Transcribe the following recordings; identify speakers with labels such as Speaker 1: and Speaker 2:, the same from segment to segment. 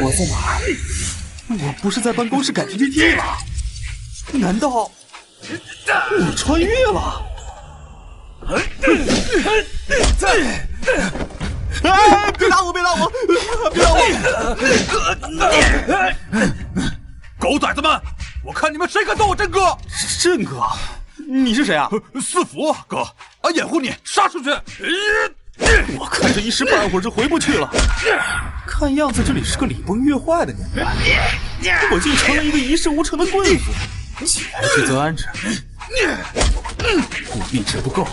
Speaker 1: 我在哪儿？我不是在办公室改 PPT 吗？难道我穿越了？哎！别打我！别打我！别打我！
Speaker 2: 狗崽子们！我看你们谁敢动我振哥！
Speaker 1: 振哥，你是谁啊？
Speaker 2: 四福哥，俺掩护你，杀出去！
Speaker 1: 我看这一时半会儿就回不去了。看样子这里是个礼崩乐坏的年代，我竟成了一个一事无成的棍夫。既然知则安之，我意志不够，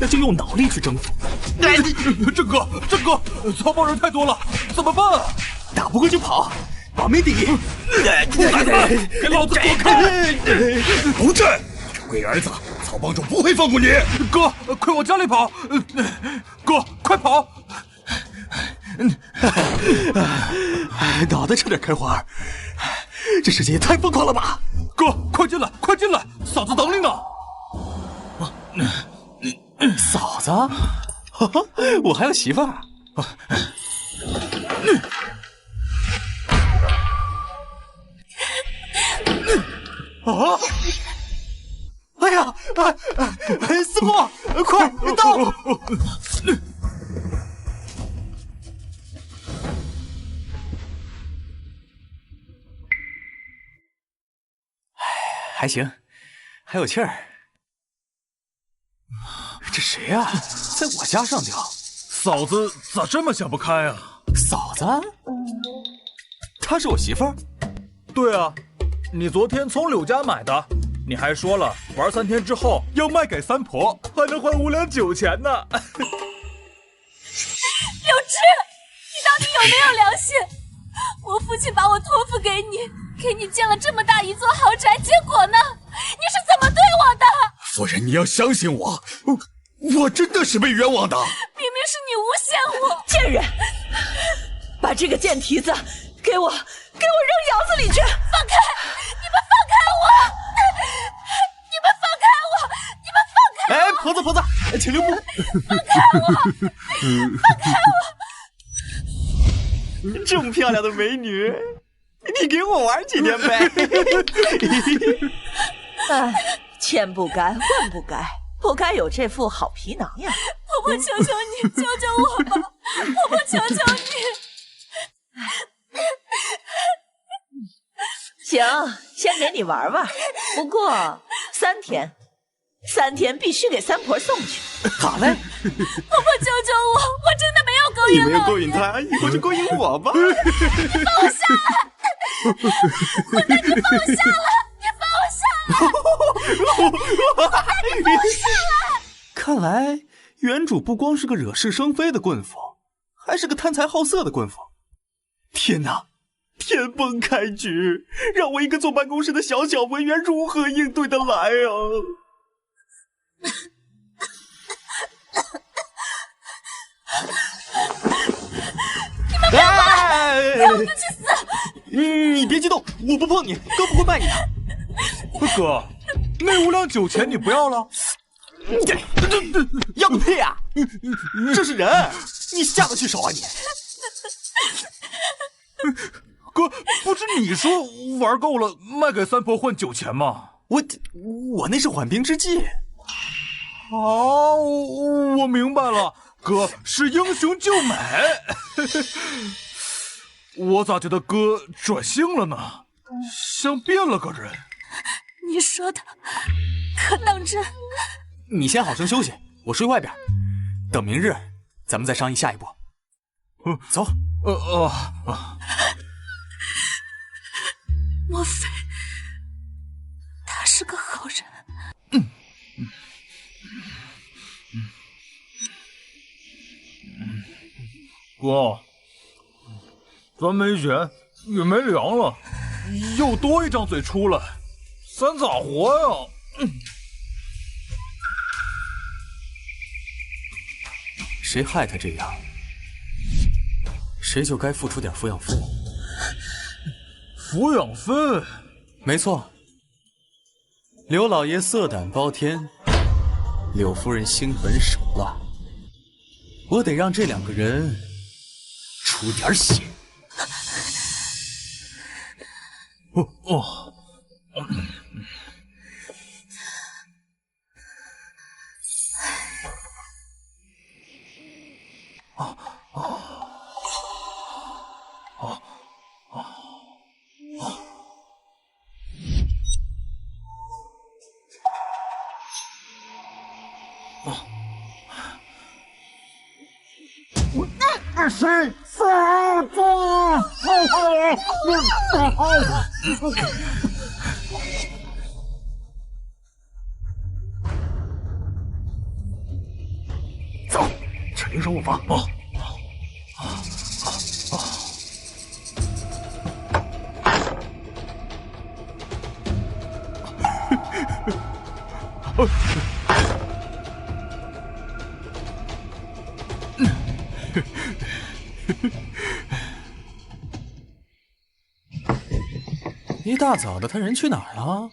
Speaker 1: 那就用脑力去征服。
Speaker 2: 振哥，曹帮人太多了，怎么办啊？
Speaker 1: 打不过就跑，保命第一！
Speaker 2: 狗崽子们，给老子躲开！
Speaker 3: 不战！龟儿子，曹帮主不会放过你！
Speaker 2: 哥，快往家里跑！哥，快跑！
Speaker 1: 脑袋差点开花，这世界也太疯狂了吧！
Speaker 2: 哥，快进来，快进来，嫂子等你呢。
Speaker 1: 嫂子？我还有媳妇儿。啊！哎呀！师傅，快到！还行，还有气儿。这谁啊？在我家上吊？
Speaker 2: 嫂子咋这么想不开啊？
Speaker 1: 嫂子？她是我媳妇儿？
Speaker 2: 对啊，你昨天从柳家买的，你还说了玩3天之后要卖给三婆，还能换5两酒钱呢。
Speaker 4: 柳枝，你到底有没有良心？我父亲把我托付给你建了这么大一座豪宅，结果呢？你是怎么对我的？
Speaker 3: 夫人，你要相信我，我真的是被冤枉的。
Speaker 4: 明明是你诬陷我！
Speaker 5: 贱人，把这个贱蹄子给我扔窑子里去！
Speaker 4: 放开！你们放开我！你们放开我！你们放开我！
Speaker 1: 哎，婆子，请留步！
Speaker 4: 放开我！放开
Speaker 1: 我！这么漂亮的美女，你给我玩几天呗？
Speaker 5: 哎，千不该万不该，不该有这副好皮囊呀！
Speaker 4: 婆婆，求求你，救救我吧！婆婆，求求你！
Speaker 5: 行，先给你玩玩，不过3天必须给三婆送去。
Speaker 1: 好嘞！
Speaker 4: 婆婆，救救我！我真的没有勾引老爷。
Speaker 1: 你没有勾引他，以后就勾引我吧！
Speaker 4: 你放我下来！混蛋，你放我下来！你放我下来！你放我下来！
Speaker 1: 看来原主不光是个惹是生非的棍夫，还是个贪财好色的棍夫。天哪！天崩开局，让我一个坐办公室的小文员如何应对得来啊？
Speaker 4: 你们不要过来！让我们去死！
Speaker 1: 你别激动，我不碰你，哥不会卖你的。
Speaker 2: 哥，那5两酒钱你不要了？
Speaker 1: 要个屁啊！这是人，你下得去手啊你？
Speaker 2: 哥，不是你说玩够了卖给三婆换酒钱吗？
Speaker 1: 我那是缓兵之计。
Speaker 2: 哦，我明白了，哥是英雄救美。我咋觉得哥转性了呢？像变了个人。
Speaker 4: 你说的可当真？
Speaker 1: 你先好生休息，我睡外边，等明日咱们再商议下一步。走。
Speaker 4: 莫非他是个好人？
Speaker 2: 哥，咱没钱也没粮了，又多一张嘴出来，咱咋活呀？
Speaker 1: 谁害他这样，谁就该付出点抚养费。
Speaker 2: 抚养费？
Speaker 1: 没错，刘老爷色胆包天，柳夫人心狠手辣，我得让这2个人出点血。
Speaker 2: 走，去灵守我房。
Speaker 1: 一大早的，他人去哪儿了？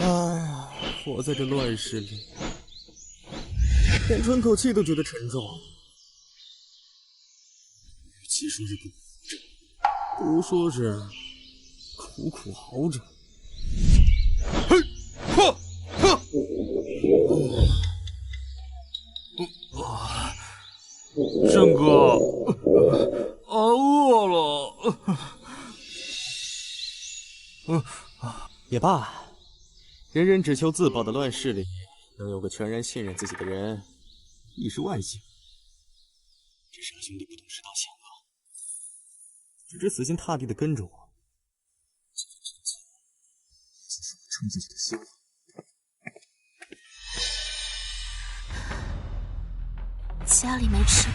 Speaker 1: 啊，活在这乱世里，连喘口气都觉得沉重。与其说是不活着，不如说是苦苦熬着。
Speaker 2: 郑哥，饿了。
Speaker 1: 也罢，人人只求自保的乱世里，能有个全然信任自己的人，已是万幸。这傻兄弟不懂世道险恶，只知死心塌地的跟着我，这是我撑自己的希望。
Speaker 4: 家里没吃的，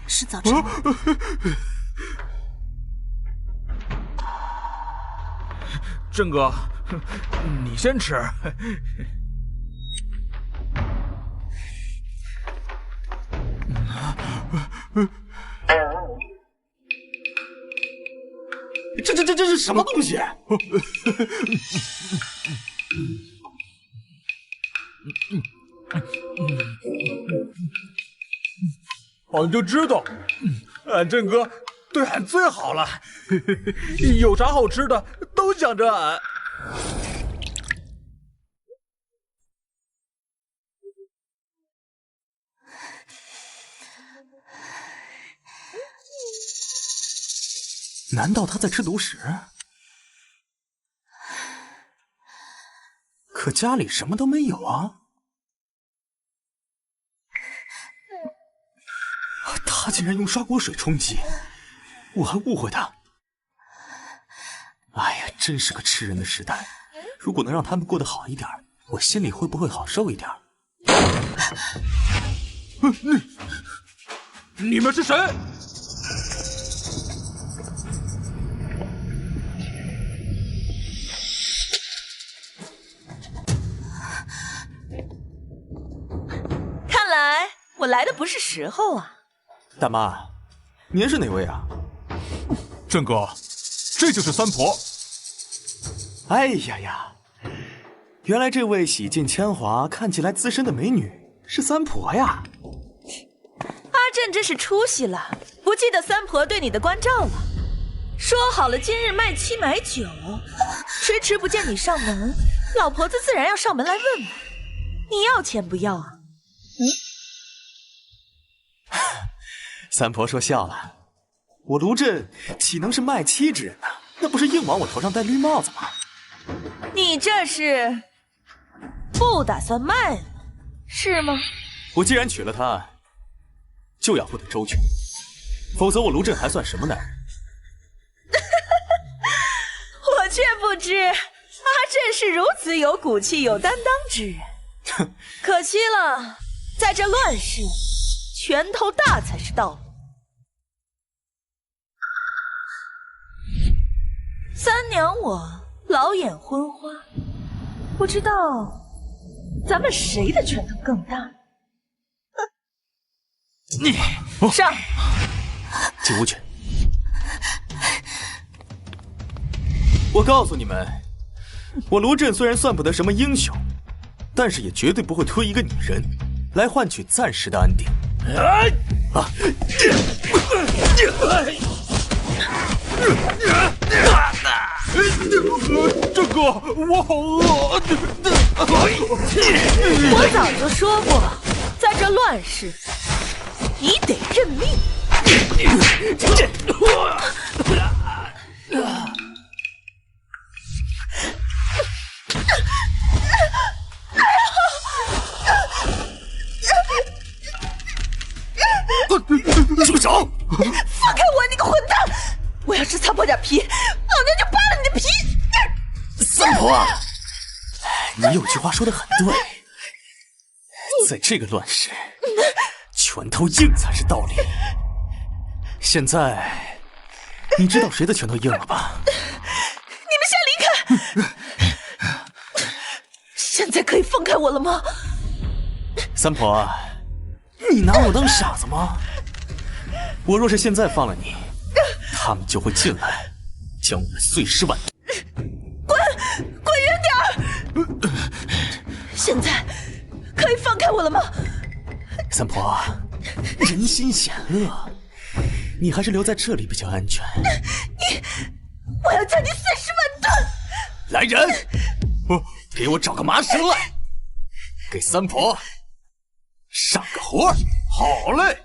Speaker 4: 是早晨。
Speaker 2: 郑哥，你先吃。
Speaker 1: 这是什么东西？
Speaker 2: 俺就知道，俺郑哥对俺最好了，有啥好吃的都想着俺。
Speaker 1: 难道他在吃独食？可家里什么都没有啊！他竟然用刷锅水冲击，我还误会他。哎呀，真是个吃人的时代！如果能让他们过得好一点，我心里会不会好受一点？
Speaker 2: 你们是谁？
Speaker 5: 看来我来的不是时候啊。
Speaker 1: 大妈，您是哪位啊？
Speaker 2: 郑哥，这就是三婆。
Speaker 1: 哎呀呀，原来这位洗尽铅华、看起来资深的美女是三婆呀！
Speaker 5: 阿振真是出息了，不记得三婆对你的关照了。说好了今日卖妻买酒，迟迟不见你上门，老婆子自然要上门来问问，你要钱不要啊？
Speaker 1: 三婆说笑了，我卢震岂能是卖妻之人呢？那不是硬往我头上戴绿帽子吗？
Speaker 5: 你这是不打算卖了，是吗？
Speaker 1: 我既然娶了她，就要付得周全，否则我卢震还算什么男人？
Speaker 5: 我却不知阿振是如此有骨气、有担当之人。可惜了，在这乱世，拳头大才是道路。三娘我老眼昏花，不知道咱们谁的拳头更大。
Speaker 2: 你
Speaker 5: 上！
Speaker 1: 进屋去。我告诉你们，我卢震虽然算不得什么英雄，但是也绝对不会推一个女人来换取暂时的安定。啊！
Speaker 2: 这个我好饿。
Speaker 5: 我早就说过，在这乱世，你得认命。
Speaker 3: 住手！
Speaker 5: 放开我，你个混蛋！我要是擦破点皮，老娘就扒了你的皮！
Speaker 1: 三婆啊，你有句话说得很对，在这个乱世，拳头硬才是道理。现在，你知道谁的拳头硬了吧？
Speaker 5: 你们先离开！现在可以放开我了吗？
Speaker 1: 三婆，你拿我当傻子吗？我若是现在放了你，他们就会进来，将我们碎尸万段。
Speaker 5: 滚远点儿！现在可以放开我了吗？
Speaker 1: 三婆，人心险恶，你还是留在这里比较安全。
Speaker 5: 我要将你碎尸万段！
Speaker 1: 来人，给我找个麻绳来，给三婆上个活儿。
Speaker 2: 好嘞。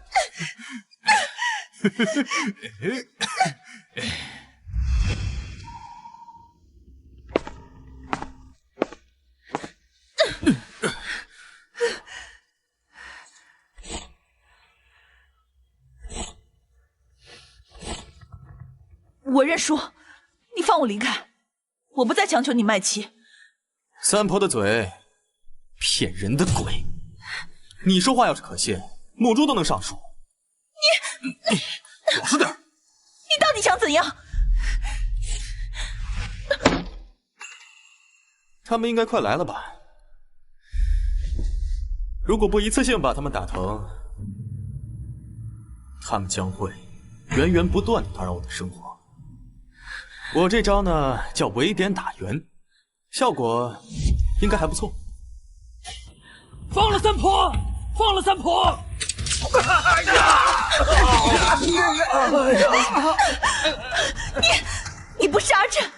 Speaker 5: 我认输，你放我离开，我不再强求你卖妻。
Speaker 1: 三婆的嘴，骗人的鬼！你说话要是可信，母猪都能上树。
Speaker 3: 老实点！
Speaker 5: 你到底想怎样？
Speaker 1: 他们应该快来了吧？如果不一次性把他们打疼，他们将会源源不断地打扰我的生活。我这招呢叫围点打援，效果应该还不错。
Speaker 2: 放了三婆，放了三婆！
Speaker 5: 你不是阿震，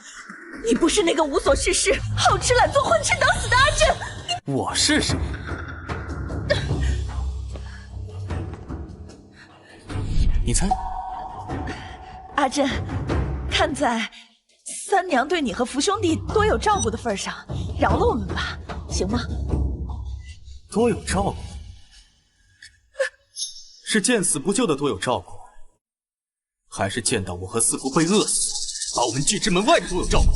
Speaker 5: 你不是那个无所事事、好吃懒做、混吃等死的阿震。
Speaker 1: 我是谁？你猜？
Speaker 5: 阿震，看在三娘对你和福兄弟多有照顾的份上，饶了我们吧，行吗？
Speaker 1: 多有照顾？是见死不救的多有照顾，还是见到我和四福被饿死，把我们拒之门外的多有照顾？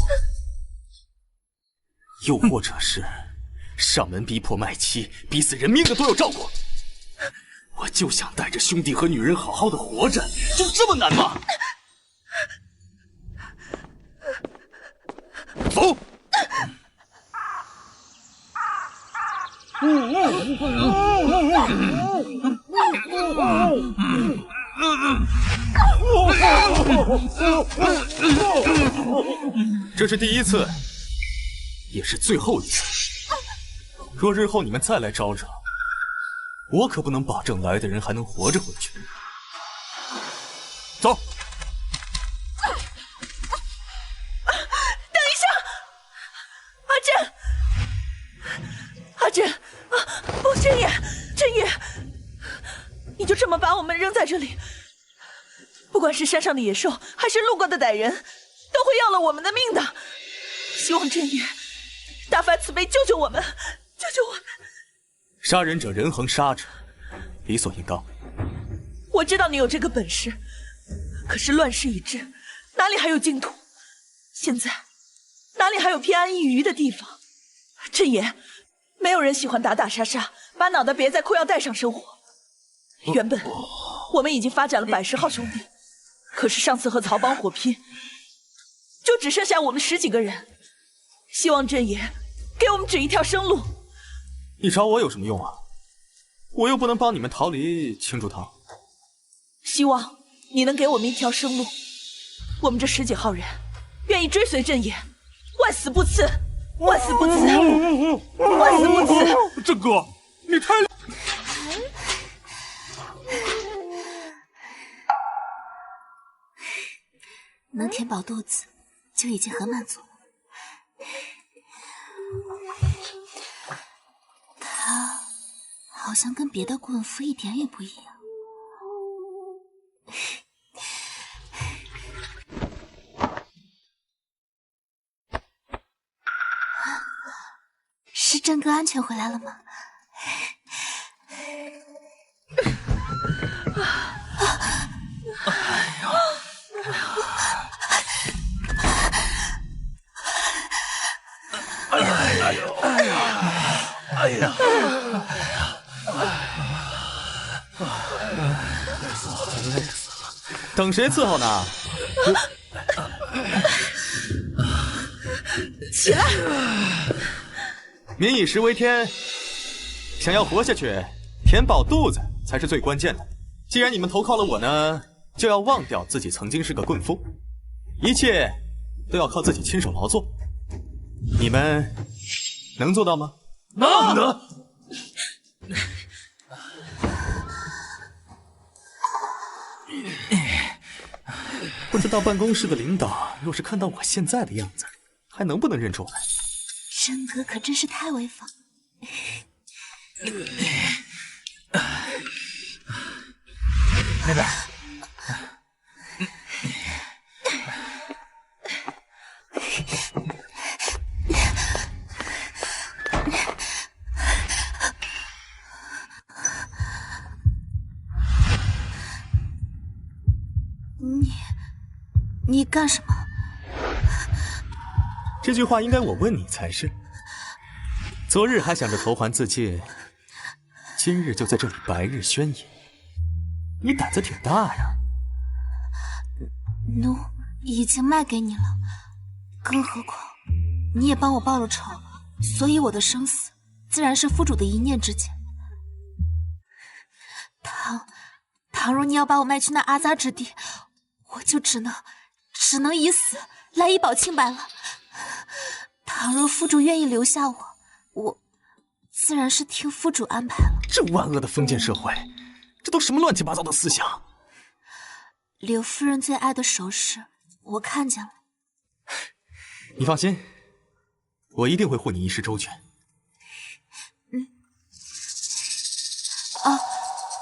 Speaker 1: 又或者是上门逼迫卖妻、逼死人命的多有照顾？我就想带着兄弟和女人好好的活着，就这么难吗？走！这是第一次，也是最后一次。若日后你们再来招惹，我可不能保证来的人还能活着回去。走。
Speaker 5: 等一下，阿震，不，真野，你就这么把我们扔在这里？不管是山上的野兽，还是路过的歹人，都会要了我们的命的。希望真野大发慈悲，救救我们，救救我们！
Speaker 1: 杀人者人恒杀者，理所应当。
Speaker 5: 我知道你有这个本事，可是乱世已至，哪里还有净土？现在哪里还有偏安一隅的地方？真爷，没有人喜欢打打杀杀，把脑袋别在裤腰带上生活。原本我们已经发展了110号兄弟，可是上次和曹帮火拼，就只剩下我们10几个人。希望真爷给我们指一条生路。
Speaker 1: 你找我有什么用啊？我又不能帮你们逃离青竹堂。
Speaker 5: 希望你能给我们一条生路。我们这10几号人，愿意意追随朕也，万死不辞！万死不辞！万死不辞！
Speaker 2: 郑哥，你太……
Speaker 4: 能填饱肚子就已经很满足了。他好像跟别的棍夫一点也不一样。是郑哥安全回来了吗？
Speaker 3: 哎呀！累死了！
Speaker 1: 等谁伺候呢？
Speaker 5: 起来！
Speaker 1: 民以食为天，想要活下去，填饱肚子才是最关键的。既然你们投靠了我呢，就要忘掉自己曾经是个棍夫，一切都要靠自己亲手劳作。你们能做到吗？
Speaker 3: 能。
Speaker 1: 不知道办公室的领导若是看到我现在的样子，还能不能认出来？
Speaker 4: 郑哥可真是太威风。
Speaker 3: 那边。
Speaker 4: 你干什么？
Speaker 1: 这句话应该我问你才是。昨日还想着投环自尽，今日就在这里白日宣言，你胆子挺大呀。
Speaker 4: 奴已经卖给你了，更何况你也帮我报了仇，所以我的生死自然是夫主的一念之间。倘若你要把我卖去那阿扎之地，我就只能以死来以保清白了。倘若夫主愿意留下我自然是听夫主安排了。
Speaker 1: 这万恶的封建社会，这都什么乱七八糟的思想？
Speaker 4: 柳夫人最爱的首饰，我看见了。
Speaker 1: 你放心，我一定会护你一世周全。
Speaker 4: 哦，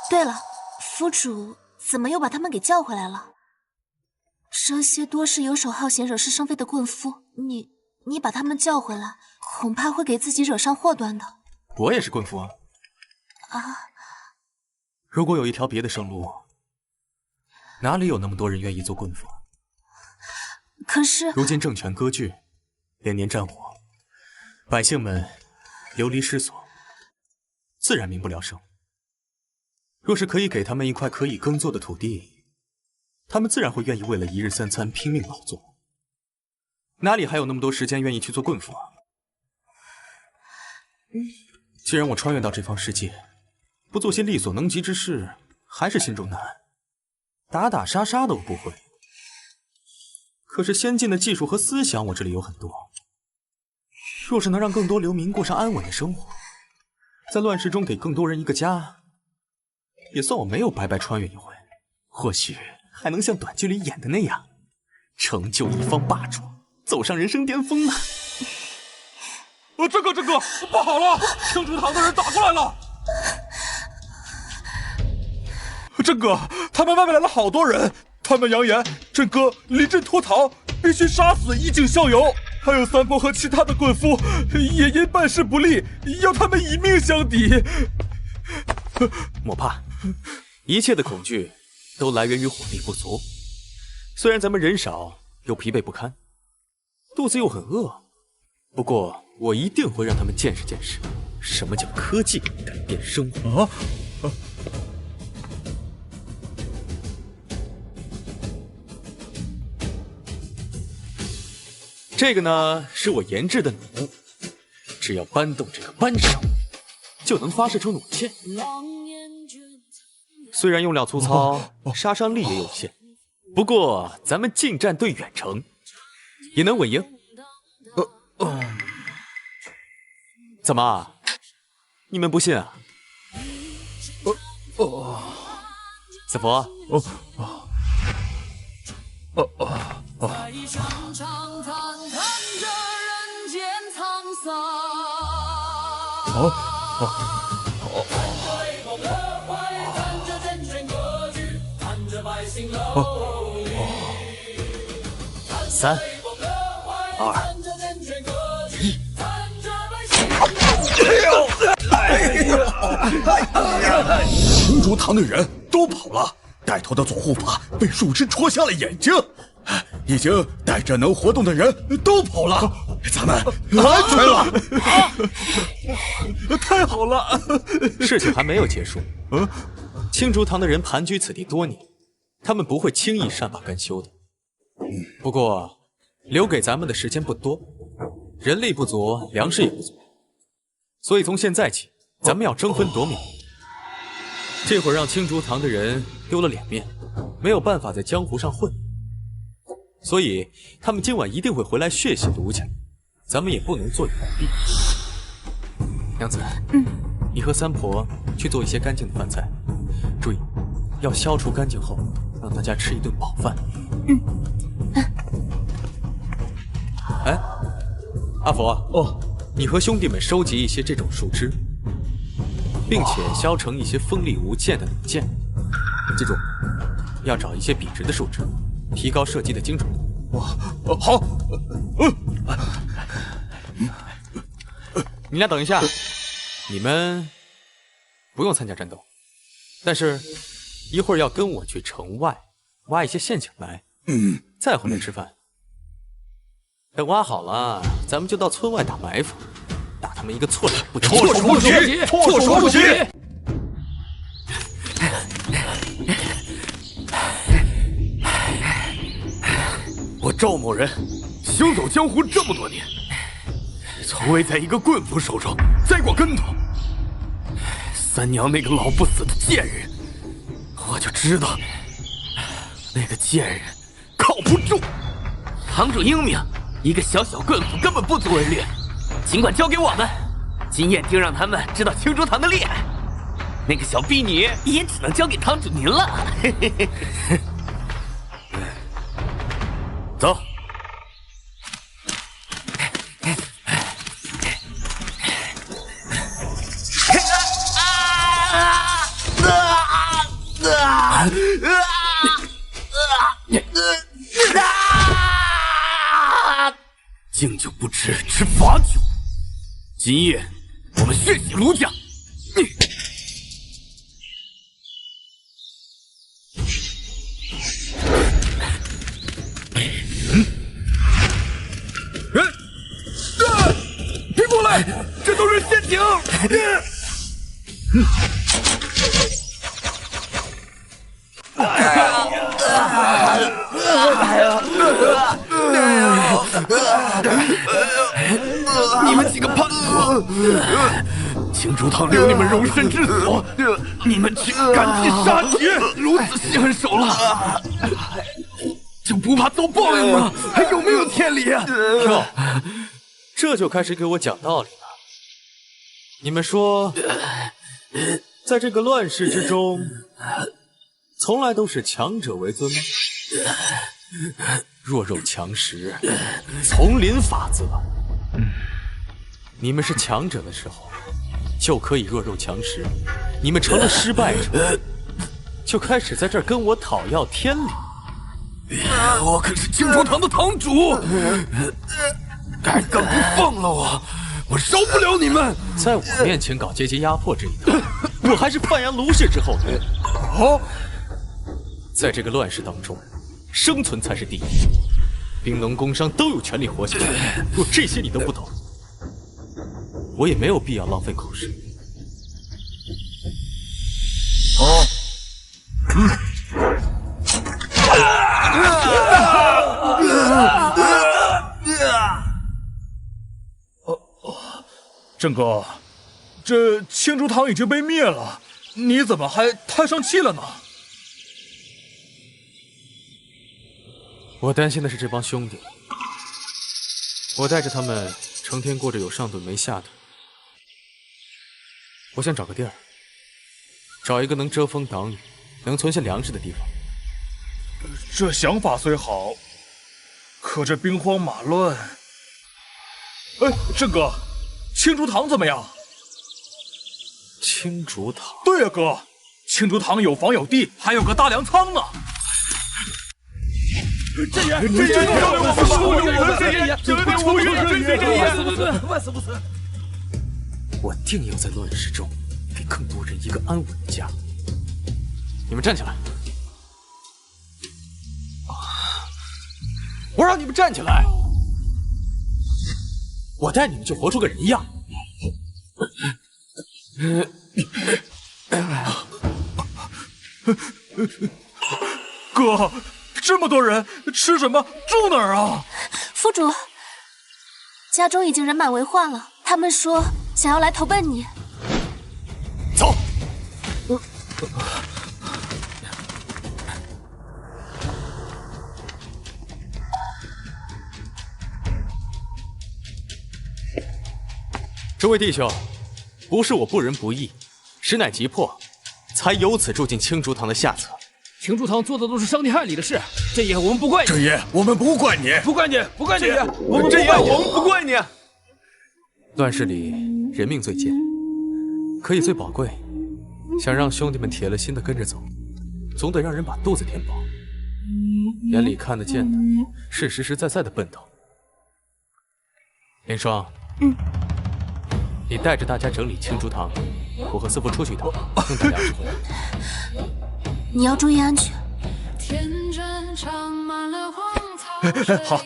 Speaker 4: 对了，夫主怎么又把他们给叫回来了？这些多是游手好闲、惹是生非的棍夫，你把他们叫回来，恐怕会给自己惹上祸端的。
Speaker 1: 我也是棍夫啊。如果有一条别的生路，哪里有那么多人愿意做棍夫？
Speaker 4: 可是
Speaker 1: 如今政权割据，连年战火，百姓们流离失所，自然民不聊生。若是可以给他们一块可以耕作的土地，他们自然会愿意为了一日三餐拼命劳作，哪里还有那么多时间愿意去做棍夫啊？既然我穿越到这方世界，不做些力所能及之事，还是心中难安。打打杀杀的我不会，可是先进的技术和思想我这里有很多。若是能让更多流民过上安稳的生活，在乱世中给更多人一个家，也算我没有白白穿越一回。或许还能像短剧里演的那样，成就一方霸主，走上人生巅峰呢。
Speaker 2: 这个，不好了！青竹堂的人打过来了。郑哥，他们外面来了好多人，他们扬言郑哥临阵脱逃，必须杀死衣锦校友，还有三婆和其他的棍夫也因办事不力，要他们以命相抵。
Speaker 1: 莫怕，一切的恐惧都来源于火力不足。虽然咱们人少又疲惫不堪，肚子又很饿，不过我一定会让他们见识见识什么叫科技改变生活。这个呢，是我研制的弩，只要搬动这个扳手，就能发射出弩箭。虽然用料粗糙，杀伤力也有限，不过咱们近战对远程，
Speaker 6: 也能稳赢。怎么？你们不信啊？子佛。3、2、1。
Speaker 3: 青竹堂的人都跑了，带头的左护法被树枝戳瞎了眼睛，已经带着能活动的人都跑了，咱们安全了。
Speaker 2: 太好了！
Speaker 6: 事情还没有结束。青竹堂的人盘踞此地多年，他们不会轻易善罢甘休的。不过，留给咱们的时间不多，人力不足，粮食也不足，所以从现在起，咱们要争分夺秒。这会儿让青竹堂的人丢了脸面，没有办法在江湖上混，所以他们今晚一定会回来血洗卢家，咱们也不能坐以待毙。娘子，你和三婆去做一些干净的饭菜，注意要消除干净后，让大家吃一顿饱饭。哎，阿佛，你和兄弟们收集一些这种树枝，并且削成一些锋利无剑的利剑。记住，要找一些笔直的树枝，提高射击的精准度。
Speaker 3: 好。
Speaker 6: 你俩等一下，你们不用参加战斗，但是一会儿要跟我去城外挖一些陷阱来，再回来吃饭。等挖好了，咱们就到村外打埋伏，打他们一个措手不及。
Speaker 3: 措手不及，措手不及。
Speaker 7: 我赵某人行走江湖这么多年，从未在一个棍夫手中栽过跟头。三娘那个老不死的贱人，我就知道那个贱人靠不住。堂主英明，一个小小棍夫根本不足为虑，尽管交给我们，今夜定让他们知道青竹堂的厉害。那个小婢女也只能交给堂主您了。走。敬酒不吃吃罚酒，今夜我们血洗卢家。别过来，这都是陷阱。你们几个叛徒！青竹堂留你们容身之所，你们竟赶尽杀绝，如此心狠手辣，就不怕遭报应吗？还有没有天理啊？
Speaker 6: 哟，这就开始给我讲道理了。你们说，在这个乱世之中，从来都是强者为尊吗？弱肉强食，丛林法则。你们是强者的时候，就可以弱肉强食；你们成了失败者，就开始在这儿跟我讨要天理。
Speaker 7: 我可是青竹堂的堂主，敢不放了我饶不了你们！
Speaker 6: 在我面前搞阶级压迫这一套，我还是范阳卢氏之后人。在这个乱世当中，生存才是第一。兵农工商都有权利活下去，若这些你都不懂，我也没有必要浪费口舌。
Speaker 2: 郑哥，这青竹堂已经被灭了，你怎么还太生气了呢？
Speaker 6: 我担心的是这帮兄弟，我带着他们成天过着有上顿没下顿。我想找个地儿，找一个能遮风挡雨、能存下粮食的地方。
Speaker 2: 这想法虽好，可这兵荒马乱……哎，郑哥，青竹堂怎么样？
Speaker 6: 青竹堂？
Speaker 2: 对呀，哥，青竹堂有房有地，还有个大粮仓呢。
Speaker 7: 这爷，万死不辞！
Speaker 6: 我定要在乱世中给更多人一个安稳的家。你们站起来！我让你们站起来！我带你们就活出个人样。
Speaker 2: 哥，这么多人，吃什么？住哪儿啊？
Speaker 4: 府主，家中已经人满为患了，他们说想要来投奔你。
Speaker 6: 走。这位弟兄，不是我不仁不义，实乃急迫，才由此住进青竹堂的下策。
Speaker 7: 青竹堂做的都是伤天害理的事，这爷我们不怪你。
Speaker 3: 这爷我们不怪你，
Speaker 7: 不怪你，不怪你。
Speaker 6: 我们这爷我们不怪你。乱世里人命最贱，可以最宝贵。想让兄弟们铁了心的跟着走，总得让人把肚子填饱。眼里看得见的是实实在在的奔头。林霜，你带着大家整理青竹堂，我和四父出去一趟，等大家回来。
Speaker 4: 你要注意安全。
Speaker 2: 好。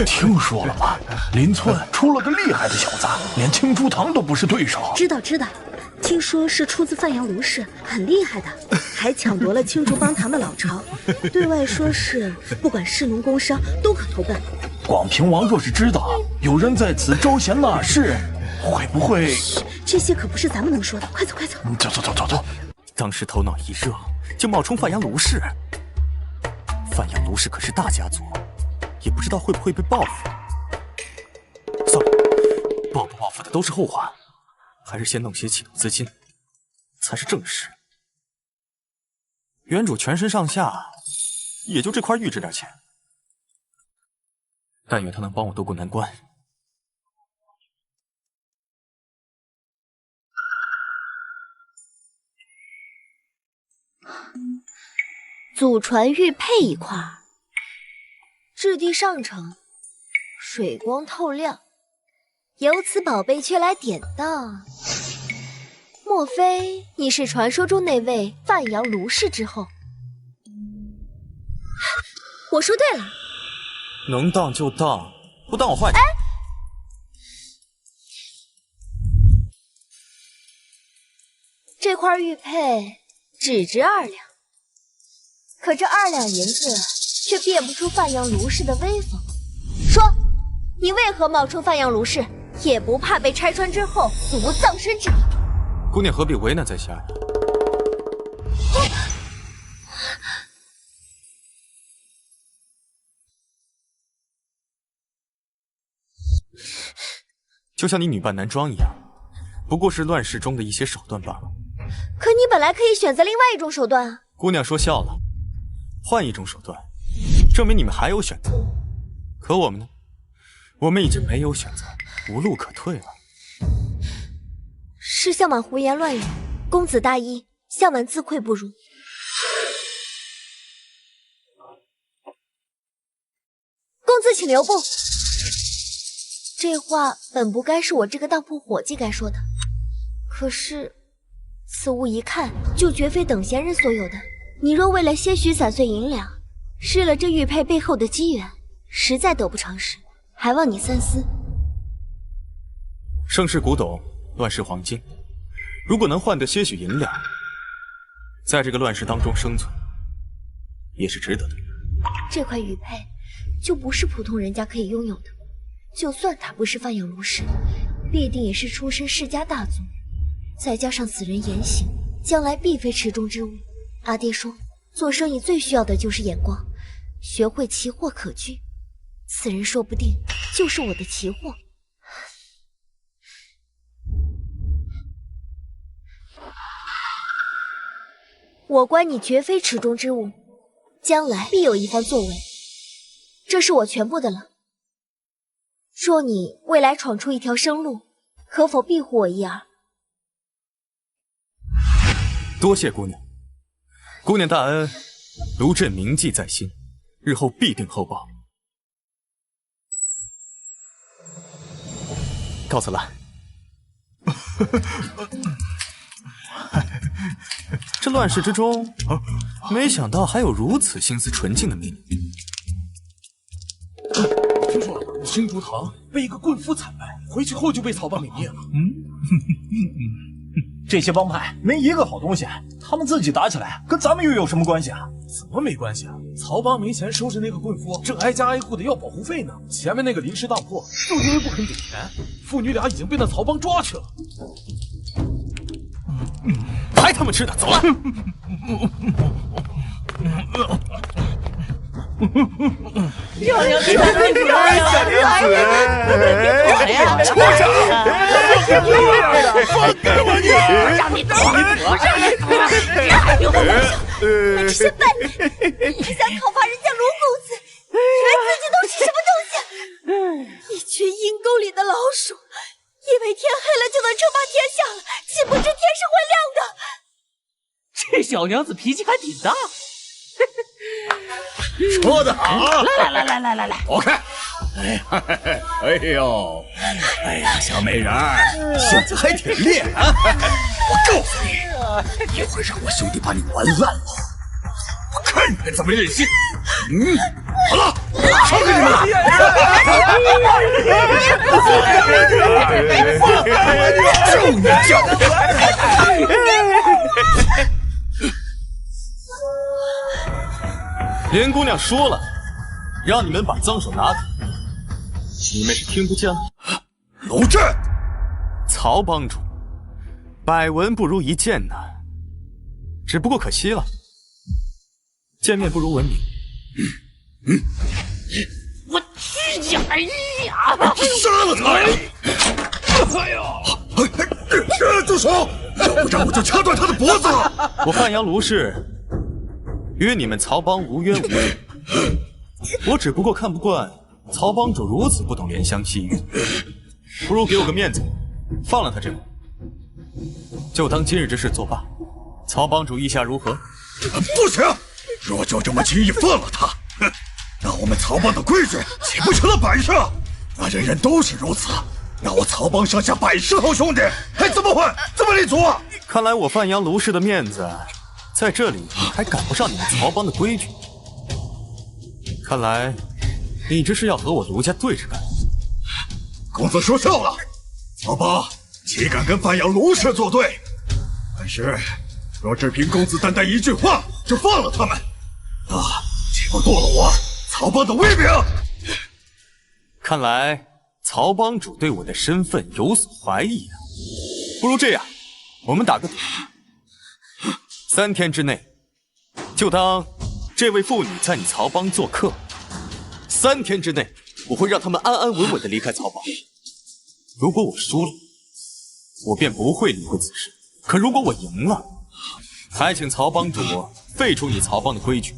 Speaker 8: 听说了吧？邻村出了个厉害的小子，连青竹堂都不是对手。
Speaker 9: 知道，听说是出自范阳卢氏，很厉害的，还抢夺了青竹帮堂的老巢。对外说是不管士农工商都可投奔。
Speaker 8: 广平王若是知道有人在此招贤纳士，会不会……
Speaker 9: 这些可不是咱们能说的。快走！
Speaker 8: 走！
Speaker 1: 当时头脑一热，就冒充范阳卢氏。范阳卢氏可是大家族，也不知道会不会被报复。算了，报不报复的都是后话，还是先弄些启动资金，才是正事。原主全身上下也就这块玉这点钱，但愿他能帮我渡过难关。
Speaker 9: 祖传玉佩一块，质地上乘，水光透亮，有此宝贝却来典当。莫非你是传说中那位范阳卢氏之后？我说对了，
Speaker 1: 能当就当，不当我换你。
Speaker 9: 这块玉佩只值2两，可这2两银子却变不出范阳卢氏的威风。说，你为何冒充范阳卢氏，也不怕被拆穿之后死无葬身之地？
Speaker 6: 姑娘何必为难在下呀？就像你女扮男装一样，不过是乱世中的一些手段罢了。
Speaker 9: 可你本来可以选择另外一种手段啊！
Speaker 6: 姑娘说笑了，换一种手段，证明你们还有选择。可我们呢？我们已经没有选择，无路可退了。
Speaker 9: 是向晚胡言乱语，公子大义，向晚自愧不如。公子请留步。这话本不该是我这个当铺伙计该说的，可是此物一看就绝非等闲人所有的。你若为了些许散碎银两，失了这玉佩背后的机缘，实在得不偿失，还望你三思。
Speaker 6: 盛世古董，乱世黄金，如果能换得些许银两，在这个乱世当中生存，也是值得的。
Speaker 9: 这块玉佩就不是普通人家可以拥有的，就算他不是范阳卢氏，必定也是出身世家大族，再加上此人言行，将来必非池中之物，阿爹说，做生意最需要的就是眼光，学会奇货可居。此人说不定就是我的奇货。我观你绝非池中之物，将来必有一番作为。这是我全部的了。若你未来闯出一条生路，可否庇护我一二？
Speaker 6: 多谢姑娘，姑娘大恩，卢震铭记在心，日后必定厚报。告辞了。这乱世之中，没想到还有如此心思纯净的美女。
Speaker 8: 听说青竹堂被一个棍夫惨败，回去后就被曹帮给灭了。
Speaker 10: 这些帮派没一个好东西，他们自己打起来，跟咱们又有什么关系啊？
Speaker 8: 怎么没关系啊？曹帮没钱收拾那个棍夫，正挨家挨户的要保护费呢。前面那个临时当铺，就因为不肯给钱，父女俩已经被那曹帮抓去了。
Speaker 6: 还他妈吃的，走了！
Speaker 5: 小娘子，小娘子，
Speaker 3: 出去！放开我你！
Speaker 5: 让你躲，让你躲！还有
Speaker 9: 你这笨蛋，你想讨伐人家卢公子，以为自己都是什么东西？一群阴沟里的老鼠，以为天黑了就能称霸天下了，岂不知天是会亮的。
Speaker 5: 这小娘子脾气还挺大。
Speaker 3: 说得好！
Speaker 5: 来，
Speaker 3: 躲开！哎呀，小美人儿，性子还挺烈啊！我告诉你，一会儿让我兄弟把你玩烂了，我看你还怎么忍心！好了，放开你们！就你叫！
Speaker 6: 连姑娘说了，让你们把脏手拿开，你们是听不见了？
Speaker 3: 卢震，
Speaker 6: 曹帮主，百闻不如一见呐，只不过可惜了，见面不如闻名。
Speaker 5: 我去呀！哎呀！
Speaker 3: 杀了他呀！哎呀！住手！要不然我就掐断他的脖子！
Speaker 6: 我范阳卢氏与你们曹帮无冤无仇，我只不过看不惯曹帮主如此不懂怜香惜玉，不如给我个面子，放了他这回，就当今日之事作罢。曹帮主意下如何？
Speaker 3: 不行！若就这么轻易放了他，那我们曹帮的规矩岂不成了摆设？那人人都是如此，那我曹帮上下100好兄弟还怎么混？怎么立足？
Speaker 6: 看来我范阳卢氏的面子在这里还赶不上你们曹帮的规矩。看来你这是要和我卢家对着干。
Speaker 3: 公子说笑了，曹帮岂敢跟范阳卢氏作对？但是若只凭公子单单一句话就放了他们，那岂不堕了我曹帮的威名？
Speaker 6: 看来曹帮主对我的身份有所怀疑啊。不如这样，我们打个赌，3天之内，就当这位妇女在你曹帮做客。3天之内，我会让他们安安稳稳地离开曹帮。如果我输了，我便不会理会此事；可如果我赢了，还请曹帮主废除你曹帮的规矩，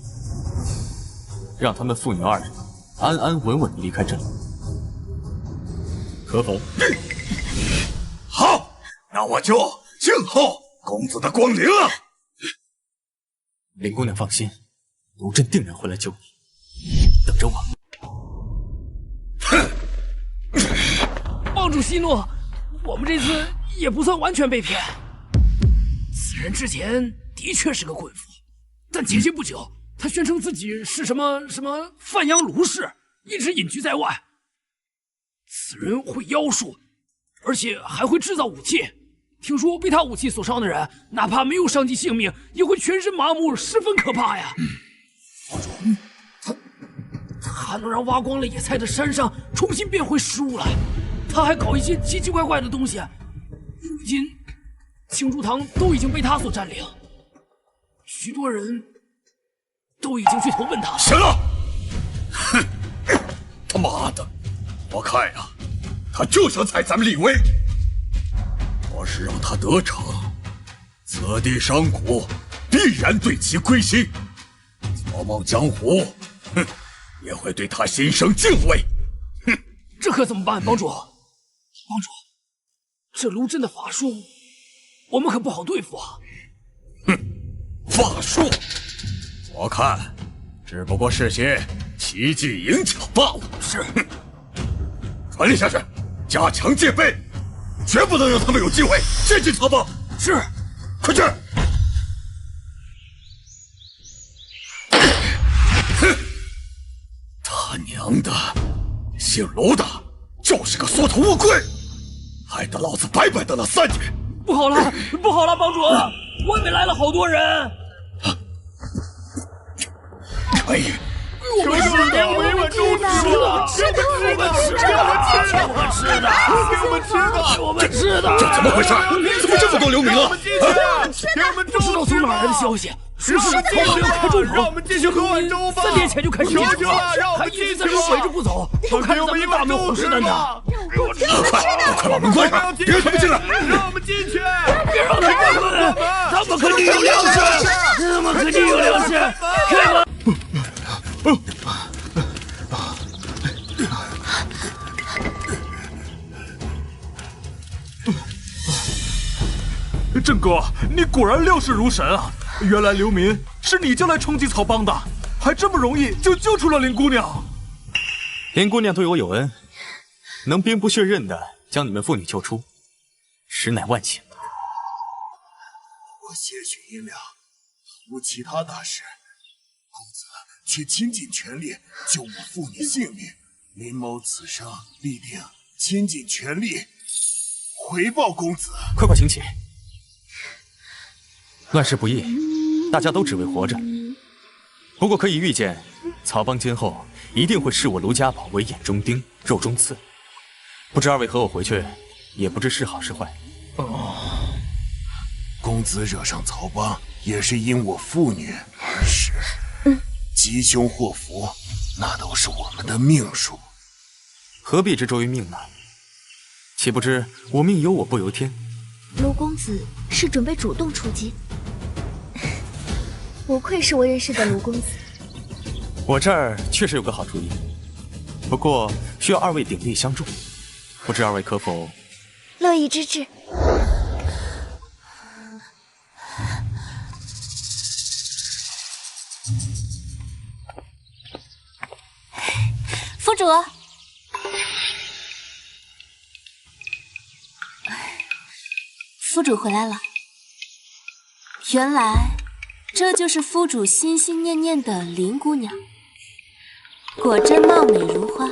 Speaker 6: 让他们父女2人安安稳稳地离开这里，可否？
Speaker 3: 好，那我就静候公子的光临了。
Speaker 6: 林姑娘放心，卢震定然会来救你，等着我。
Speaker 11: 帮主息怒，我们这次也不算完全被骗。此人之前的确是个棍夫，但前些不久，他宣称自己是什么范阳卢氏，一直隐居在外。此人会妖术，而且还会制造武器。听说被他武器所伤的人，哪怕没有伤及性命，也会全身麻木，十分可怕呀。帮主，他还能让挖光了野菜的山上重新变回食物来。他还搞一些奇奇怪怪的东西，如今青竹堂都已经被他所占领。许多人都已经去投奔他。
Speaker 3: 行了，哼，他妈的，我看呀，他就想踩咱们立威。要是让他得逞，此地商贾必然对其归心，草莽江湖，哼，也会对他心生敬畏。哼，
Speaker 11: 这可怎么办，帮主？帮主，这卢真的法术，我们可不好对付啊。
Speaker 3: 哼，法术，我看只不过是些奇技淫巧罢了。
Speaker 11: 是，
Speaker 3: 传令下去，加强戒备，绝不能让他们有机会接近曹帮。
Speaker 11: 是，
Speaker 3: 快去！哼，他娘的，姓卢的就是个缩头乌龟，害得老子白白等了3年。
Speaker 11: 不好了，不好了，帮主，外面来了好多人。
Speaker 3: 可以。
Speaker 11: 我们吃的，我们吃的，我们吃的，
Speaker 3: 这怎么回事？怎么这么多流民了？
Speaker 11: 不知道从哪来的消息，说是曹帮要开中场，这喝完粥吧。3年前就开始进城了，还一直在这围着不走，都看着咱们大门虎视眈眈。
Speaker 3: 快把门关上，别让他们进来！
Speaker 8: 让我们进去！
Speaker 11: 别让他们进来！他们肯定有粮食，他们肯定有粮食，开门！
Speaker 2: 郑哥，你果然料事如神啊！原来流民是你叫来冲击曹帮的，还这么容易就救出了林姑娘。
Speaker 6: 林姑娘对我有恩，能兵不血刃的将你们妇女救出，实乃万幸。
Speaker 12: 我些许银两，无其他大事，公子却倾尽全力救我妇女性命。林某此生必定倾尽全力回报公子。
Speaker 6: 快快请起。乱世不易，大家都只为活着。不过可以预见，曹帮今后一定会视我卢家宝为眼中钉、肉中刺。不知二位和我回去，也不知是好是坏。
Speaker 12: 公子惹上曹帮，也是因我妇女而始。吉凶祸福，那都是我们的命数。
Speaker 6: 何必执着于命呢？岂不知我命由我不由天。
Speaker 9: 卢公子是准备主动出击，不愧是我认识的卢公子。
Speaker 6: 我这儿确实有个好主意，不过需要二位鼎力相助，不知二位可否？
Speaker 9: 乐意之至。
Speaker 4: 府主，府主回来了。原来这就是府主心心念念的林姑娘，果真貌美如花。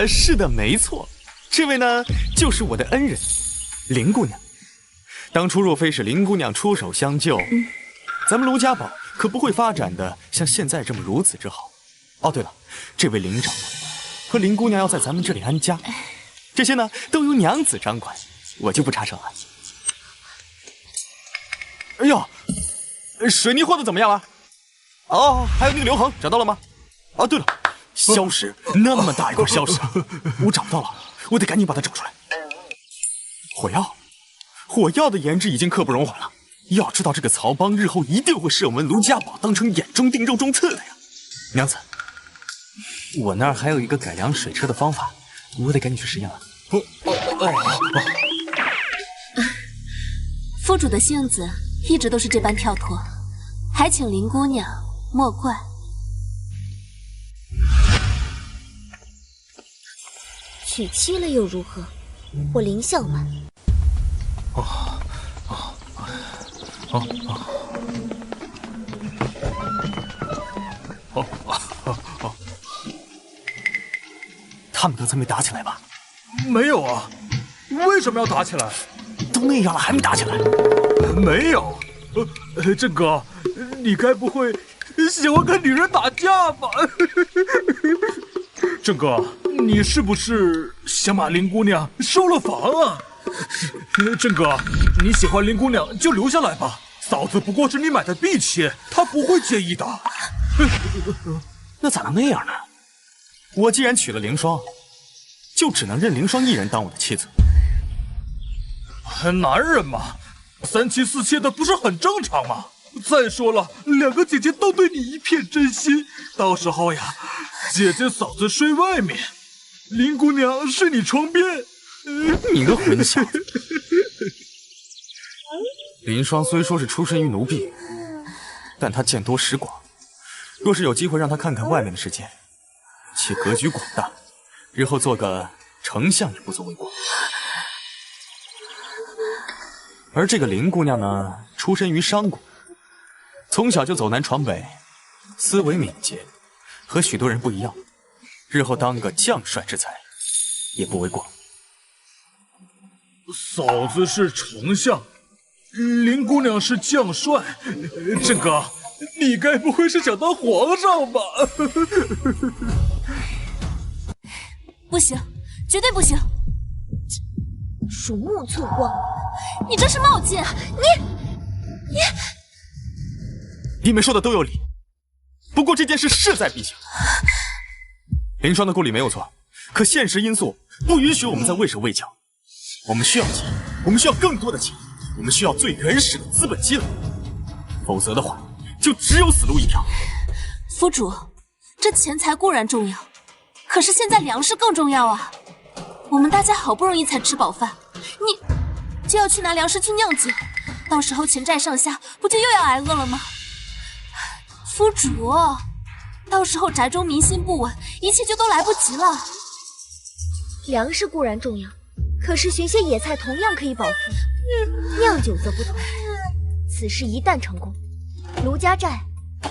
Speaker 6: 是的，没错，这位呢就是我的恩人林姑娘。当初若非是林姑娘出手相救，咱们卢家堡可不会发展的像现在这么如此之好。哦，对了，这位林长和林姑娘要在咱们这里安家，这些呢都由娘子掌管，我就不插手了。哎呦，水泥和的怎么样了？哦，还有那个刘恒找到了吗？哦，对了，消石那么大一块消石，我找不到了，我得赶紧把它找出来。火药，火药的研制已经刻不容缓了。要知道这个曹帮日后一定会视我们卢家堡当成眼中钉肉中刺的呀。娘子，我那儿还有一个改良水车的方法，我得赶紧去实验了。
Speaker 4: 府主的性子一直都是这般跳脱，还请林姑娘莫怪。
Speaker 9: 娶妻了又如何？我林小满。
Speaker 6: 他们刚才没打起来吧？
Speaker 2: 没有啊，为什么要打起来？
Speaker 6: 都那样了还没打起来？
Speaker 2: 没有。郑哥，你该不会喜欢跟女人打架吧？郑哥，你是不是想把林姑娘收了房啊？郑哥，你喜欢林姑娘就留下来吧，嫂子不过是你买的婢妾，她不会介意的。
Speaker 1: 那咋能那样呢？我既然娶了凌霜，就只能认凌霜一人当我的妻子。
Speaker 2: 男人嘛，3妻4妾的不是很正常吗？再说了，2个姐姐都对你一片真心，到时候呀，姐姐嫂子睡外面，林姑娘睡你床边。
Speaker 1: 你个混小子！林霜虽说是出身于奴婢，但她见多识广，若是有机会让她看看外面的世界，且格局广大，日后做个丞相也不足为过。而这个林姑娘呢，出身于商贾，从小就走南闯北，思维敏捷，和许多人不一样，日后当个将帅之才也不为过。
Speaker 2: 嫂子是丞相，林姑娘是将帅，郑哥，你该不会是想当皇上吧？
Speaker 4: 不行，绝对不行！
Speaker 9: 鼠目寸光，
Speaker 4: 你这是冒进！
Speaker 1: 你们说的都有理，不过这件事势在必行。凌霜的顾虑没有错，可现实因素不允许我们在畏手畏脚。我们需要钱，我们需要更多的钱，我们需要最原始的资本积累，否则的话，就只有死路一条。
Speaker 4: 夫主，这钱财固然重要，可是现在粮食更重要啊！我们大家好不容易才吃饱饭，你就要去拿粮食去酿酒，到时候钱债上下，不就又要挨饿了吗？夫主，到时候宅中民心不稳，一切就都来不及了。
Speaker 9: 粮食固然重要，可是寻些野菜同样可以饱腹，酿酒则不同。此事一旦成功，卢家寨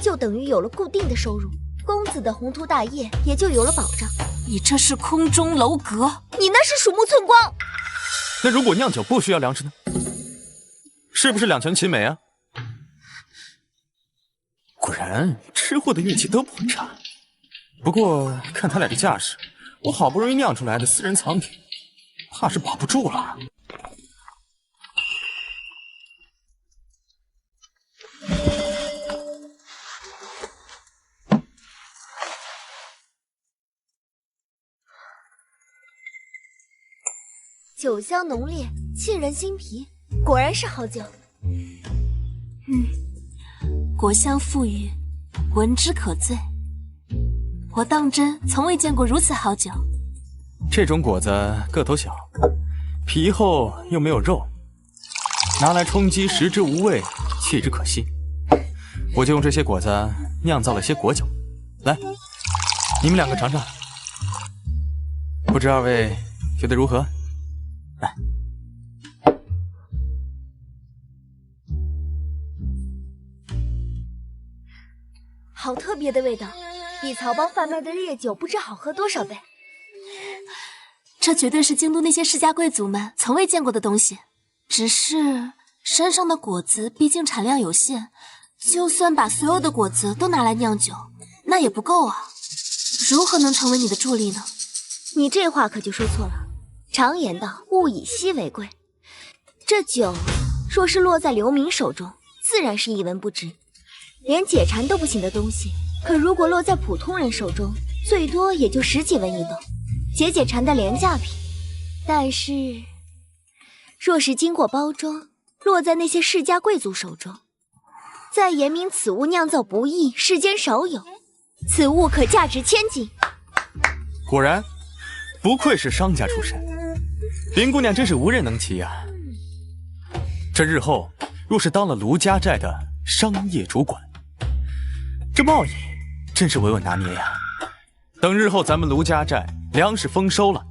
Speaker 9: 就等于有了固定的收入，公子的宏图大业也就有了保障。
Speaker 4: 你这是空中楼阁，
Speaker 9: 你那是鼠目寸光。
Speaker 1: 那如果酿酒不需要粮食呢？是不是两全其美啊？果然吃货的运气都不会差。不过看他俩这架势，我好不容易酿出来的私人藏品，怕是保不住了。
Speaker 9: 酒香浓烈，沁人心脾，果然是好酒。
Speaker 4: 果香馥郁，闻之可醉。我当真从未见过如此好酒。
Speaker 1: 这种果子个头小，皮厚又没有肉，拿来充饥食之无味，弃之可惜。我就用这些果子酿造了些果酒，来，你们两个尝尝，不知二位觉得如何？来，
Speaker 9: 好特别的味道，比曹帮贩卖的烈酒不知好喝多少倍。
Speaker 4: 这绝对是京都那些世家贵族们从未见过的东西。只是山上的果子毕竟产量有限，就算把所有的果子都拿来酿酒，那也不够啊。如何能成为你的助力呢？
Speaker 9: 你这话可就说错了。常言道，物以稀为贵。这酒若是落在流民手中，自然是一文不值，连解馋都不行的东西，可如果落在普通人手中，最多也就10几文一斗，解馋的廉价品。但是若是经过包装，落在那些世家贵族手中，再言明此物酿造不易，世间少有，此物可价值千金。
Speaker 1: 果然不愧是商家出身，林姑娘真是无人能及呀。这日后若是当了卢家寨的商业主管，这贸易真是稳稳拿捏呀。等日后咱们卢家寨粮食丰收了，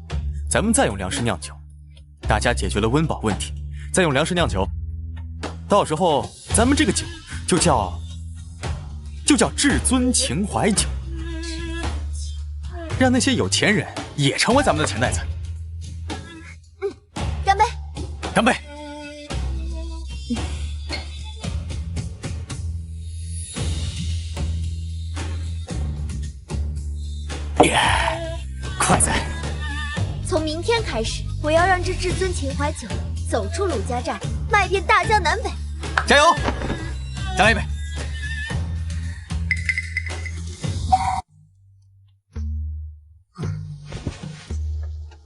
Speaker 1: 咱们再用粮食酿酒，大家解决了温饱问题，再用粮食酿酒，到时候咱们这个酒就叫至尊情怀酒，让那些有钱人也成为咱们的钱袋子。
Speaker 9: 干杯！
Speaker 1: 干杯！耶！快哉！
Speaker 9: 从明天开始，我要让这至尊秦淮酒走出鲁家寨，卖遍大江南北。
Speaker 6: 加油！再来一杯。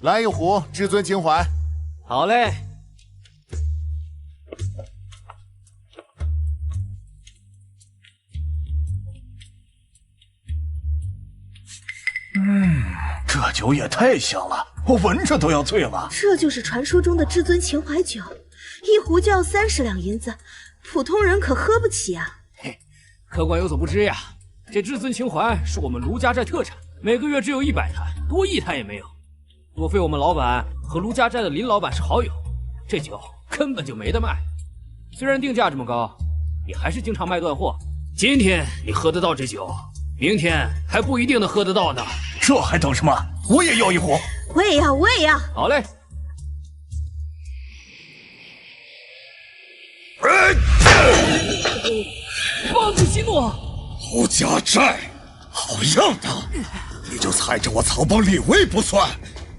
Speaker 13: 来一壶至尊秦淮。
Speaker 6: 好嘞。
Speaker 10: 这酒也太香了，我闻着都要醉了。
Speaker 4: 这就是传说中的至尊秦淮酒，一壶就要30两银子，普通人可喝不起啊！
Speaker 11: 嘿，客官有所不知呀，这至尊秦淮是我们卢家寨特产，每个月只有100坛，多1坛也没有。多亏我们老板和卢家寨的林老板是好友，这酒根本就没得卖。虽然定价这么高，也还是经常卖断货。今天你喝得到这酒，明天还不一定能喝得到呢。
Speaker 10: 这还等什么？我也要一壶。
Speaker 4: 我也要，我也要。
Speaker 11: 好嘞。棒子息怒！
Speaker 3: 卢家寨，好样的！你就踩着我曹帮立威不算，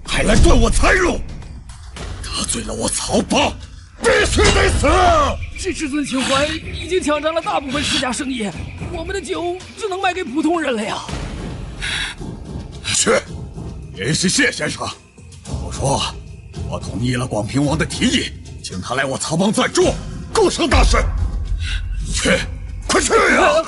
Speaker 3: 还来断我财路，得罪了我曹帮，必须得死！
Speaker 11: 这至尊秦淮已经抢占了大部分世家生意，我们的酒只能卖给普通人了呀。
Speaker 3: 去，联系谢先生，我说我同意了广平王的提议，请他来我曹帮暂住，共商大事。去，快去呀！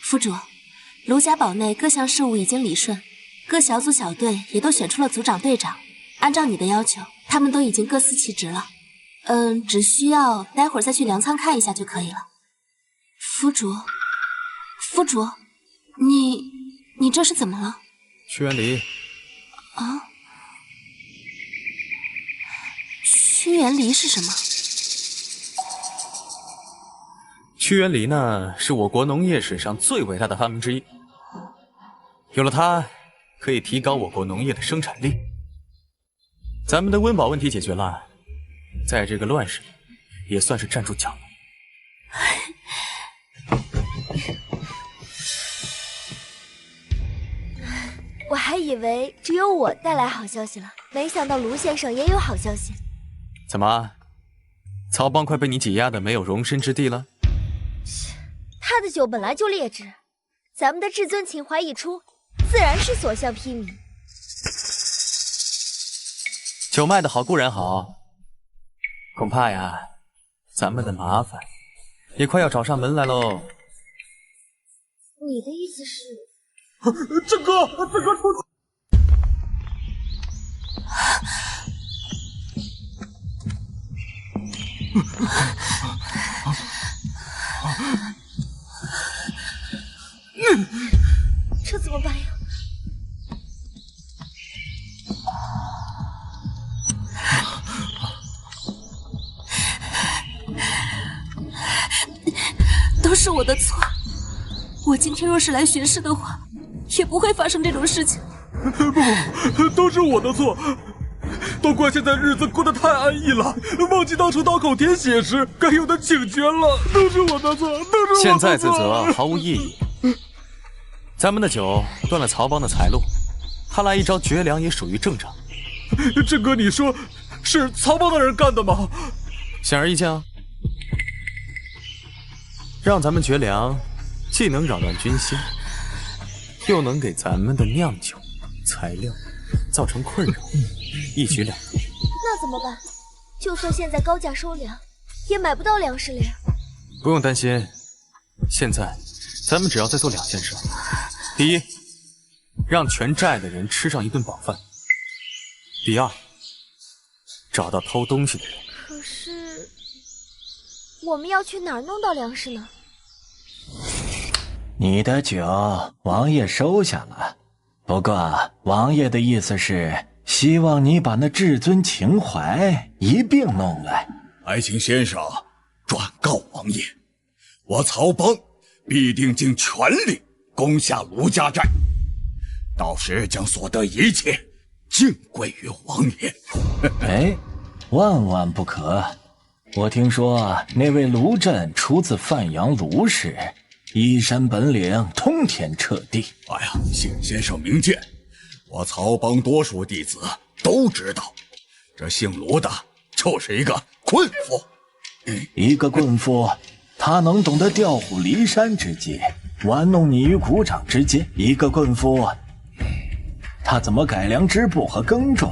Speaker 4: 府主，卢家堡内各项事务已经理顺，各小组小队也都选出了组长队长。按照你的要求，他们都已经各司其职了。只需要待会儿再去粮仓看一下就可以了。府主，府主，你这是怎么了？
Speaker 6: 屈原离。
Speaker 4: 啊？屈原离是什么？
Speaker 6: 屈原离呢，是我国农业史上最伟大的发明之一。有了它，可以提高我国农业的生产力。咱们的温饱问题解决了，在这个乱世里，也算是站住脚了。
Speaker 9: 我还以为只有我带来好消息了，没想到卢先生也有好消息。
Speaker 6: 怎么，曹帮快被你挤压的没有容身之地了？
Speaker 9: 他的酒本来就劣质，咱们的至尊秦淮一出，自然是所向披靡。
Speaker 6: 酒卖的好固然好，恐怕呀，咱们的麻烦也快要找上门来喽。
Speaker 9: 你的意思是？
Speaker 2: 郑哥，郑哥出。
Speaker 9: 这怎么办呀？
Speaker 4: 都是我的错。我今天若是来巡视的话，也不会发生这种事情。
Speaker 2: 不，都是我的错。都怪现在日子过得太安逸了，忘记当初刀口舔血时该有的警觉了。都是我的错，都是我的错。
Speaker 6: 现在自责毫无意义。咱们的酒断了曹帮的财路，他来一招绝粮也属于正常。
Speaker 2: 郑哥，你说是曹帮的人干的吗？
Speaker 6: 显而易见啊！让咱们绝粮，既能扰乱军心，又能给咱们的酿酒材料造成困扰，一举两得。
Speaker 9: 那怎么办？就算现在高价收粮，也买不到粮食了呀。
Speaker 6: 不用担心，现在咱们只要再做2件事：第一，让全寨的人吃上一顿饱饭；第二，找到偷东西的人。
Speaker 9: 可是，我们要去哪儿弄到粮食呢？
Speaker 10: 你的酒，王爷收下了。不过，王爷的意思是，希望你把那至尊秦淮一并弄来。
Speaker 3: 还请先生转告王爷，我曹帮必定尽全力攻下卢家寨。到时将所得一切尽归于王爷。
Speaker 10: 哎，万万不可！我听说那位卢震出自范阳卢氏，一身本领通天彻地。
Speaker 3: 哎呀，谢先生明鉴，我曹帮多数弟子都知道，这姓卢的就是一个棍夫。
Speaker 10: 一个棍夫，他能懂得调虎离山之计，玩弄你于股掌之间。一个棍夫，他怎么改良织布和耕种，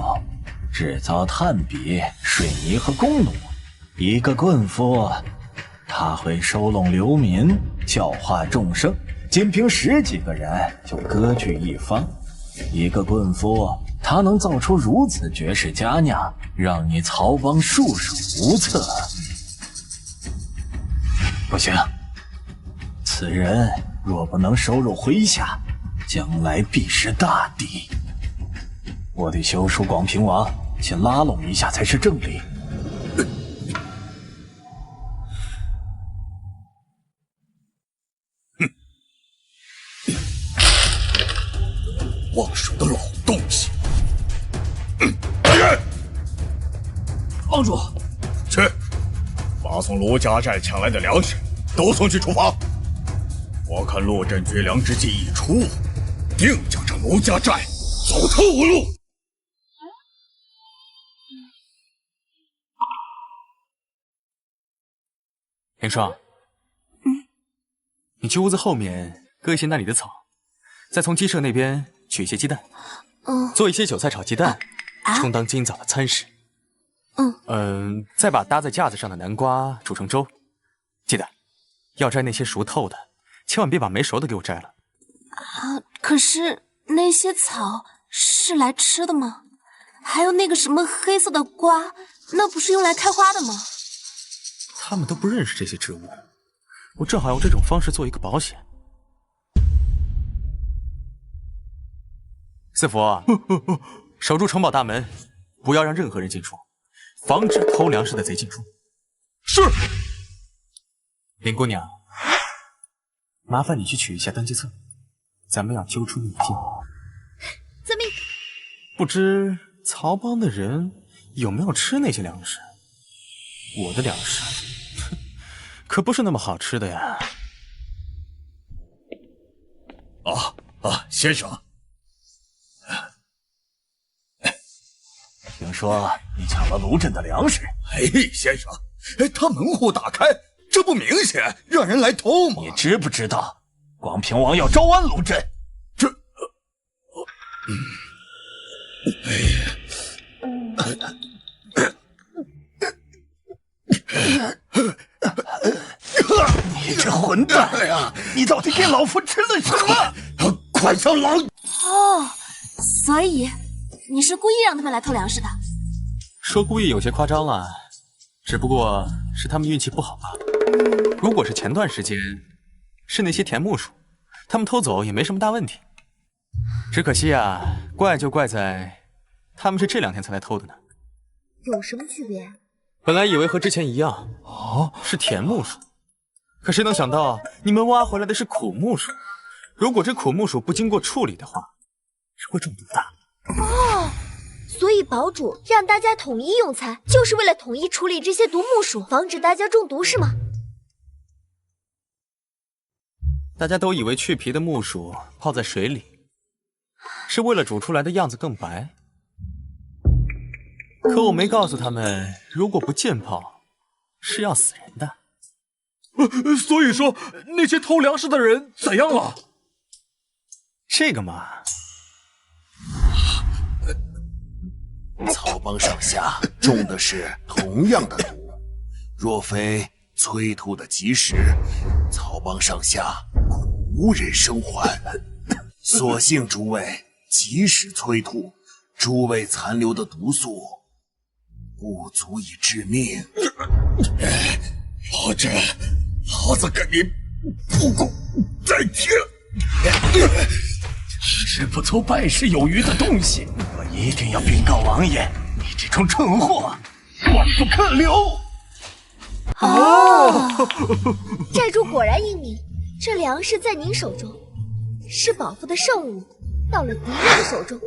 Speaker 10: 制造炭笔、水泥和弓弩。一个棍夫，他会收拢流民，教化众生，仅凭10几个人就割据一方。一个棍夫，他能造出如此绝世佳酿，让你曹帮束手无策。不行，此人若不能收入麾下，将来必是大敌。我得休书广平王，先拉拢一下才是正理。
Speaker 3: 忘手的老东西！
Speaker 11: 帮主，
Speaker 3: 去，把从卢家寨抢来的粮食都送去厨房。我看陆震绝粮之计一出，定将这卢家寨走投无路。
Speaker 6: 凌霜，你去屋子后面割一些那里的草，再从鸡舍那边取一些鸡蛋，做一些韭菜炒鸡蛋，充当今早的餐食。再把搭在架子上的南瓜煮成粥。记得要摘那些熟透的，千万别把没熟的给我摘了。
Speaker 4: 可是那些草是来吃的吗？还有那个什么黑色的瓜，那不是用来开花的吗？
Speaker 6: 他们都不认识这些植物，我正好用这种方式做一个保险。四福，守住城堡大门，不要让任何人进出，防止偷粮食的贼进出。
Speaker 2: 是。
Speaker 6: 林姑娘，麻烦你去取一下登记册，咱们要揪出逆境。
Speaker 9: 遵命。
Speaker 6: 不知曹帮的人有没有吃那些粮食？我的粮食可不是那么好吃的呀。
Speaker 3: 先生，
Speaker 10: 听说你抢了卢震的粮食。
Speaker 3: 先生，他门户打开，这不明显让人来偷吗？
Speaker 10: 你知不知道广平王要招安卢震？你这混蛋呀！你到底给老夫吃了什么？
Speaker 3: 快上狼！
Speaker 4: 所以你是故意让他们来偷粮食的？
Speaker 6: 说故意有些夸张了，只不过是他们运气不好罢了。如果是前段时间，是那些田木鼠，他们偷走也没什么大问题。只可惜啊，怪就怪在他们是这2天才来偷的呢。
Speaker 9: 有什么区别？
Speaker 6: 本来以为和之前一样，是田木鼠，可谁能想到你们挖回来的是苦木鼠。如果这苦木鼠不经过处理的话，是会中毒的。
Speaker 9: 所以堡主让大家统一用餐，就是为了统一处理这些毒木鼠，防止大家中毒是吗？
Speaker 6: 大家都以为去皮的木薯泡在水里，是为了煮出来的样子更白。可我没告诉他们，如果不浸泡，是要死人的。
Speaker 2: 所以说，那些偷粮食的人怎样了？
Speaker 6: 这个嘛，
Speaker 12: 曹帮上下中的是同样的毒，若非催吐的及时，曹帮上下恐无人生还。所幸诸位及时催吐，诸位残留的毒素不足以致命。
Speaker 3: 老震，老子跟你不共戴天！
Speaker 10: 吃不足败事有余的东西，我一定要禀告王爷，你这种蠢货，万不可留！
Speaker 9: 寨主果然英明，这粮食在您手中，是保父的圣物，到了敌人的手中，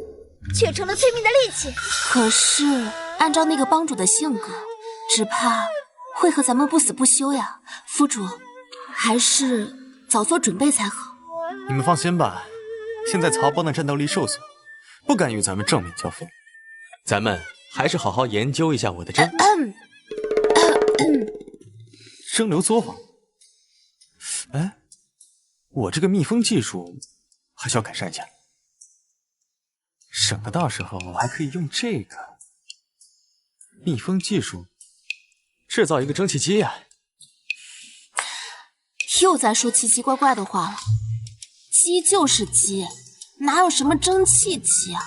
Speaker 9: 却成了催命的利器。
Speaker 4: 可是按照那个帮主的性格，只怕会和咱们不死不休呀。府主，还是早做准备才好。
Speaker 6: 你们放心吧，现在曹帮的战斗力受损，不敢与咱们正面交锋。咱们还是好好研究一下我的生流作坊。哎，我这个密封技术还需要改善一下，省得到时候我还可以用这个密封技术制造一个蒸汽机呀。
Speaker 4: 又在说奇奇怪怪的话了。鸡就是鸡，哪有什么蒸汽机啊？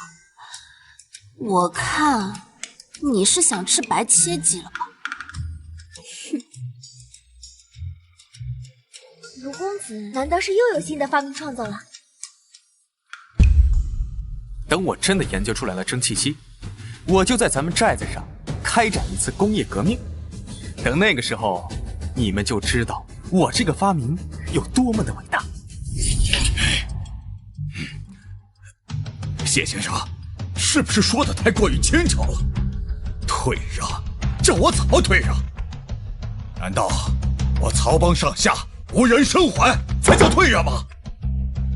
Speaker 4: 我看你是想吃白切鸡了吧？
Speaker 9: 卢公子难道是又有新的发明创造了？
Speaker 6: 等我真的研究出来了蒸汽机，我就在咱们寨子上开展一次工业革命。等那个时候，你们就知道我这个发明有多么的伟大。
Speaker 3: 谢先生，是不是说的太过于轻巧了？退让，叫我曹退让？难道我曹帮上下无人生还才叫退让吗？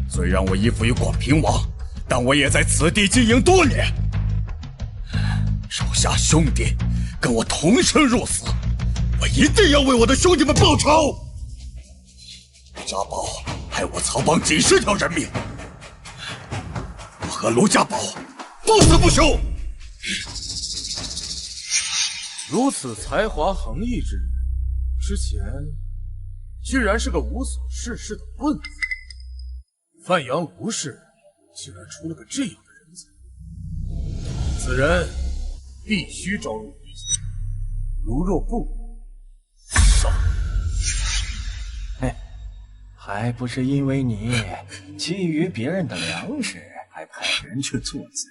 Speaker 3: 虽然我依附于广平王，但我也在此地经营多年，手下兄弟跟我同生入死，我一定要为我的兄弟们报仇。家宝害我曹帮几十条人命，我和卢家宝不死不休。
Speaker 8: 如此才华横溢之人，之前居然是个无所事事的棍子。范阳卢氏竟然出了个这样的人才，此人必须招入麾下。如若不杀，
Speaker 10: 还不是因为你觊觎别人的粮食，还派人去做贼，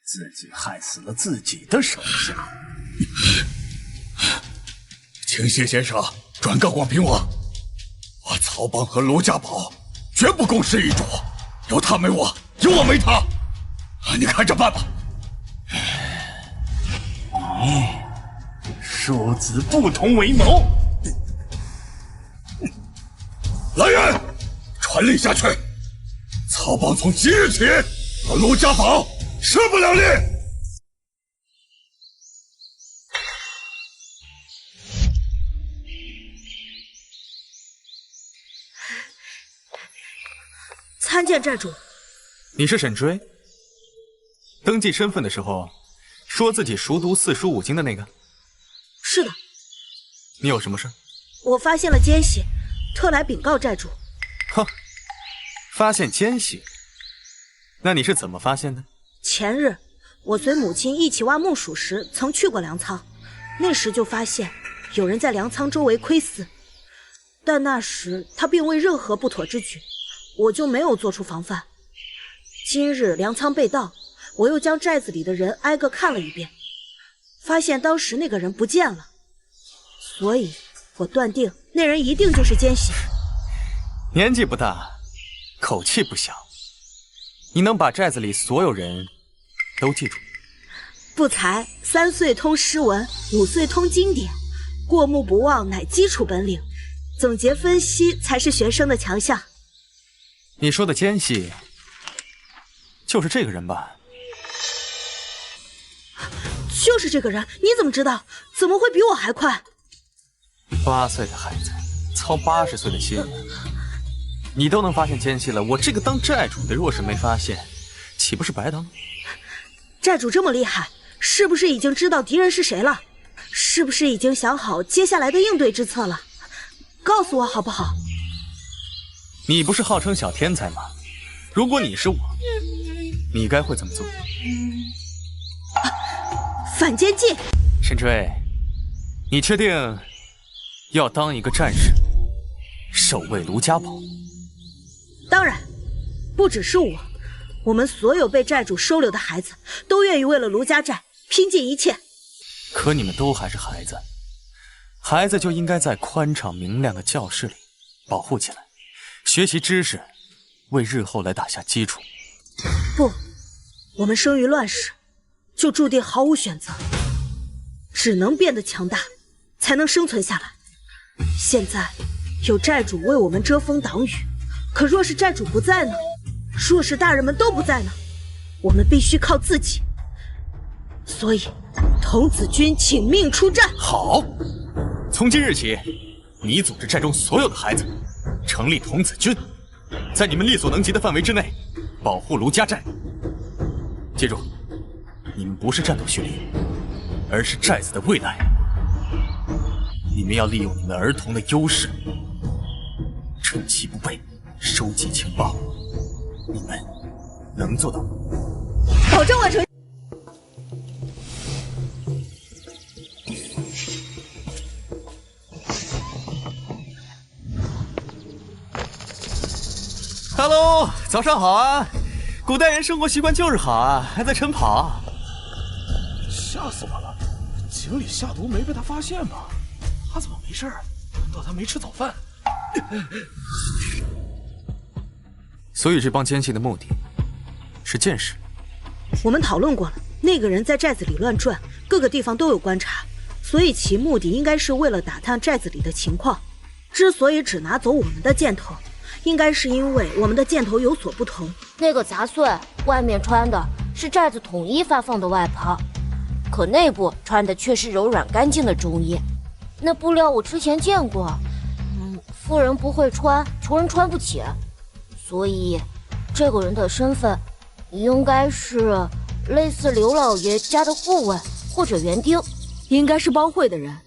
Speaker 10: 自己害死了自己的手下。
Speaker 3: 请谢先生转告广平王，我曹帮和卢家宝绝不共事一主，有他没我，有我没他，你看着办吧。
Speaker 10: 你庶子不同为谋。
Speaker 3: 来人，传令下去，曹帮从即日起和卢家宝势不两立。
Speaker 5: 参见寨主。
Speaker 6: 你是沈追？登记身份的时候说自己熟读四书五经的那个？
Speaker 5: 是的。
Speaker 6: 你有什么事？
Speaker 5: 我发现了奸细，特来禀告寨主。
Speaker 6: 哼，发现奸细？那你是怎么发现的？
Speaker 5: 前日我随母亲一起挖木薯时，曾去过粮仓，那时就发现有人在粮仓周围窥伺，但那时他并未任何不妥之举，我就没有做出防范。今日粮仓被盗，我又将寨子里的人挨个看了一遍，发现当时那个人不见了，所以我断定那人一定就是奸细。
Speaker 6: 年纪不大，口气不小，你能把寨子里所有人都记住？
Speaker 5: 不才3岁通诗文，5岁通经典，过目不忘乃基础本领，总结分析才是学生的强项。
Speaker 6: 你说的奸细就是这个人吧？
Speaker 5: 就是这个人，你怎么知道？怎么会比我还快
Speaker 6: ？8岁的孩子操80岁的心，你都能发现奸细了，我这个当寨主的若是没发现，岂不是白当？
Speaker 5: 寨主这么厉害，是不是已经知道敌人是谁了？是不是已经想好接下来的应对之策了？告诉我好不好？
Speaker 6: 你不是号称小天才吗？如果你是我，你该会怎么做？
Speaker 5: 反间计。
Speaker 6: 沈追，你确定要当一个战士，守卫卢家堡？
Speaker 5: 当然，不只是我，我们所有被寨主收留的孩子都愿意为了卢家寨拼尽一切。
Speaker 6: 可你们都还是孩子，孩子就应该在宽敞明亮的教室里保护起来，学习知识，为日后来打下基础。
Speaker 14: 不，我们生于乱世，就注定毫无选择，只能变得强大，才能生存下来。现在有寨主为我们遮风挡雨，可若是寨主不在呢？若是大人们都不在呢？我们必须靠自己。所以，童子军请命出战。
Speaker 6: 好，从今日起，你组织寨中所有的孩子，成立童子军，在你们力所能及的范围之内，保护卢家寨。记住，你们不是战斗训练，而是寨子的未来。你们要利用你们儿童的优势，趁其不备，收集情报。你们能做到吗？
Speaker 14: 保证完成。
Speaker 1: Hello， 早上好啊！古代人生活习惯就是好啊，还在晨跑。
Speaker 8: 吓死我了！井里下毒没被他发现吗？他怎么没事？难道他没吃早饭？
Speaker 6: 所以这帮奸细的目的是见识。
Speaker 14: 我们讨论过了，那个人在寨子里乱转，各个地方都有观察，所以其目的应该是为了打探寨子里的情况。之所以只拿走我们的箭头，应该是因为我们的箭头有所不同。
Speaker 9: 那个杂碎外面穿的是寨子统一发放的外袍，可内部穿的却是柔软干净的中衣。那布料我之前见过，富人不会穿，穷人穿不起，所以这个人的身份应该是类似刘老爷家的护卫或者园丁，
Speaker 14: 应该是帮会的人。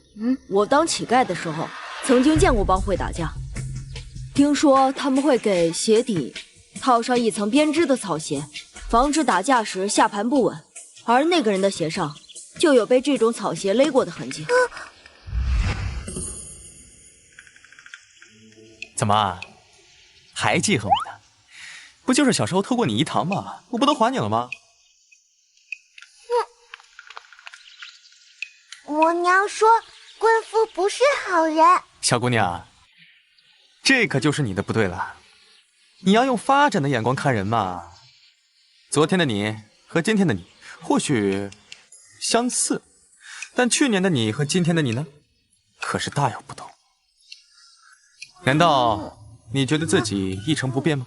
Speaker 14: 我当乞丐的时候曾经见过帮会打架，听说他们会给鞋底套上一层编织的草鞋，防止打架时下盘不稳，而那个人的鞋上就有被这种草鞋勒过的痕迹。
Speaker 6: 怎么还记恨我呢？不就是小时候偷过你一糖吗？我不都还你了吗？
Speaker 15: 我娘说贵妇不是好人。
Speaker 6: 小姑娘，这可就是你的不对了。你要用发展的眼光看人嘛。昨天的你和今天的你或许相似，但去年的你和今天的你呢，可是大有不同。难道你觉得自己一成不变吗？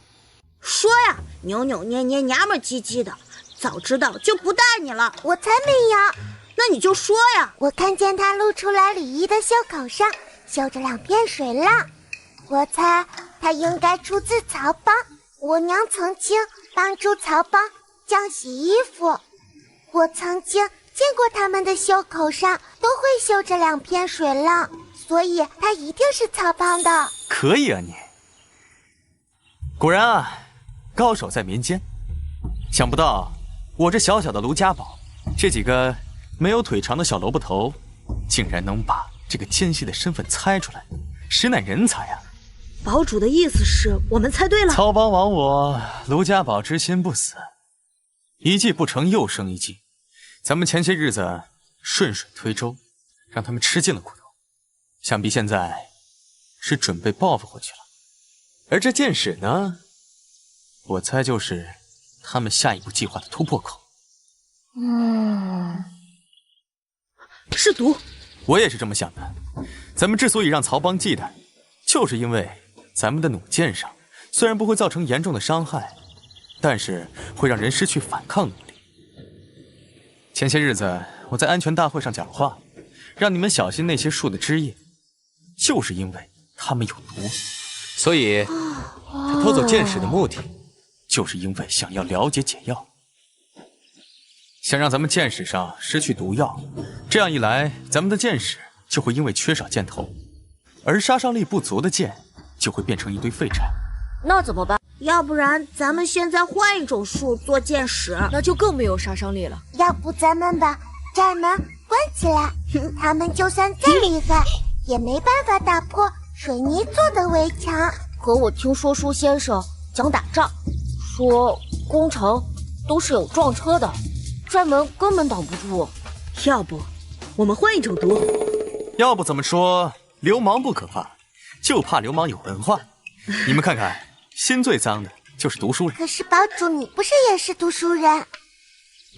Speaker 15: 说呀，扭扭捏捏，娘们唧唧的，早知道就不带你了。我才没有。那你就说呀。我看见他露出来里衣的袖口上绣着2片水浪，我猜他应该出自曹帮。我娘曾经帮助曹帮浆洗衣服，我曾经见过他们的袖口上都会绣着2片水浪，所以他一定是曹帮的。
Speaker 6: 可以啊你，果然啊，高手在民间。想不到我这小小的卢家堡，这几个没有腿长的小萝卜头，竟然能把这个奸细的身份猜出来，实乃人才啊！
Speaker 14: 堡主的意思是我们猜对了。
Speaker 6: 曹帮亡我，卢家堡之心不死，一计不成又生一计。咱们前些日子顺水推舟，让他们吃尽了苦头，想必现在是准备报复回去了。而这箭矢呢，我猜就是他们下一步计划的突破口。
Speaker 14: 是毒。
Speaker 6: 我也是这么想的。咱们之所以让曹帮忌惮，就是因为咱们的弩箭上虽然不会造成严重的伤害，但是会让人失去反抗能力。前些日子我在安全大会上讲话，让你们小心那些树的枝叶，就是因为它们有毒。所以他偷走箭矢的目的，就是因为想要了解解药，想让咱们箭矢上失去毒药，这样一来，咱们的箭矢就会因为缺少箭头，而杀伤力不足的箭就会变成一堆废柴。
Speaker 9: 那怎么办？
Speaker 15: 要不然咱们现在换一种树做箭矢，
Speaker 14: 那就更没有杀伤力了。
Speaker 15: 要不咱们把寨门关起来，他们就算再厉害，也没办法打破水泥做的围墙。
Speaker 9: 可我听说舒先生讲打仗，说攻城都是有撞车的，寨门根本挡不住。
Speaker 14: 要不我们换一种毒？
Speaker 6: 要不怎么说流氓不可怕，就怕流氓有文化。你们看看，心最脏的就是读书人。
Speaker 15: 可是堡主，你不是也是读书人？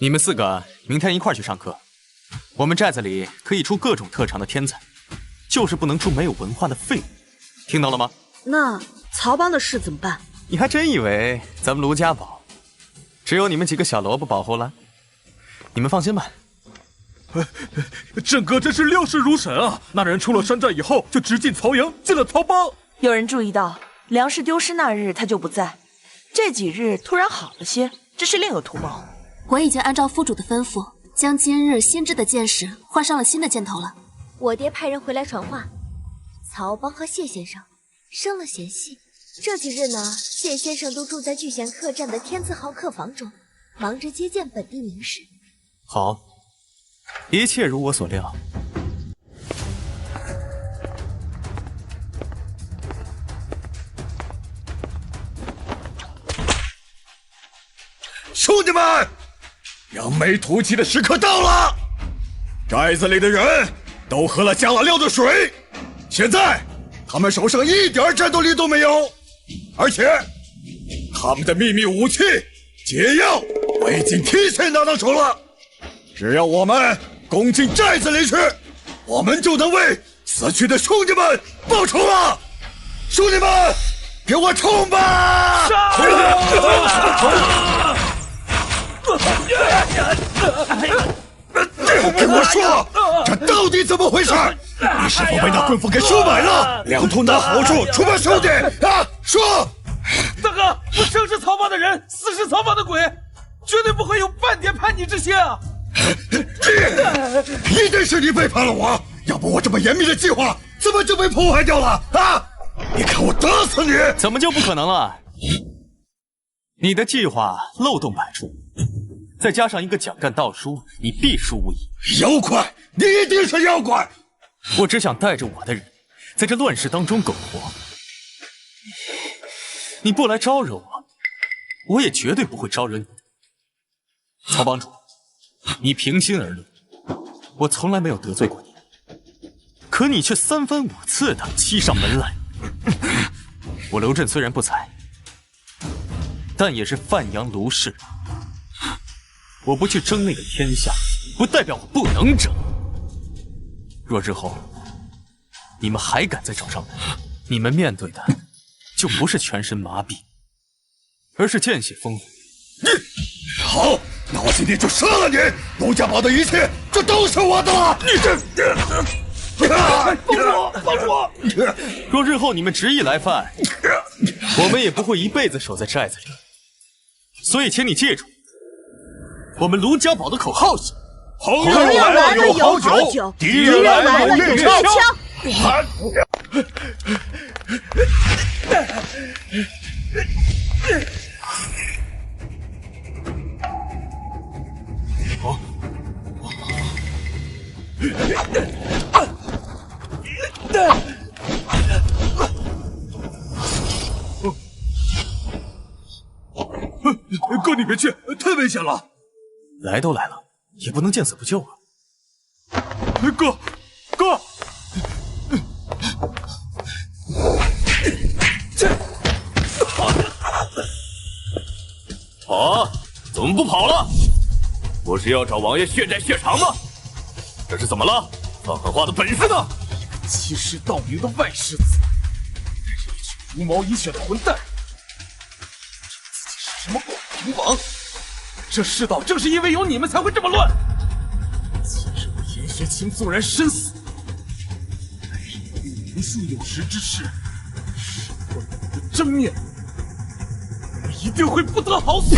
Speaker 6: 你们4个明天一块去上课。我们寨子里可以出各种特长的天才，就是不能出没有文化的废物，听到了吗？
Speaker 14: 那曹帮的事怎么办？
Speaker 6: 你还真以为咱们卢家堡只有你们几个小萝卜保护了？你们放心吧。
Speaker 2: 郑哥真是料事如神啊！那人出了山寨以后，就直进曹营，进了曹帮。
Speaker 5: 有人注意到粮食丢失那日他就不在，这几日突然好了些，这是另有图谋。
Speaker 4: 我已经按照副主的吩咐，将今日新制的剑士换上了新的箭头了。
Speaker 9: 我爹派人回来传话，曹帮和谢先生生了嫌隙。这几日呢，谢先生都住在聚贤客栈的天字号客房中，忙着接见本地名士。
Speaker 6: 好，一切如我所料。
Speaker 3: 兄弟们，扬眉吐气的时刻到了！寨子里的人都喝了加了料的水，现在他们手上一点战斗力都没有，而且他们的秘密武器解药我已经提前拿到手了。只要我们攻进寨子里去，我们就能为死去的兄弟们报仇了！兄弟们，给我冲吧！跟我说，这到底怎么回事？你是否被那棍斧给收买了？两头拿好处，出卖兄弟啊！说！
Speaker 11: 大哥，我生是曹帮的人，死是曹帮的鬼，绝对不会有半点叛逆之心啊！
Speaker 3: 一定是你背叛了我，要不我这么严密的计划怎么就被破坏掉了啊？你看我打死你！
Speaker 6: 怎么就不可能了？你的计划漏洞百出，再加上一个蒋干盗书，你必输无疑。
Speaker 3: 妖怪，你一定是妖怪！
Speaker 6: 我只想带着我的人，在这乱世当中苟活。你不来招惹我，我也绝对不会招惹你的。曹帮主，你平心而论，我从来没有得罪过你，可你却3番5次的欺上门来。我刘震虽然不才，但也是范阳卢氏。我不去争那个天下，不代表我不能争。若日后你们还敢再找上门，你们面对的就不是全身麻痹，而是见血风云。
Speaker 3: 好，那我今天就杀了你！卢家堡的一切就都是我的了！
Speaker 11: 帮主！
Speaker 6: 若日后你们执意来犯，我们也不会一辈子守在寨子里。所以请你记住，我们卢家堡的口号是：
Speaker 3: 朋友来了有好酒，敌人来了有月枪。
Speaker 2: 哥，你别去，太危险了。
Speaker 6: 来都来了，也不能见死不救啊！
Speaker 2: 哥，
Speaker 7: 怎么不跑了？不是要找王爷血债血偿吗？这是怎么了？放狠话的本事呢？
Speaker 8: 欺世盗名的外世子，真是一群茹毛饮血的混蛋！自己是什么广平王？这世道正是因为有你们才会这么乱。今日我严学清纵然身死，但是也有无数有识之士识破了你的真面目，我一定会不得好死！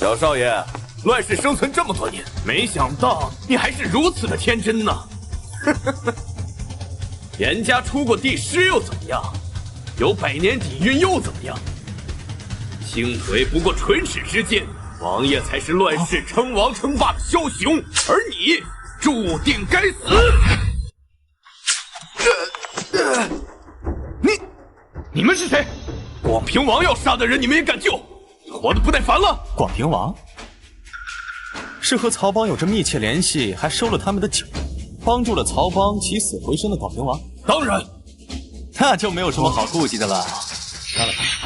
Speaker 7: 小少爷，乱世生存这么多年，没想到你还是如此的天真呢。严家出过帝师又怎么样？有100年底蕴又怎么样？轻腿不过唇齿之间，王爷才是乱世称王称霸的枭雄，而你注定该死。你们是谁？广平王要杀的人，你们也敢救？活得不耐烦了？
Speaker 6: 广平王是和曹帮有着密切联系，还收了他们的酒，帮助了曹帮起死回生的广平王？
Speaker 7: 当然，
Speaker 6: 那就没有什么好顾忌的了。杀了他。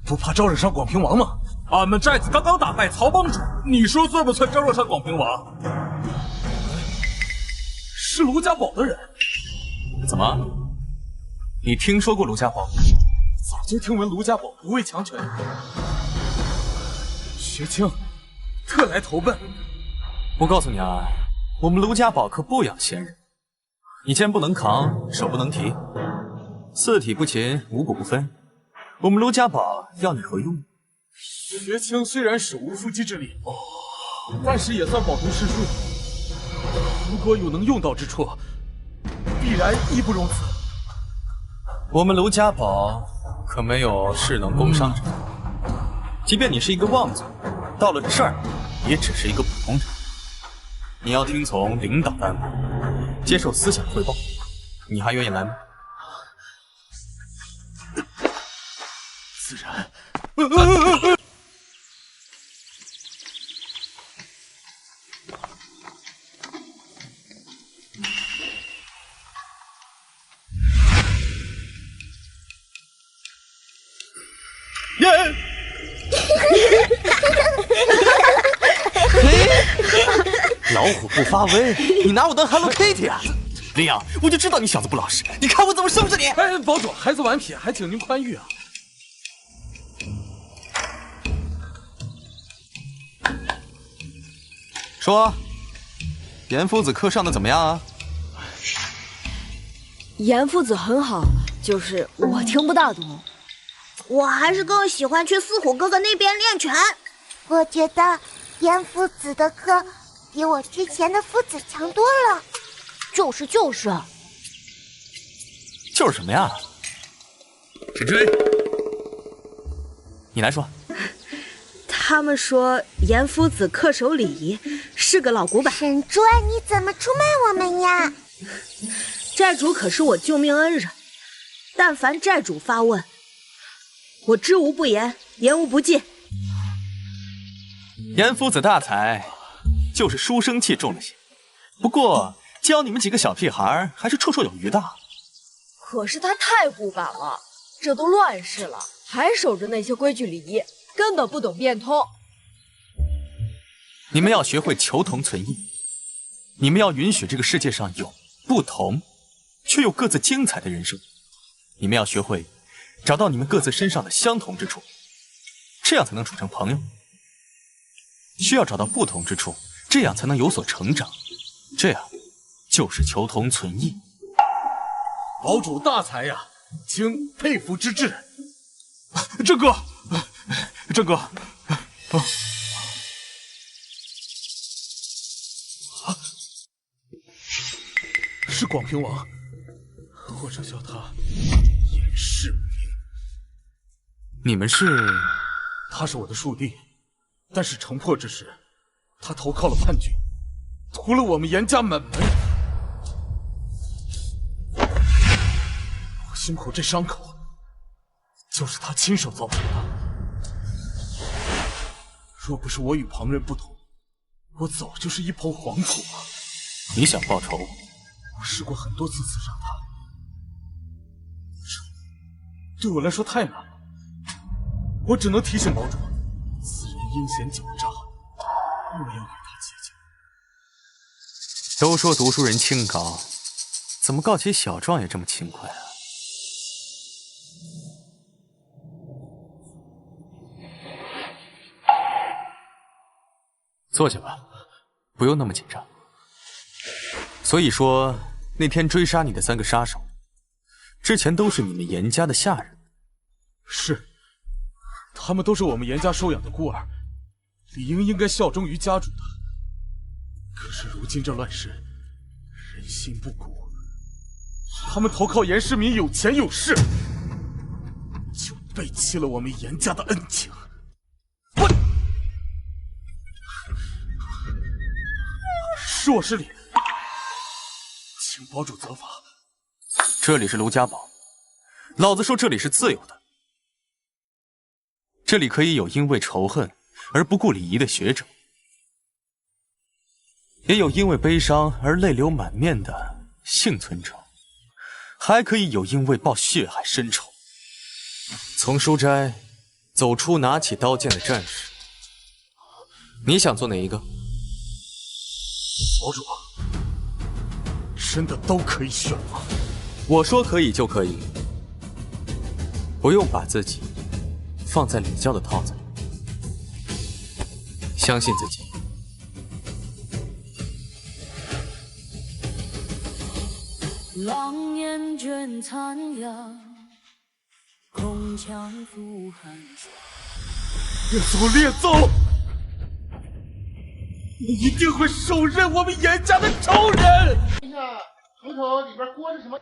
Speaker 8: 不怕招惹上广平王吗？俺们寨子刚刚打败曹帮主，你说算不算招惹上广平王？是卢家堡的人。
Speaker 6: 怎么？你听说过卢家堡？
Speaker 8: 早就听闻卢家堡不畏强权。薛青，特来投奔。
Speaker 6: 我告诉你啊，我们卢家堡可不养闲人。你肩不能扛，手不能提，四体不勤，五谷不分。我们卢家堡要你何用？
Speaker 8: 薛青虽然手无缚鸡之力，但是也算饱读诗书。如果有能用到之处，必然义不容辞。
Speaker 6: 我们卢家堡可没有势能攻商者，即便你是一个望族，到了这儿也只是一个普通人。你要听从领导的安排，接受思想汇报，你还愿意来吗？
Speaker 8: 自然。
Speaker 1: 耶！
Speaker 6: 老虎不发威，你拿我当 Hello Kitty 啊？林阳，我就知道你小子不老实，你看我怎么收拾你！
Speaker 8: 哎，堡主，孩子顽皮，还请您宽裕啊。
Speaker 1: 说，严夫子课上的怎么样啊？
Speaker 9: 严夫子很好，就是我听不大懂。
Speaker 15: 我还是更喜欢去四虎哥哥那边练拳。
Speaker 16: 我觉得严夫子的课比我之前的夫子强多了。
Speaker 9: 就是
Speaker 6: 什么呀？
Speaker 7: 沈追，
Speaker 6: 你来说。
Speaker 14: 他们说严夫子恪守礼仪，是个老古板。
Speaker 16: 沈追，你怎么出卖我们呀？
Speaker 14: 寨主可是我救命恩人，但凡寨主发问，我知无不言，言无不尽。
Speaker 6: 严夫子大才，就是书生气重了些，不过教你们几个小屁孩还是绰绰有余的。
Speaker 9: 可是他太古板了，这都乱世了，还守着那些规矩礼仪，根本不懂变通。
Speaker 6: 你们要学会求同存异，你们要允许这个世界上有不同，却又各自精彩的人生。你们要学会找到你们各自身上的相同之处，这样才能处成朋友。需要找到不同之处，这样才能有所成长。这样就是求同存异。
Speaker 8: 堡主大才呀，请佩服之至。郑哥，是广平王，或者叫他严世明。
Speaker 6: 你们是？
Speaker 8: 他是我的庶弟，但是城破之时，他投靠了叛军，屠了我们严家满门。我胸口这伤口，就是他亲手造成的。若不是我与旁人不同，我早就是一抔黄土了。
Speaker 6: 你想报仇？
Speaker 8: 我试过很多次刺杀他，这对我来说太难了。我只能提醒堡主，此人阴险狡诈，莫要与他结交。
Speaker 6: 都说读书人清高，怎么告起小状也这么轻快啊？坐下吧，不用那么紧张。所以说，那天追杀你的3个杀手，之前都是你们严家的下人。
Speaker 8: 是，他们都是我们严家收养的孤儿，理应该效忠于家主的。可是如今这乱世，人心不古，他们投靠严世民有钱有势，就背弃了我们严家的恩情。是我失礼，请堡主责罚。
Speaker 6: 这里是卢家堡，老子说这里是自由的，这里可以有因为仇恨而不顾礼仪的学者，也有因为悲伤而泪流满面的幸存者，还可以有因为报血海深仇，从书斋走出拿起刀剑的战士。你想做哪一个？
Speaker 8: 堡主，真的都可以选吗？
Speaker 6: 我说可以就可以，不用把自己放在礼教的套子里，相信自己。
Speaker 17: 狼烟卷残阳，空枪赴寒霜。
Speaker 8: 列祖列宗，你一定会手刃我们严家的仇人！
Speaker 18: 看一下头头里边裹着什么？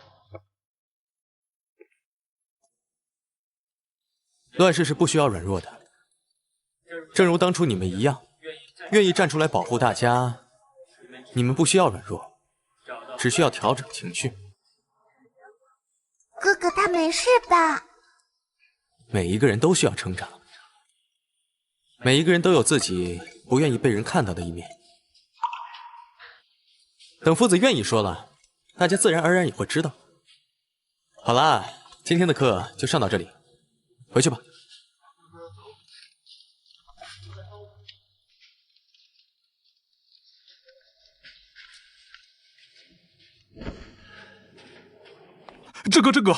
Speaker 6: 乱世是不需要软弱的，正如当初你们一样，愿意站出来保护大家。你们不需要软弱，只需要调整情绪。
Speaker 16: 哥哥他没事吧？
Speaker 6: 每一个人都需要成长，每一个人都有自己不愿意被人看到的一面。等夫子愿意说了，大家自然而然也会知道。好啦，今天的课就上到这里，回去吧。
Speaker 2: 这个，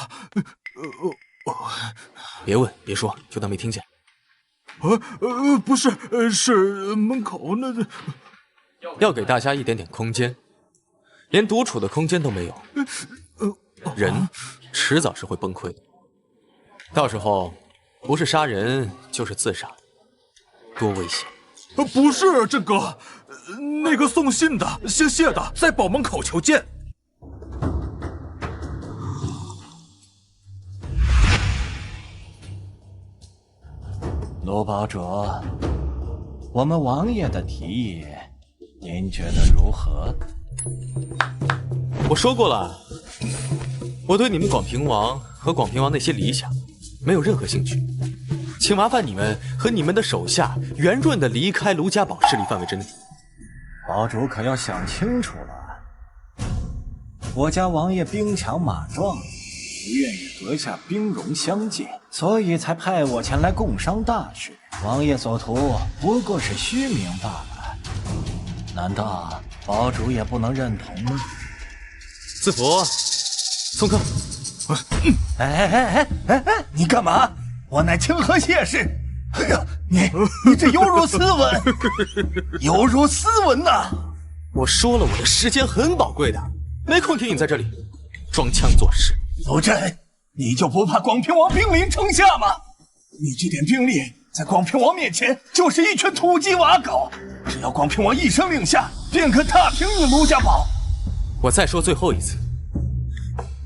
Speaker 6: 别问，别说，就当没听见。
Speaker 2: 不是，是门口那个。
Speaker 6: 要给大家一点点空间，连独处的空间都没有，人迟早是会崩溃的。到时候不是杀人就是自杀，多危险！
Speaker 2: 不是这个，那个送信的、姓谢的在堡门口求见。
Speaker 10: 卢堡主，我们王爷的提议，您觉得如何？
Speaker 6: 我说过了，我对你们广平王和广平王那些理想没有任何兴趣，请麻烦你们和你们的手下圆润地离开卢家堡势力范围之内。
Speaker 10: 堡主可要想清楚了，我家王爷兵强马壮，不愿与阁下兵戎相见，所以才派我前来共商大事。王爷所图不过是虚名罢了，难道堡主也不能认同吗？
Speaker 6: 赐福，送客。
Speaker 3: 哎，你干嘛？我乃清河谢氏。哎呀，你这犹如斯文，犹如斯文呐！
Speaker 6: 我说了，我的时间很宝贵的，没空听你在这里装腔作势。
Speaker 3: 卢真，你就不怕广平王兵临城下吗？你这点兵力在广平王面前就是一群土鸡瓦狗，只要广平王一声令下，便可踏平你卢家堡。
Speaker 6: 我再说最后一次，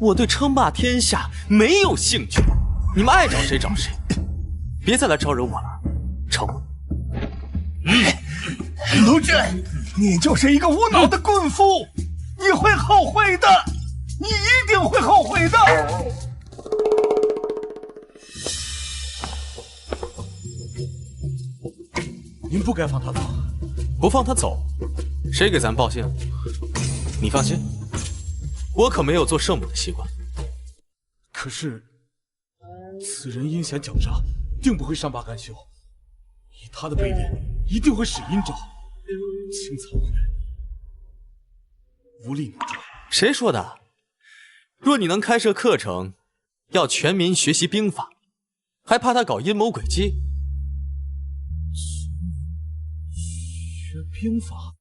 Speaker 6: 我对称霸天下没有兴趣，你们爱找谁找谁，别再来招惹我了，找我。
Speaker 3: 卢真，你就是一个无脑的棍夫，你会后悔的，你一定会后悔的。
Speaker 2: 您不该放他走，
Speaker 6: 不放他走，谁给咱报信？你放心，我可没有做圣母的习惯。
Speaker 2: 可是，此人阴险狡诈，定不会善罢甘休。以他的卑劣，一定会使阴招，清残会无力扭转。
Speaker 6: 谁说的？若你能开设课程，要全民学习兵法，还怕他搞阴谋诡计？
Speaker 2: 学兵法，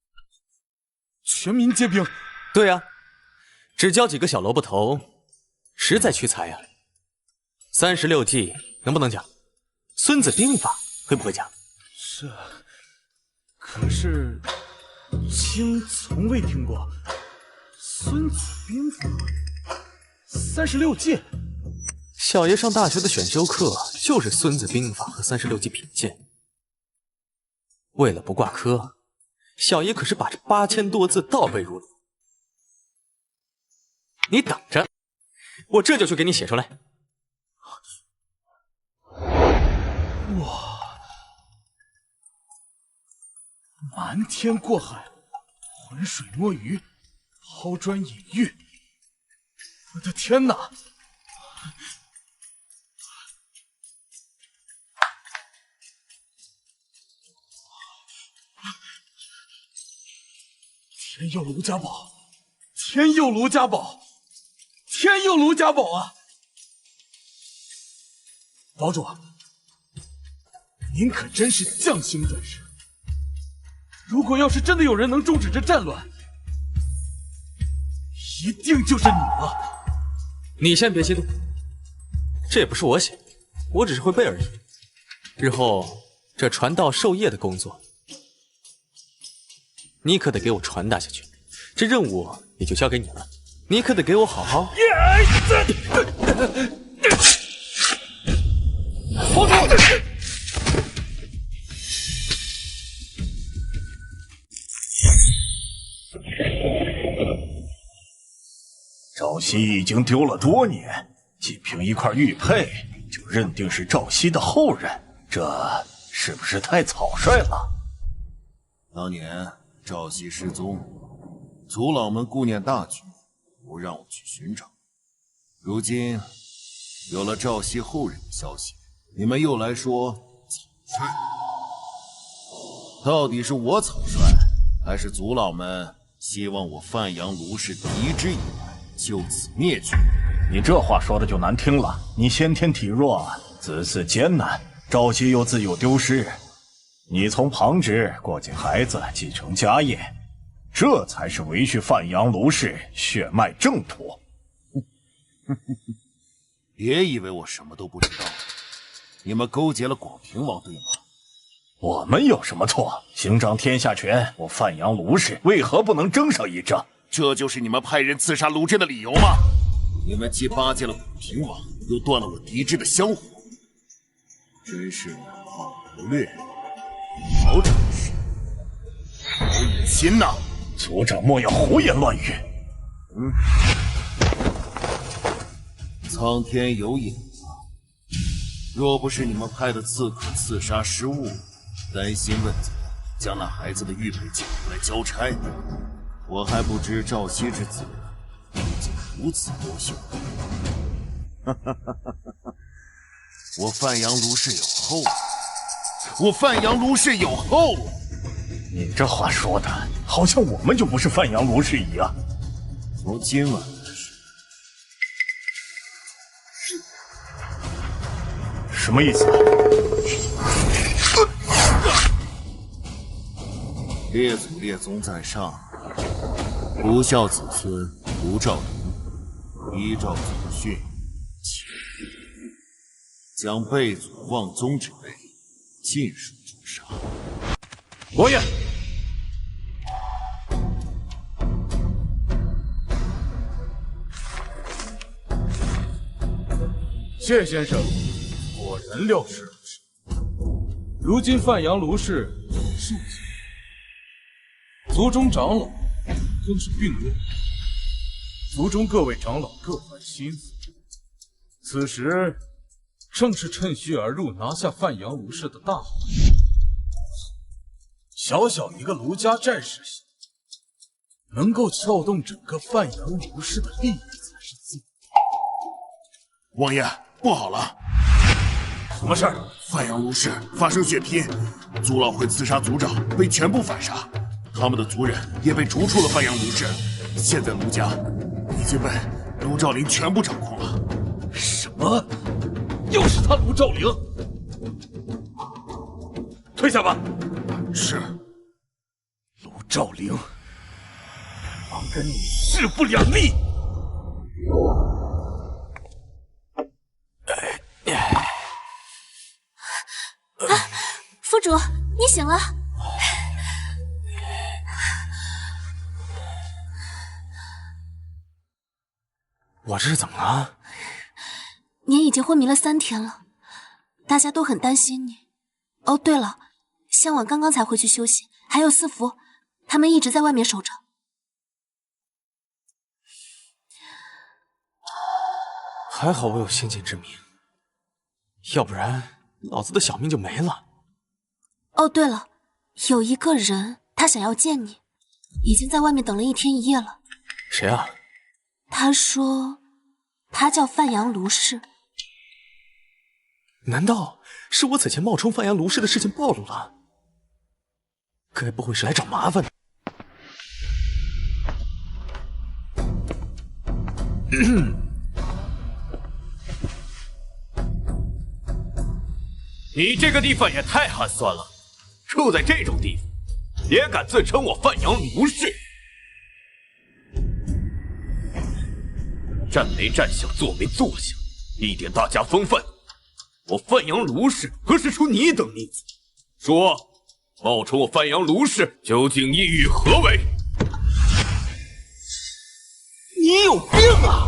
Speaker 2: 全民皆兵。
Speaker 6: 对啊，只教几个小萝卜头，实在屈才呀。36计能不能讲？孙子兵法会不会讲？
Speaker 2: 是，可是卿从未听过孙子兵法36计。
Speaker 6: 小爷上大学的选修课就是孙子兵法和36计品鉴。为了不挂科，小爷可是把这8000多字倒背如流。你等着，我这就去给你写出来。
Speaker 2: 哇，
Speaker 8: 瞒天过海，浑水摸鱼，抛砖引玉。我的天哪！天佑卢家宝，天佑卢家宝，天佑卢家宝啊！堡主，您可真是将星转世。如果要是真的有人能终止这战乱，一定就是你了。
Speaker 6: 你先别激动，这也不是我写，我只是会背而已。日后这传道授业的工作，你可得给我传达下去，这任务也就交给你了。你可得给我好好。
Speaker 8: 保主，
Speaker 10: 赵熙已经丢了多年，仅凭一块玉佩就认定是赵熙的后人，这是不是太草率了？
Speaker 13: 当年赵熙失踪，族老们顾念大局，不让我去寻找。如今有了赵熙后人的消息，你们又来说草率。到底是我草率，还是族老们希望我范阳卢氏敌之以来，就此灭绝？
Speaker 10: 你这话说的就难听了。你先天体弱，子嗣艰难，赵熙又自幼丢失，你从旁支过继孩子，继承家业，这才是维续范阳卢氏血脉正途。
Speaker 13: 别以为我什么都不知道，你们勾结了广平王，对吗？
Speaker 10: 我们有什么错？行掌天下权，我范阳卢氏为何不能争上一争？
Speaker 13: 这就是你们派人刺杀卢真的理由吗？你们既巴结了广平王，又断了我嫡支的香火，真是好谋略，好长事，好野心呐！
Speaker 10: 族长莫要胡言乱语。
Speaker 13: 苍天有眼啊！若不是你们派的刺客刺杀失误，担心问责，将那孩子的玉佩捡回来交差，我还不知赵熙之子已经如此优秀。我范阳卢氏有后了，我范阳卢氏有后了。
Speaker 10: 你这话说的，好像我们就不是范阳卢氏一样。
Speaker 13: 从今晚开始，
Speaker 10: 什么意思？
Speaker 13: 列祖列宗在上，不孝子孙卢兆陵，依照祖训，将背祖忘宗之辈尽数诛杀。
Speaker 8: 王爷，谢先生，果然料事如神。如今范阳卢氏数级，族中长老更是病弱，族中各位长老各怀心思，此时正是趁虚而入拿下范阳卢氏的大好机会。小小一个卢家战士，能够撬动整个范阳卢氏的利益才是自己。
Speaker 13: 王爷，不好了！
Speaker 8: 什么事儿？
Speaker 13: 范阳卢氏发生血拼，族老会刺杀族长，被全部反杀，他们的族人也被逐出了范阳卢氏。现在卢家已经被卢兆陵全部掌控了。
Speaker 8: 什么？又是他卢兆陵？退下吧。
Speaker 13: 是。
Speaker 8: 卢兆陵，我跟你势不两立。
Speaker 4: 府主，你醒了。
Speaker 6: 我这是怎么了？
Speaker 4: 您已经昏迷了3天了，大家都很担心你。哦，对了，香婉刚刚才回去休息，还有司福，他们一直在外面守着。
Speaker 6: 还好我有先见之明，要不然老子的小命就没了。
Speaker 4: 哦，对了，有一个人，他想要见你，已经在外面等了1天1夜了。
Speaker 6: 谁啊？
Speaker 4: 他说，他叫范阳卢氏。
Speaker 6: 难道是我此前冒充范阳卢氏的事情暴露了？该不会是来找麻烦的？
Speaker 7: 你这个地方也太寒酸了，住在这种地方，也敢自称我范阳卢氏？站没站相，坐没坐相，一点大家风范。我范阳卢氏何时出你等逆子？说，冒充我范阳卢氏究竟意欲何为？
Speaker 1: 你有病啊！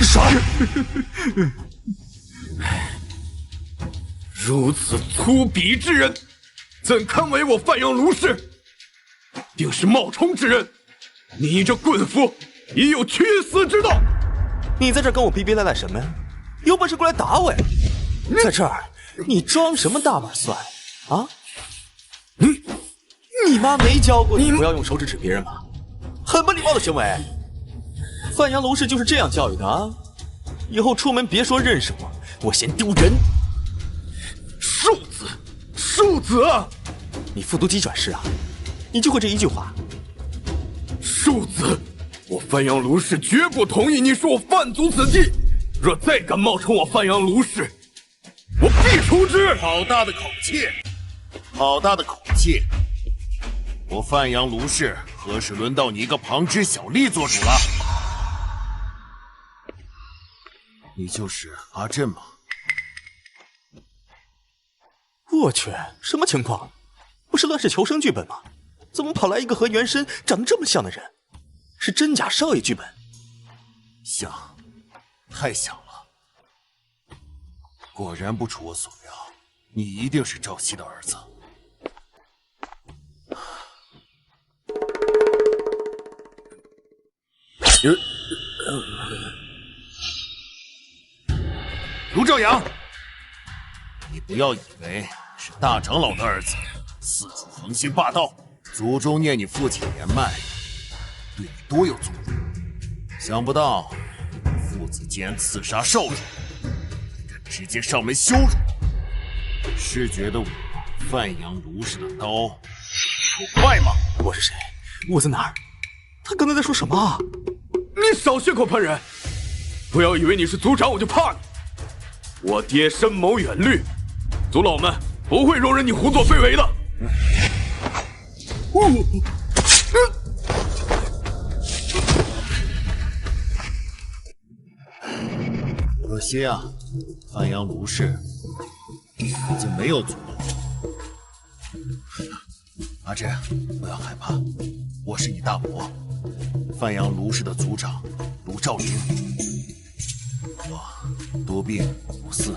Speaker 7: 杀人！如此粗鄙之人，怎堪为我范阳卢氏？定是冒充之人！你这棍夫，已有屈死之道！
Speaker 6: 你在这跟我逼逼赖赖什么呀？有本事过来打我呀！在这儿，你装什么大碗蒜啊？你妈没教过你不要用手指指别人吗？很不礼貌的行为。范阳卢氏就是这样教育的啊！以后出门别说认识我嫌丢人。
Speaker 7: 庶子啊！
Speaker 6: 你复读机转世啊？你就会这一句话？
Speaker 7: 庶子，我范阳卢氏绝不同意你说我犯足此忌。若再敢冒充我范阳卢氏，我必处之！
Speaker 13: 好大的口气！好大的口气！我范阳卢氏何时轮到你一个旁支小吏做主了？你就是阿震吗？
Speaker 6: 我去，什么情况？不是乱世求生剧本吗？怎么跑来一个和原身长得这么像的人？是真假少爷剧本？
Speaker 13: 像，太像了。果然不出我所料，你一定是赵熙的儿子。卢兆阳，你不要以为是大长老的儿子，四处横行霸道，族中念你父亲年迈，对你多有作用。想不到父子竟然刺杀少主，敢直接上门羞辱，是觉得我范阳卢氏的刀不快吗？
Speaker 6: 我是谁？我在哪儿？他刚才在说什么啊？
Speaker 7: 你少血口喷人！不要以为你是族长我就怕你。我爹深谋远虑，族老们不会容忍你胡作非为的。
Speaker 13: 可惜啊，范阳卢氏已经没有族了。阿震，不要害怕，我是你大伯，范阳卢氏的族长卢兆云。我多病不嗣，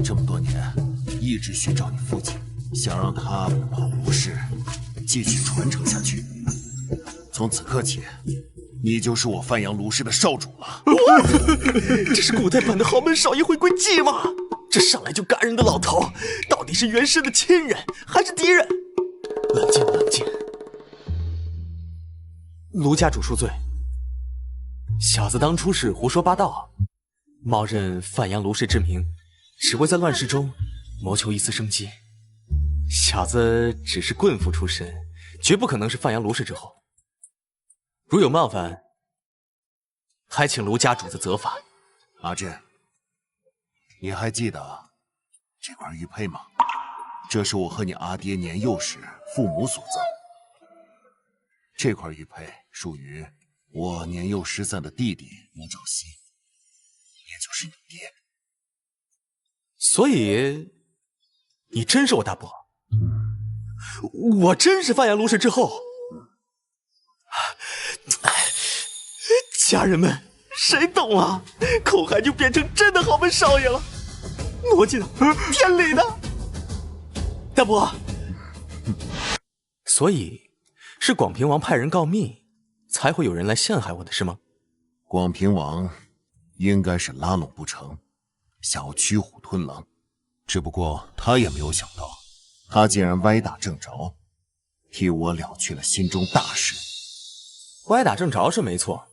Speaker 13: 这么多年一直寻找你父亲，想让他把卢氏继续传承下去。从此刻起，你就是我范阳卢氏的少主了。
Speaker 6: 这是古代版的豪门少爷回归记吗？这上来就干人的老头，到底是原身的亲人还是敌人？冷静，冷静。卢家主恕罪，小子当初是胡说八道，冒认范阳卢氏之名，只为在乱世中谋求一丝生机。小子只是棍夫出身，绝不可能是范阳卢氏之后。如有冒犯，还请卢家主子责罚。
Speaker 13: 阿震，你还记得这块玉佩吗？这是我和你阿爹年幼时父母所赠。这块玉佩属于我年幼失散的弟弟卢兆熙，也就是你爹。
Speaker 6: 所以，你真是我大伯？我真是范阳卢氏之后？家人们，谁懂啊？口嗨就变成真的豪门少爷了。
Speaker 1: 逻辑的，天理的。大伯，
Speaker 6: 所以是广平王派人告密，才会有人来陷害我的是吗？
Speaker 13: 广平王应该是拉拢不成，想要驱虎吞狼，只不过他也没有想到，他竟然歪打正着，替我了却了心中大事。
Speaker 6: 歪打正着是没错，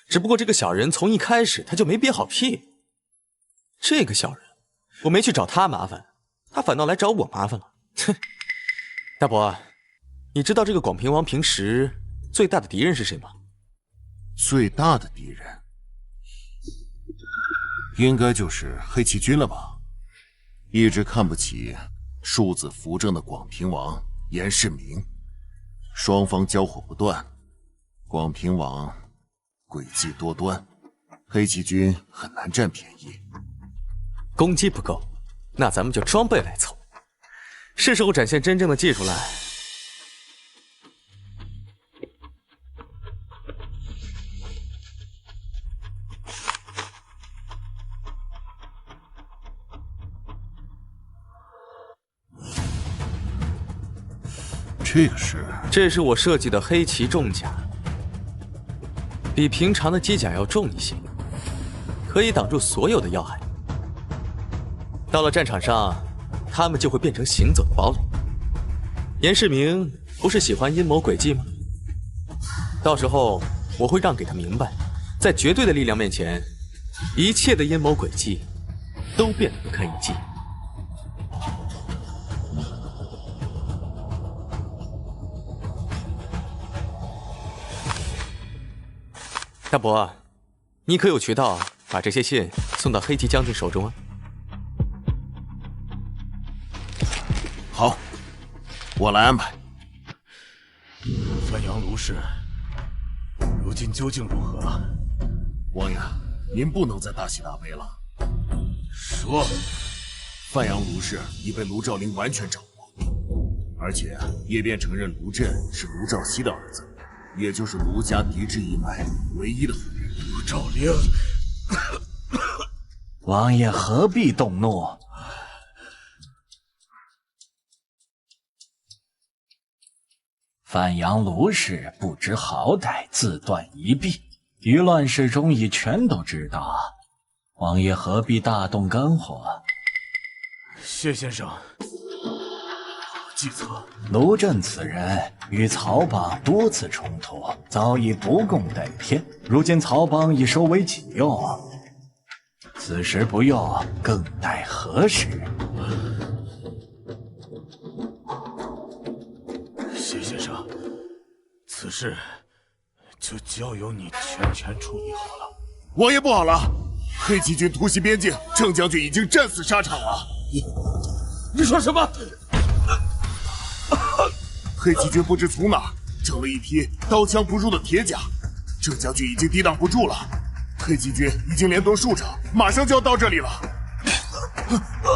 Speaker 6: 只不过这个小人从一开始他就没憋好屁。这个小人，我没去找他麻烦，他反倒来找我麻烦了。哼，大伯，你知道这个广平王平时最大的敌人是谁吗？
Speaker 13: 最大的敌人，应该就是黑旗军了吧？一直看不起庶子扶正的广平王严世明，双方交火不断。广平王诡计多端，黑旗军很难占便宜。
Speaker 6: 攻击不够，那咱们就装备来凑。是时候展现真正的技术了。这是我设计的黑旗重甲，比平常的机甲要重一些，可以挡住所有的要害。到了战场上，他们就会变成行走的堡垒。严世明不是喜欢阴谋诡计吗？到时候我会让给他明白，在绝对的力量面前，一切的阴谋诡计都变得不堪一击。大伯，你可有渠道把这些信送到黑旗将军手中啊？
Speaker 13: 好，我来安排。
Speaker 8: 范阳卢氏，如今究竟如何？
Speaker 13: 王爷，您不能再大喜大悲了。
Speaker 8: 说，
Speaker 13: 范阳卢氏已被卢兆林完全掌握，而且叶便承认卢震是卢兆熙的儿子，也就是卢家嫡支一脉唯一的后人。
Speaker 8: 卢兆林，
Speaker 10: 王爷何必动怒？范阳卢氏不知好歹，自断一臂，于乱世中已全都知道，王爷何必大动肝火？
Speaker 8: 谢先生，计策。
Speaker 10: 卢震此人与曹邦多次冲突，早已不共戴天。如今曹邦已收为己用，此时不用，更待何时？
Speaker 8: 谢先生，此事就交由你全处理好了。
Speaker 13: 王爷不好了，黑旗军突袭边境，郑将军已经战死沙场了。
Speaker 8: 你说什么？
Speaker 13: 黑旗军不知从哪整了一批刀枪不入的铁甲，郑将军已经抵挡不住了。黑旗军已经连夺数场，马上就要到这里了。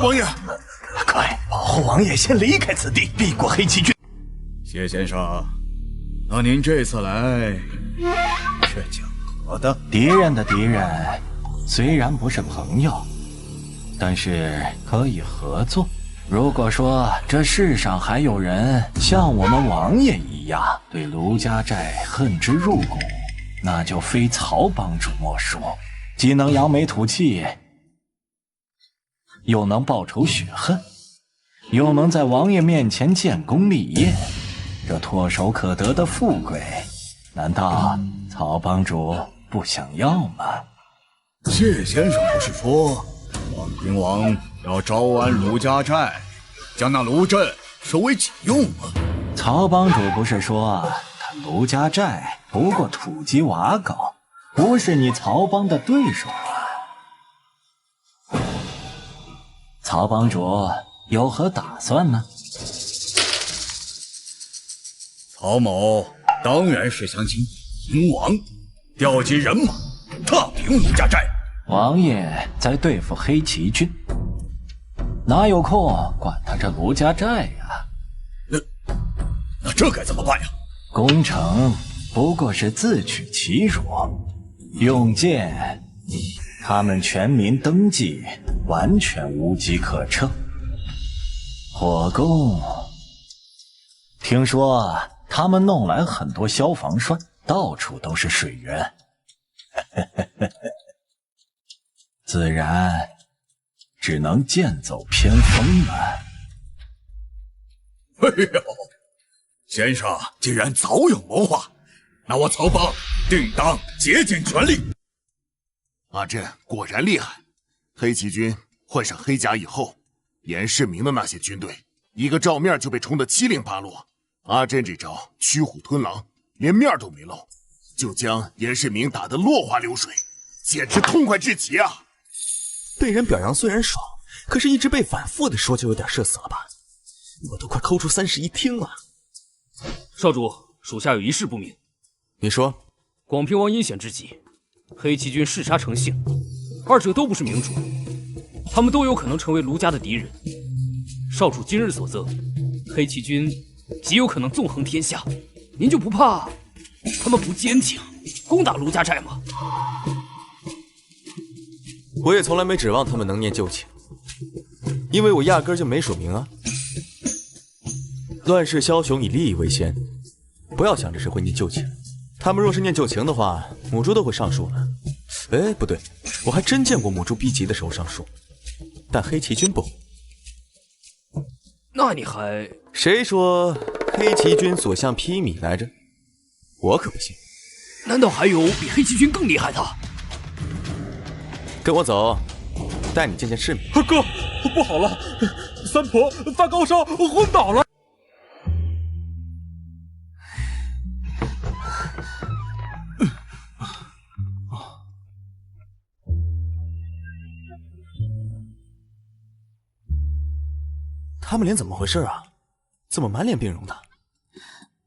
Speaker 13: 王爷，
Speaker 10: 快保护王爷先离开此地，避过黑旗军。
Speaker 3: 谢先生，那您这次来是讲和的？
Speaker 10: 敌人的敌人虽然不是朋友，但是可以合作。如果说这世上还有人像我们王爷一样对卢家寨恨之入骨，那就非曹帮主莫属。既能扬眉吐气，又能报仇雪恨，又能在王爷面前建功立业，这唾手可得的富贵，难道曹帮主不想要吗？
Speaker 3: 谢先生不是说广平王要招安卢家寨，将那卢震收为己用吗？
Speaker 10: 曹帮主不是说他卢家寨不过土鸡瓦狗，不是你曹帮的对手啊？曹帮主有何打算呢？
Speaker 3: 曹某当然是想请银王调集人马，踏平卢家寨。
Speaker 10: 王爷在对付黑旗军，哪有空管他这卢家寨呀？
Speaker 3: 那这该怎么办呀？
Speaker 10: 攻城不过是自取其辱，用剑，他们全民登记，完全无机可乘。火攻，听说他们弄来很多消防栓，到处都是水源，自然只能剑走偏锋了。
Speaker 3: 哎呦，先生既然早有谋划，那我曹帮定当竭尽全力。
Speaker 13: 阿震果然厉害，黑旗军换上黑甲以后，严世明的那些军队一个照面就被冲得七零八落。阿震这招驱虎吞狼，连面都没露，就将严世明打得落花流水，简直痛快至极啊！
Speaker 1: 被人表扬虽然爽，可是一直被反复的说就有点社死了吧？我都快抠出31听了。
Speaker 11: 少主，属下有一事不明。
Speaker 6: 你说，
Speaker 11: 广平王阴险之极，黑旗军弑杀成性，二者都不是明主，他们都有可能成为卢家的敌人。少主今日所赠，黑旗军极有可能纵横天下，您就不怕他们不坚强，攻打卢家寨吗？
Speaker 6: 我也从来没指望他们能念旧情，因为我压根就没署名啊。乱世枭雄以利益为先，不要想着谁会念旧情。他们若是念旧情的话，母猪都会上树了。哎，不对，我还真见过母猪逼急的时候上树，但黑旗军不。
Speaker 11: 那你还……
Speaker 6: 谁说黑旗军所向披靡来着？我可不信。
Speaker 11: 难道还有比黑旗军更厉害的？
Speaker 6: 跟我走，带你见见世面。
Speaker 2: 哥，不好了，三婆发高烧昏倒了。
Speaker 1: 他们脸怎么回事啊？怎么满脸病容的？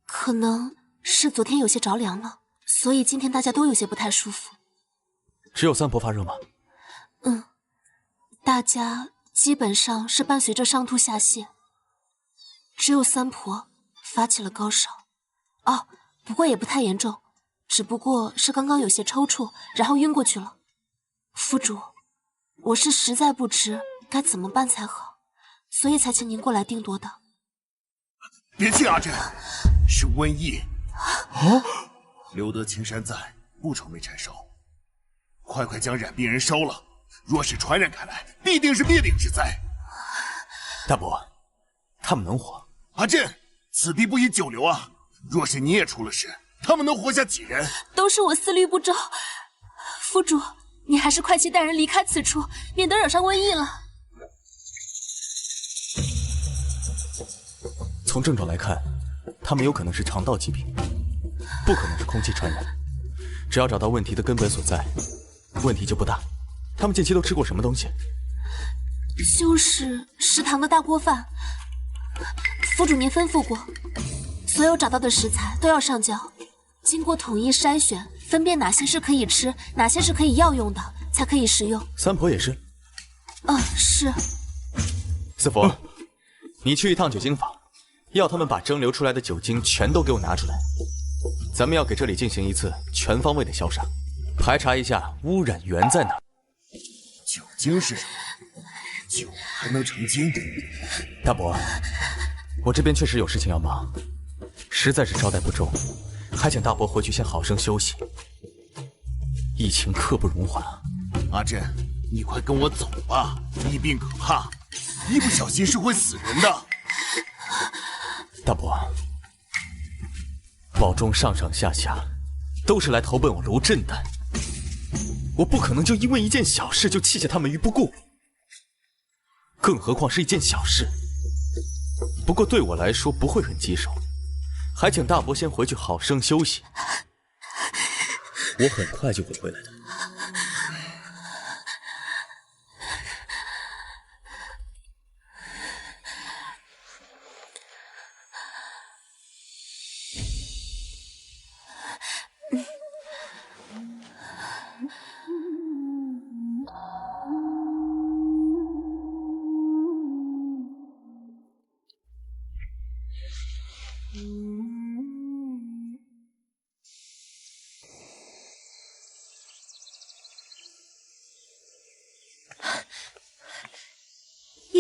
Speaker 4: 可能是昨天有些着凉了，所以今天大家都有些不太舒服。
Speaker 1: 只有三婆发热吗？
Speaker 4: 大家基本上是伴随着上吐下泻，只有三婆发起了高烧。哦，不过也不太严重，只不过是刚刚有些抽搐，然后晕过去了。府主，我是实在不知该怎么办才好，所以才请您过来定夺的。
Speaker 13: 别气阿震，是瘟疫。留得青山在，不愁没柴烧。快将染病人烧了，若是传染开来，必定是灭顶之灾。
Speaker 1: 大伯，他们能活？
Speaker 13: 阿震，此地不宜久留啊！若是你也出了事，他们能活下几人？
Speaker 4: 都是我思虑不周。府主，你还是快些带人离开此处，免得惹上瘟疫了。
Speaker 1: 从症状来看，他们有可能是肠道疾病，不可能是空气传染。只要找到问题的根本所在，问题就不大。他们近期都吃过什么东西？
Speaker 4: 就是食堂的大锅饭。府主您吩咐过，所有找到的食材都要上交，经过统一筛选，分辨哪些是可以吃，哪些是可以药用的，才可以食用。
Speaker 1: 三婆也是？
Speaker 4: 是。
Speaker 6: 四佛，你去一趟酒精坊，要他们把蒸馏出来的酒精全都给我拿出来。咱们要给这里进行一次全方位的消杀，排查一下污染源在哪。
Speaker 13: 酒精是什么？酒还能成精？
Speaker 6: 大伯，我这边确实有事情要忙，实在是招待不周，还请大伯回去先好生休息。疫情刻不容缓啊！
Speaker 13: 阿震，你快跟我走吧，疫病可怕，一不小心是会死人的。
Speaker 6: 大伯，堡中上上下下都是来投奔我卢震的，我不可能就因为一件小事就弃下他们于不顾，更何况是一件小事。不过对我来说不会很棘手，还请大伯先回去好生休息，我很快就会回来的。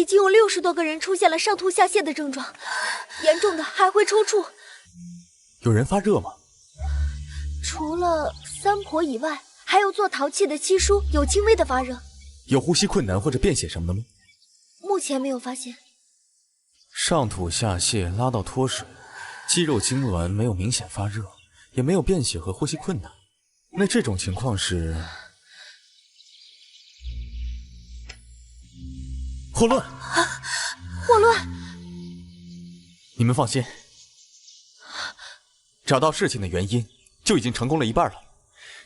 Speaker 9: 已经有60多个人出现了上吐下泻的症状，严重的还会抽搐。
Speaker 6: 有人发热吗？
Speaker 9: 除了三婆以外，还有做陶器的七叔有轻微的发热。
Speaker 6: 有呼吸困难或者便血什么的吗？
Speaker 9: 目前没有发现。
Speaker 6: 上吐下泻、拉到脱水，肌肉痉挛，没有明显发热，也没有便血和呼吸困难。那这种情况是霍乱。
Speaker 9: 霍乱！
Speaker 6: 你们放心，找到事情的原因就已经成功了一半了。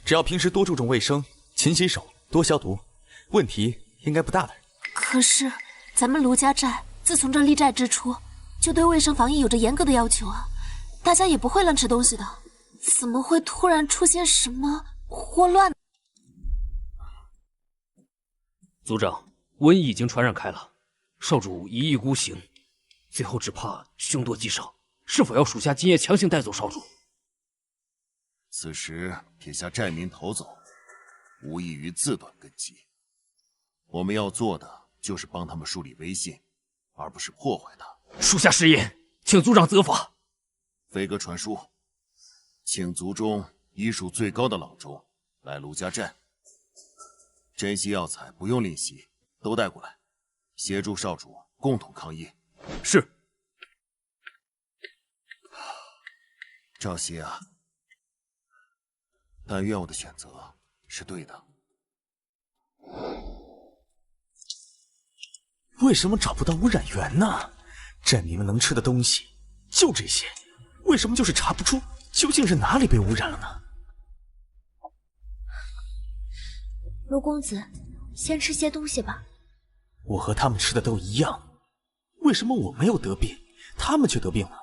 Speaker 6: 只要平时多注重卫生，勤洗手，多消毒，问题应该不大的。
Speaker 4: 可是咱们卢家寨自从这立寨之初，就对卫生防疫有着严格的要求啊，大家也不会乱吃东西的，怎么会突然出现什么霍乱？
Speaker 11: 族长，瘟疫已经传染开了，少主一意孤行，最后只怕凶多吉少，是否要属下今夜强行带走少主？
Speaker 13: 此时撇下寨民逃走，无异于自断根基。我们要做的就是帮他们树立威信，而不是破坏它。
Speaker 11: 属下失言，请族长责罚。
Speaker 13: 飞鸽传书，请族中医术最高的郎中来卢家寨，珍稀药材不用吝惜，都带过来，协助少主共同抗疫。
Speaker 11: 是。
Speaker 13: 赵熙啊，但愿我的选择是对的。
Speaker 6: 为什么找不到污染源呢？寨民们能吃的东西就这些，为什么就是查不出究竟是哪里被污染了呢？
Speaker 9: 卢公子，先吃些东西吧。
Speaker 6: 我和他们吃的都一样，为什么我没有得病，他们却得病了？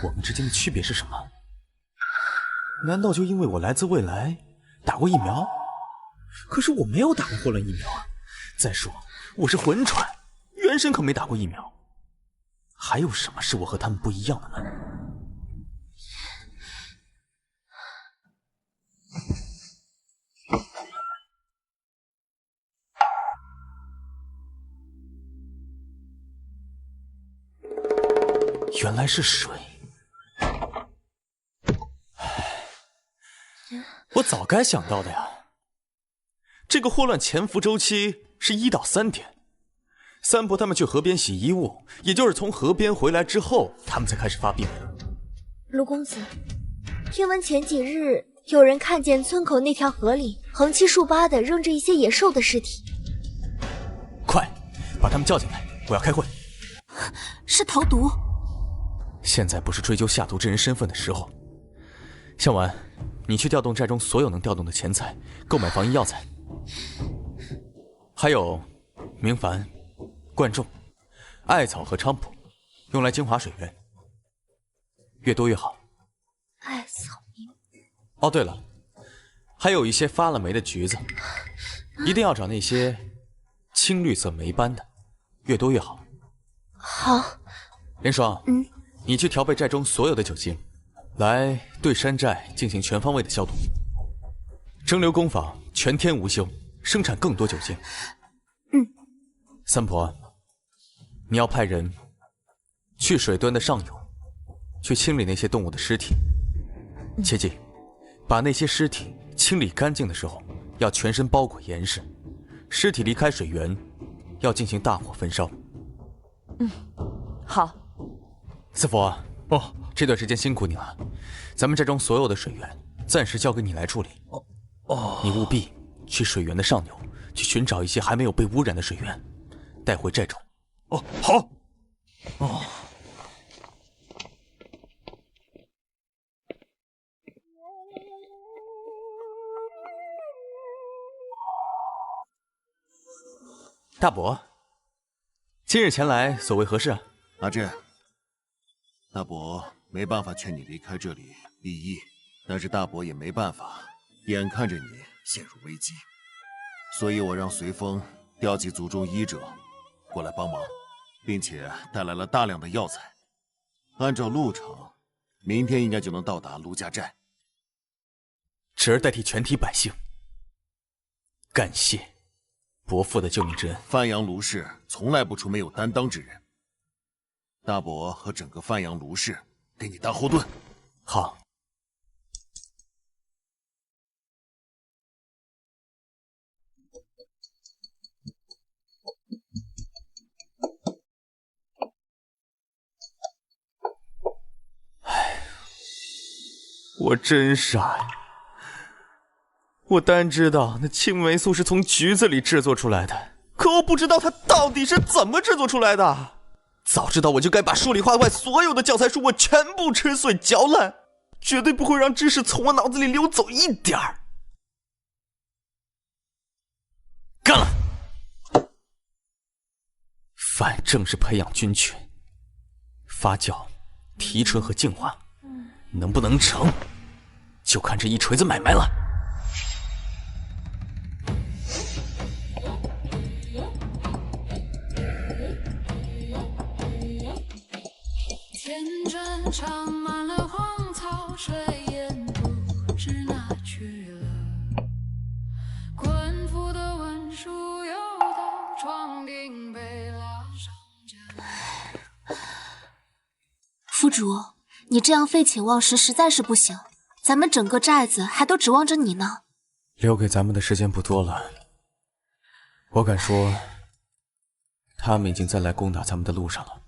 Speaker 6: 我们之间的区别是什么？难道就因为我来自未来，打过疫苗？可是我没有打过霍乱疫苗啊！再说我是魂传，原神可没打过疫苗。还有什么是我和他们不一样的呢？原来是水。我早该想到的呀。这个霍乱潜伏周期是1到3天。三婆他们去河边洗衣物，也就是从河边回来之后，他们才开始发病。
Speaker 9: 卢公子，听闻前几日有人看见村口那条河里横七竖八的扔着一些野兽的尸体。
Speaker 6: 快，把他们叫进来，我要开会。
Speaker 4: 是投毒。
Speaker 6: 现在不是追究下毒之人身份的时候。向晚，你去调动寨中所有能调动的钱财，购买防疫药材。还有明矾、灌种、艾草和菖蒲，用来净化水源，越多越好。
Speaker 9: 艾草明。
Speaker 6: 哦，对了，还有一些发了霉的橘子，一定要找那些青绿色霉斑的，越多越好。
Speaker 9: 好。
Speaker 6: 林爽，你去调配寨中所有的酒精，来对山寨进行全方位的消毒。蒸馏工坊全天无休，生产更多酒精。三婆，你要派人去水端的上游，去清理那些动物的尸体。切记，把那些尸体清理干净的时候，要全身包裹严实。尸体离开水源，要进行大火焚烧。
Speaker 5: 好。
Speaker 6: 四佛，这段时间辛苦你了。咱们寨中所有的水源暂时交给你来处理。你务必去水源的上游，去寻找一些还没有被污染的水源，带回寨中。
Speaker 11: 好。
Speaker 6: 大伯，今日前来所为何事啊？
Speaker 13: 阿震，大伯没办法劝你离开这里立意，但是大伯也没办法，眼看着你陷入危机，所以我让随风调集族中医者过来帮忙，并且带来了大量的药材。按照路程，明天应该就能到达卢家寨。
Speaker 6: 侄儿代替全体百姓，感谢伯父的救命之恩。
Speaker 13: 范阳卢氏从来不出没有担当之人。大伯和整个范阳卢氏给你当后盾。
Speaker 6: 好。
Speaker 1: 我真傻呀！我单知道那青霉素是从橘子里制作出来的，可我不知道它到底是怎么制作出来的。早知道我就该把数理化外所有的教材书我全部吃碎嚼烂，绝对不会让知识从我脑子里溜走一点儿。干了！反正是培养军犬，发酵、提纯和净化。能不能成，就看这一锤子买卖了。
Speaker 17: 天真长满了荒草，水烟不知哪去了。官府的文书又到床顶被拉上架。
Speaker 4: 府主，你这样废寝忘食实在是不行，咱们整个寨子还都指望着你呢。
Speaker 6: 留给咱们的时间不多了，我敢说，他们已经在来攻打咱们的路上了，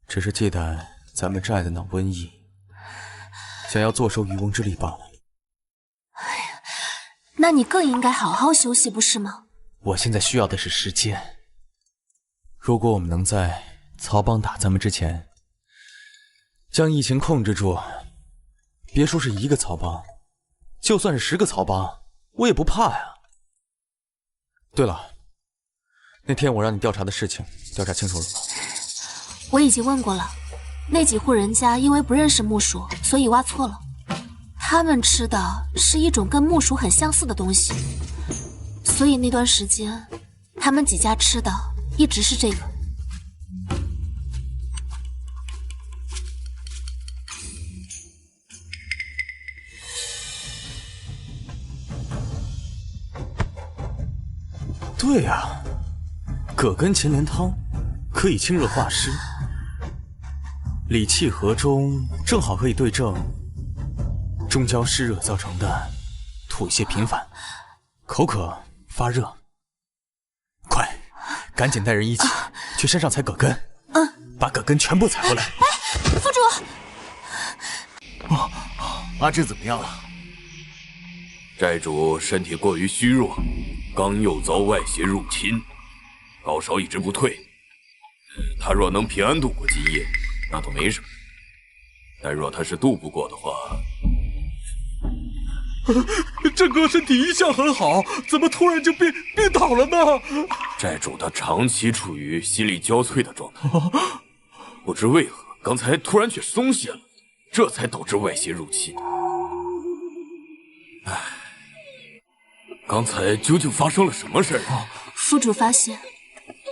Speaker 6: 只是忌惮咱们寨子闹瘟疫，想要坐收渔翁之利罢了。
Speaker 4: 哎呀，那你更应该好好休息，不是吗？
Speaker 6: 我现在需要的是时间。如果我们能在曹帮打咱们之前将疫情控制住，别说是1个曹帮，就算是10个曹帮，我也不怕呀。对了，那天我让你调查的事情，调查清楚了吗？
Speaker 4: 我已经问过了，那几户人家因为不认识木薯，所以挖错了。他们吃的是一种跟木薯很相似的东西，所以那段时间，他们几家吃的一直是这个。
Speaker 6: 对呀，葛根秦莲汤可以清热化湿，理气和中，正好可以对症中焦湿热造成的吐泻频繁、口渴发热。快，赶紧带人一起去山上采葛根，把葛根全部采回来。
Speaker 4: 府主，
Speaker 13: 阿志怎么样了？
Speaker 7: 寨主身体过于虚弱，刚又遭外邪入侵，高烧一直不退。他若能平安度过今夜，那倒没什么；但若他是渡不过的话，
Speaker 2: 这哥身体一向很好，怎么突然就病倒了呢？
Speaker 7: 寨主他长期处于心力交瘁的状态，不知为何刚才突然却松懈了，这才导致外邪入侵。唉，刚才究竟发生了什么事啊？
Speaker 4: 府主发现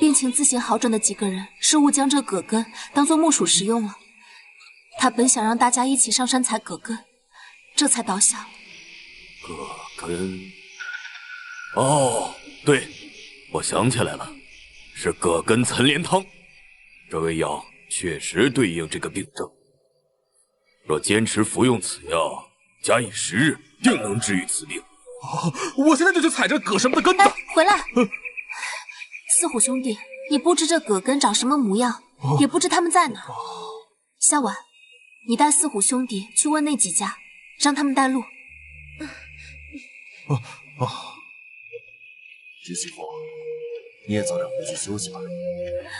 Speaker 4: 病情自行好转的几个人失误将这葛根当作木薯食用了。他本想让大家一起上山采葛根，这才倒下了。
Speaker 7: 葛根……哦，对，我想起来了，是葛根岑连汤。这味药确实对应这个病症，若坚持服用此药，假以时日，定能治愈此病。
Speaker 2: 我现在就去采这葛什么的根子。
Speaker 4: 回来！四虎兄弟，你不知这葛根长什么模样，也不知他们在哪。夏婉，你带四虎兄弟去问那几家，让他们带路。
Speaker 13: 侄媳妇，你也早点回去休息吧。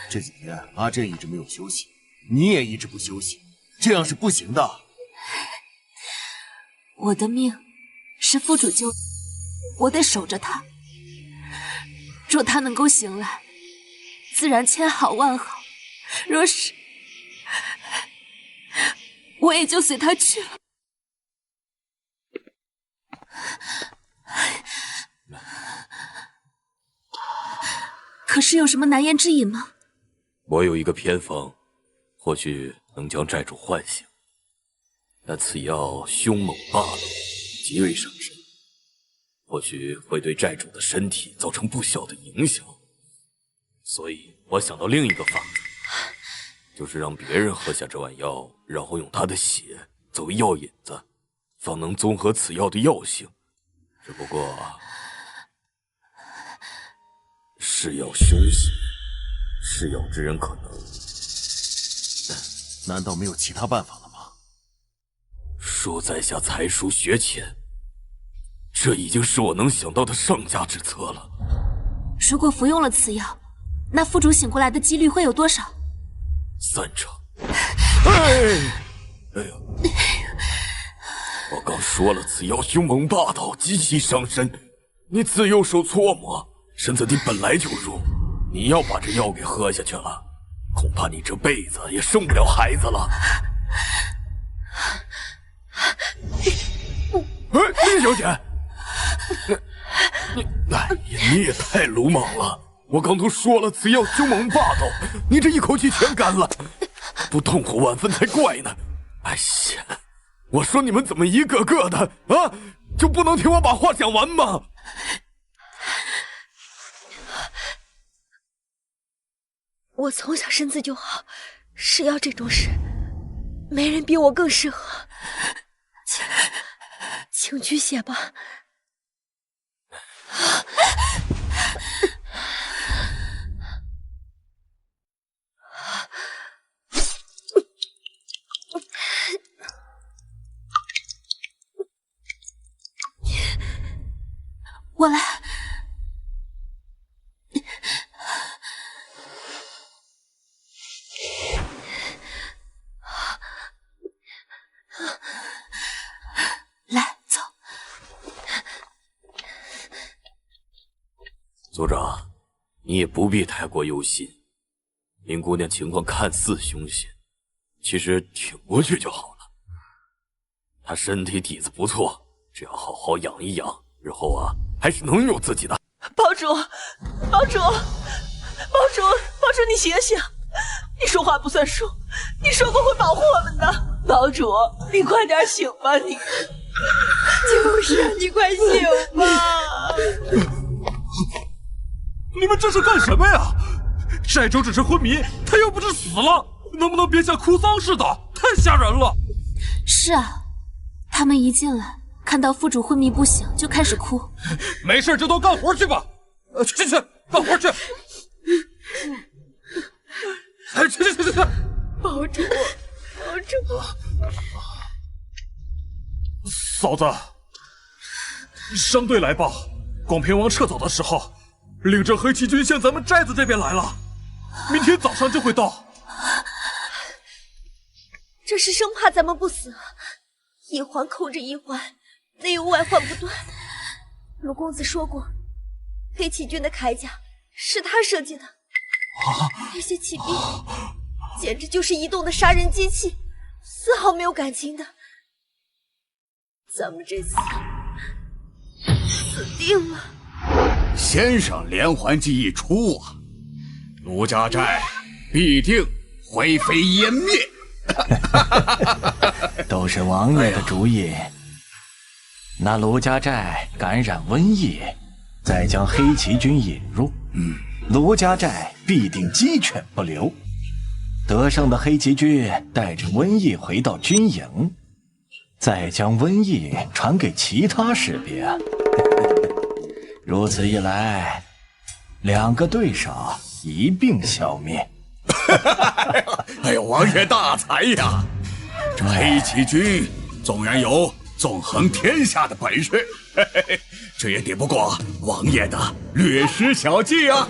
Speaker 13: 这几天阿震一直没有休息，你也一直不休息，这样是不行的。
Speaker 4: 我的命是府主救，我得守着他。若他能够醒来，自然千好万好；若是，我也就随他去了。可是有什么难言之隐吗？
Speaker 7: 我有一个偏方，或许能将寨主唤醒，但此药凶猛霸道，极为伤身。或许会对债主的身体造成不小的影响。所以我想到另一个法子，就是让别人喝下这碗药，然后用他的血作为药引子，方能综合此药的药性。只不过是药凶险，是药之人可能……
Speaker 13: 难道没有其他办法了吗？
Speaker 7: 恕在下才疏学浅，这已经是我能想到的上佳之策了。
Speaker 4: 如果服用了此药，那副主醒过来的几率会有多少
Speaker 7: ？3成。哎呀！我刚说了，此药凶猛霸道，极其伤身。你自右手搓磨，身子底本来就弱，你要把这药给喝下去了，恐怕你这辈子也生不了孩子了。哎，厉小姐，你也太鲁莽了！我刚都说了，此药凶猛霸道，你这一口气全干了，不痛苦万分才怪呢！哎呀，我说你们怎么一个个的啊，就不能听我把话讲完吗？
Speaker 9: 我从小身子就好，吃药这种事，没人比我更适合。请取血吧。
Speaker 4: 我来。来，走。
Speaker 7: 族长，你也不必太过忧心。林姑娘情况看似凶险，其实挺过去就好了。她身体底子不错，只要好好养一养，日后啊，还是能有自己的。
Speaker 5: 堡主，堡主，你醒醒！你说话不算数，你说过会保护我们的。堡主，你快点醒吧你！就是你快醒吧！
Speaker 2: 你们这是干什么呀？债主只是昏迷，他又不是死了，能不能别像哭丧似的？太吓人了！
Speaker 4: 是啊，他们一进来看到副主昏迷不醒，就开始哭。
Speaker 2: 没事就多干活去吧。去干活去。哎，去！
Speaker 5: 堡主，
Speaker 2: 嫂子，商队来报，广平王撤走的时候，领着黑旗军向咱们寨子这边来了，明天早上就会到。
Speaker 9: 这是生怕咱们不死，一环扣着一环，内忧外患不断。卢公子说过，黑旗军的铠甲是他设计的，那些骑兵简直就是移动的杀人机器，丝毫没有感情的。咱们这次死定了。
Speaker 3: 先生连环计一出啊，卢家寨必定灰飞烟灭。
Speaker 10: 都是王爷的主意。那卢家寨感染瘟疫，再将黑旗军引入，卢家寨必定鸡犬不留。得胜的黑旗军带着瘟疫回到军营，再将瘟疫传给其他士兵。如此一来，2个对手一并消灭。
Speaker 3: 哎呦，王爷大才呀！这黑旗军纵然有纵横天下的本事，这也抵不过王爷的略施小计啊！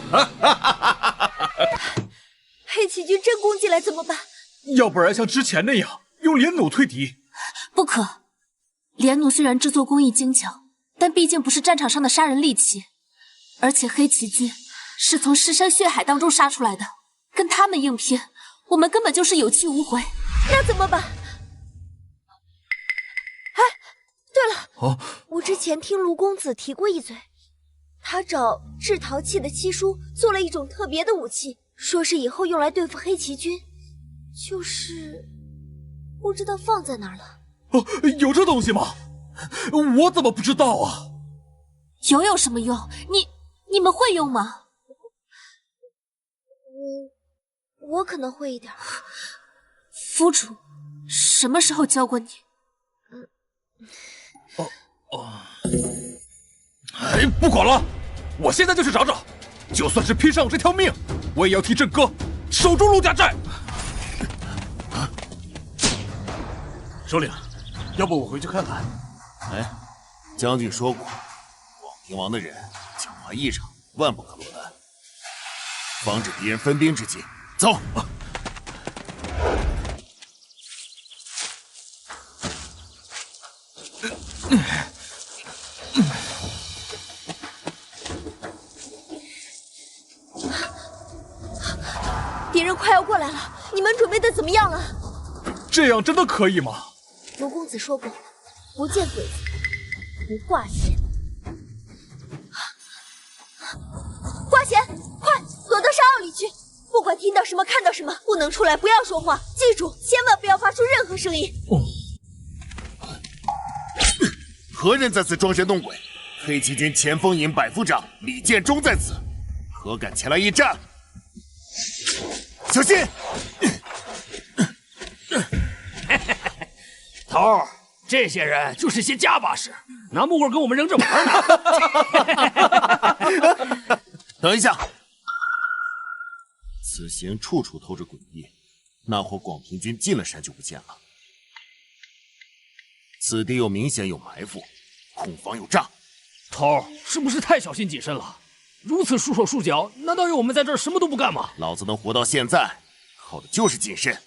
Speaker 9: 黑旗军真攻进来怎么办？
Speaker 2: 要不然像之前那样用连弩退敌。
Speaker 4: 不可，连弩虽然制作工艺精巧，但毕竟不是战场上的杀人利器，而且黑旗军是从尸山血海当中杀出来的，跟他们硬拼，我们根本就是有去无回。
Speaker 9: 那怎么办？哎，对了，我之前听卢公子提过一嘴，他找制陶器的七叔做了一种特别的武器，说是以后用来对付黑旗军，就是不知道放在哪儿了。
Speaker 2: 有这东西吗？我怎么不知道啊？
Speaker 4: 有什么用？你们会用吗？
Speaker 9: 我可能会一点。
Speaker 4: 夫主，什么时候教过你？
Speaker 2: 哎，不管了，我现在就去找找，就算是拼上我这条命，我也要替郑哥守住陆家寨。
Speaker 8: 首领，要不我回去看看？
Speaker 13: 哎，将军说过，广平王的人狡猾异常，万不可落单，防止敌人分兵之计。走。
Speaker 9: 敌人快要过来了，你们准备的怎么样了？
Speaker 2: 这样真的可以吗？
Speaker 9: 卢公子说过，不见鬼子，不挂弦。挂弦，快躲到山坳里去！不管听到什么、看到什么，不能出来，不要说话。记住，千万不要发出任何声音。
Speaker 13: 何人在此装神弄鬼？黑旗军前锋营百夫长李建忠在此，何敢前来应战？小心！
Speaker 11: 头儿，这些人就是些家把式，拿木棍跟我们扔着玩呢。
Speaker 13: 等一下，此行处处透着诡异，那伙广平军进了山就不见了。此地又明显有埋伏，恐防有诈。
Speaker 11: 头儿，是不是太小心谨慎了？如此束手束脚，难道要我们在这儿什么都不干吗？
Speaker 13: 老子能活到现在，靠的就是谨慎。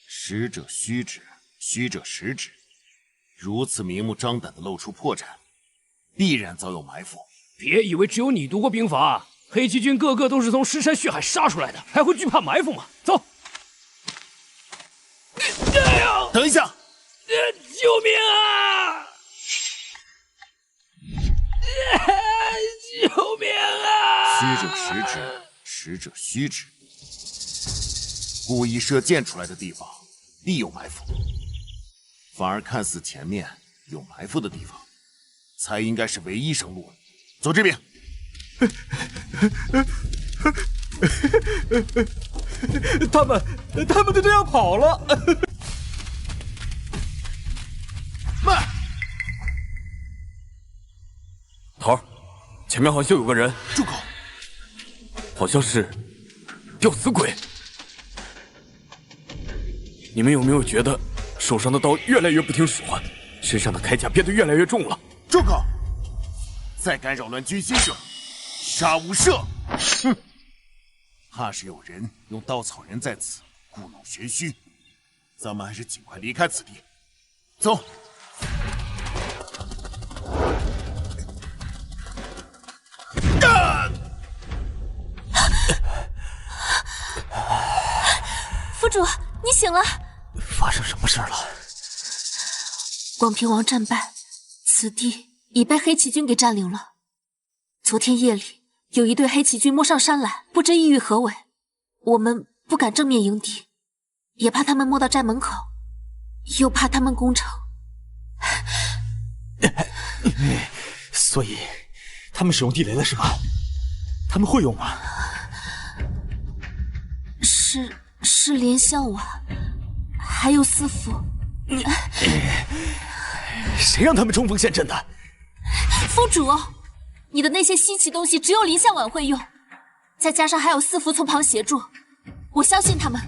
Speaker 13: 实者虚之，虚者实之。如此明目张胆的露出破绽，必然早有埋伏。
Speaker 11: 别以为只有你读过兵法，黑旗军个个都是从尸山血海杀出来的，还会惧怕埋伏吗？走。
Speaker 13: 等一下！
Speaker 11: 救命啊！救命啊！
Speaker 13: 虚者实之，实者虚之。故意射箭出来的地方必有埋伏，反而看似前面有埋伏的地方，才应该是唯一生路。走这边。
Speaker 2: 他们就这样跑了。
Speaker 13: 慢！
Speaker 7: 头儿，前面好像有个人。
Speaker 13: 住口！
Speaker 7: 好像是吊死鬼。你们有没有觉得手上的刀越来越不听使唤，身上的铠甲变得越来越重了？
Speaker 13: 住口！再敢扰乱军心者，杀无赦！哼！怕是有人用稻草人在此故弄玄虚，咱们还是尽快离开此地。走。
Speaker 4: 府主，你醒了。
Speaker 6: 发生什么事了？
Speaker 4: 广平王战败，此地已被黑旗军给占领了。昨天夜里，有一队黑旗军摸上山来，不知意欲何为。我们不敢正面迎敌，也怕他们摸到寨门口，又怕他们攻城。
Speaker 6: 所以，他们使用地雷了是吧？他们会用吗？
Speaker 4: 是连香瓦，还有司符。
Speaker 6: 谁让他们冲锋陷阵的？
Speaker 4: 府主，你的那些稀奇东西只有林相晚会用，再加上还有司符从旁协助，我相信他们。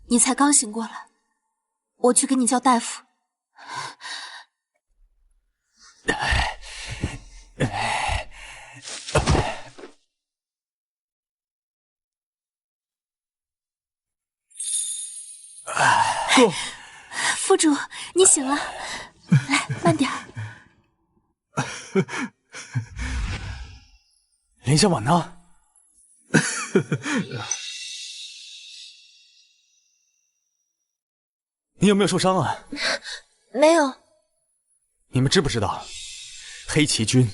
Speaker 4: 你才刚醒过来，我去给你叫大夫。
Speaker 2: 哥，
Speaker 4: 府主，你醒了，来，慢点。
Speaker 6: 林小婉呢？你有没有受伤啊？
Speaker 9: 没有。
Speaker 6: 你们知不知道，黑旗军、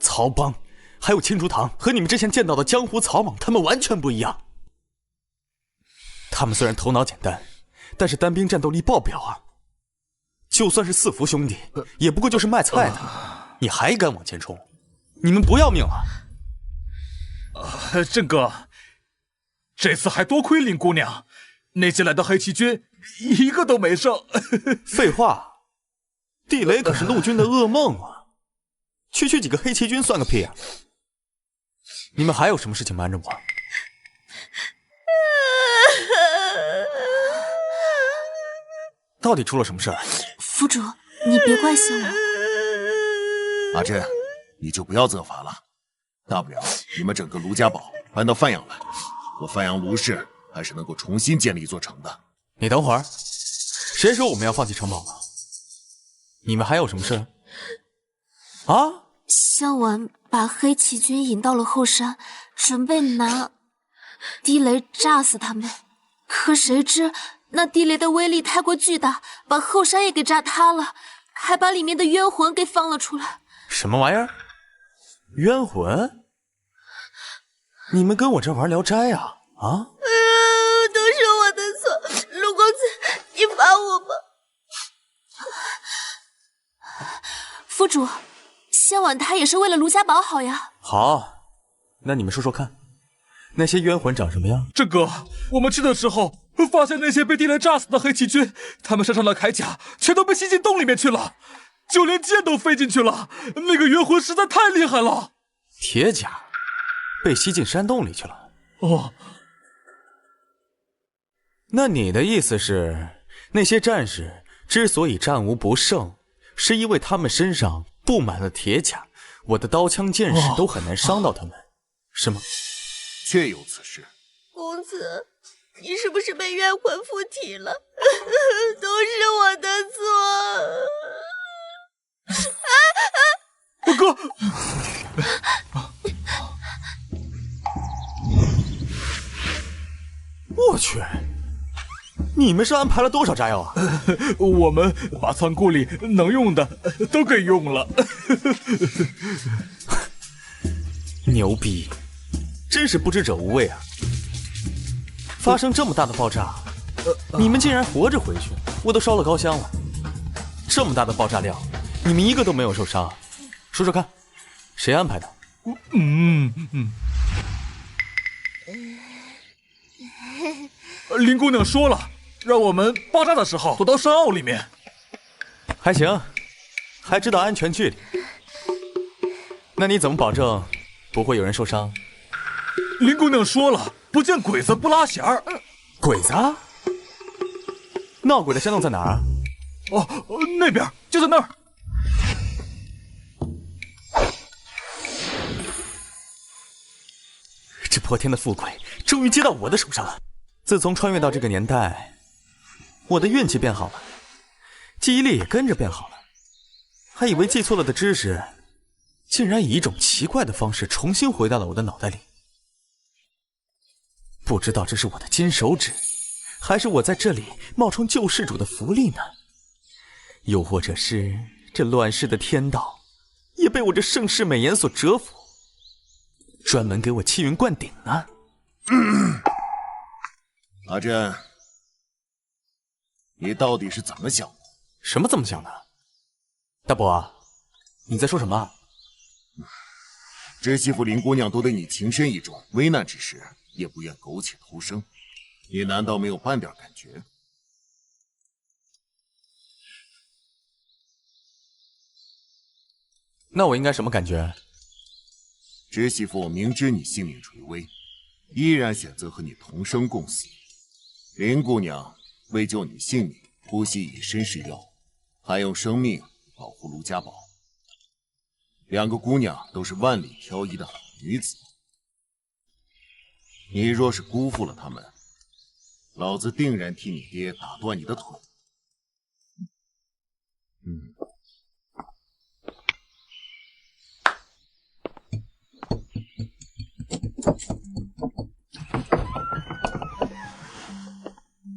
Speaker 6: 曹帮还有青竹堂和你们之前见到的江湖草莽，他们完全不一样。他们虽然头脑简单，但是单兵战斗力爆表啊！就算是四福兄弟，也不过就是卖菜的，你还敢往前冲？你们不要命了？
Speaker 2: 郑哥，这次还多亏林姑娘，那些来的黑旗军一个都没剩。
Speaker 6: 废话，地雷可是陆军的噩梦啊！区区几个黑旗军算个屁啊！你们还有什么事情瞒着我？到底出了什么事儿？
Speaker 4: 府主，你别怪小婉。
Speaker 13: 阿珍，你就不要责罚了，大不了你们整个卢家堡搬到范阳来，我范阳卢氏还是能够重新建立一座城的。
Speaker 6: 你等会儿，谁说我们要放弃城堡了？你们还有什么事？啊？
Speaker 4: 小婉把黑旗军引到了后山，准备拿地雷炸死他们，可谁知那地雷的威力太过巨大，把后山也给炸塌了，还把里面的冤魂给放了出来。
Speaker 6: 什么玩意儿？冤魂？你们跟我这玩聊斋啊？啊？
Speaker 15: 都是我的错，陆公子，你罚我吧。
Speaker 4: 府主，小婉她也是为了卢家堡好呀。
Speaker 6: 好，那你们说说看，那些冤魂长什么样？
Speaker 2: 郑哥，我们去的时候发现那些被地雷炸死的黑旗军，他们身上的铠甲全都被吸进洞里面去了，就连剑都飞进去了。那个冤魂实在太厉害了。
Speaker 6: 铁甲被吸进山洞里去了。
Speaker 2: 哦，
Speaker 6: 那你的意思是，那些战士之所以战无不胜，是因为他们身上布满了铁甲，我的刀枪剑士都很难伤到他们，是吗？
Speaker 13: 确有此事。
Speaker 15: 公子，你是不是被冤魂附体了？都是我的错。
Speaker 2: 哥，
Speaker 6: 我去，你们是安排了多少炸药啊？
Speaker 2: 我们把仓库里能用的都给用了。
Speaker 6: 牛逼，真是不知者无畏啊！发生这么大的爆炸，你们竟然活着回去，我都烧了高香了。这么大的爆炸量，你们一个都没有受伤，说说看，谁安排的？
Speaker 2: 林姑娘说了，让我们爆炸的时候躲到山坳里面。
Speaker 6: 还行，还知道安全距离。那你怎么保证不会有人受伤？
Speaker 2: 林姑娘说了，不见鬼子不拉弦儿。
Speaker 6: 鬼子？闹鬼的山洞在哪儿啊？
Speaker 2: 哦，那边，就在那儿。
Speaker 6: 这破天的富贵终于接到我的手上了。自从穿越到这个年代，我的运气变好了，记忆力也跟着变好了。还以为记错了的知识，竟然以一种奇怪的方式重新回到了我的脑袋里。不知道这是我的金手指，还是我在这里冒充救世主的福利呢？又或者是这乱世的天道也被我这盛世美颜所折服，专门给我气运灌顶呢？
Speaker 13: 阿珍，你到底是怎么想的？
Speaker 6: 什么怎么想的？大伯，你在说什么？
Speaker 13: 知媳妇林姑娘都对你情深意重，危难之时也不愿苟且偷生，你难道没有半点感觉？
Speaker 6: 那我应该什么感觉？
Speaker 13: 知媳妇明知你性命垂危，依然选择和你同生共死。林姑娘为救你性命，不惜以身试药，还用生命保护卢家堡。两个姑娘都是万里挑一的好女子，你若是辜负了她们，老子定然替你爹打断你的腿。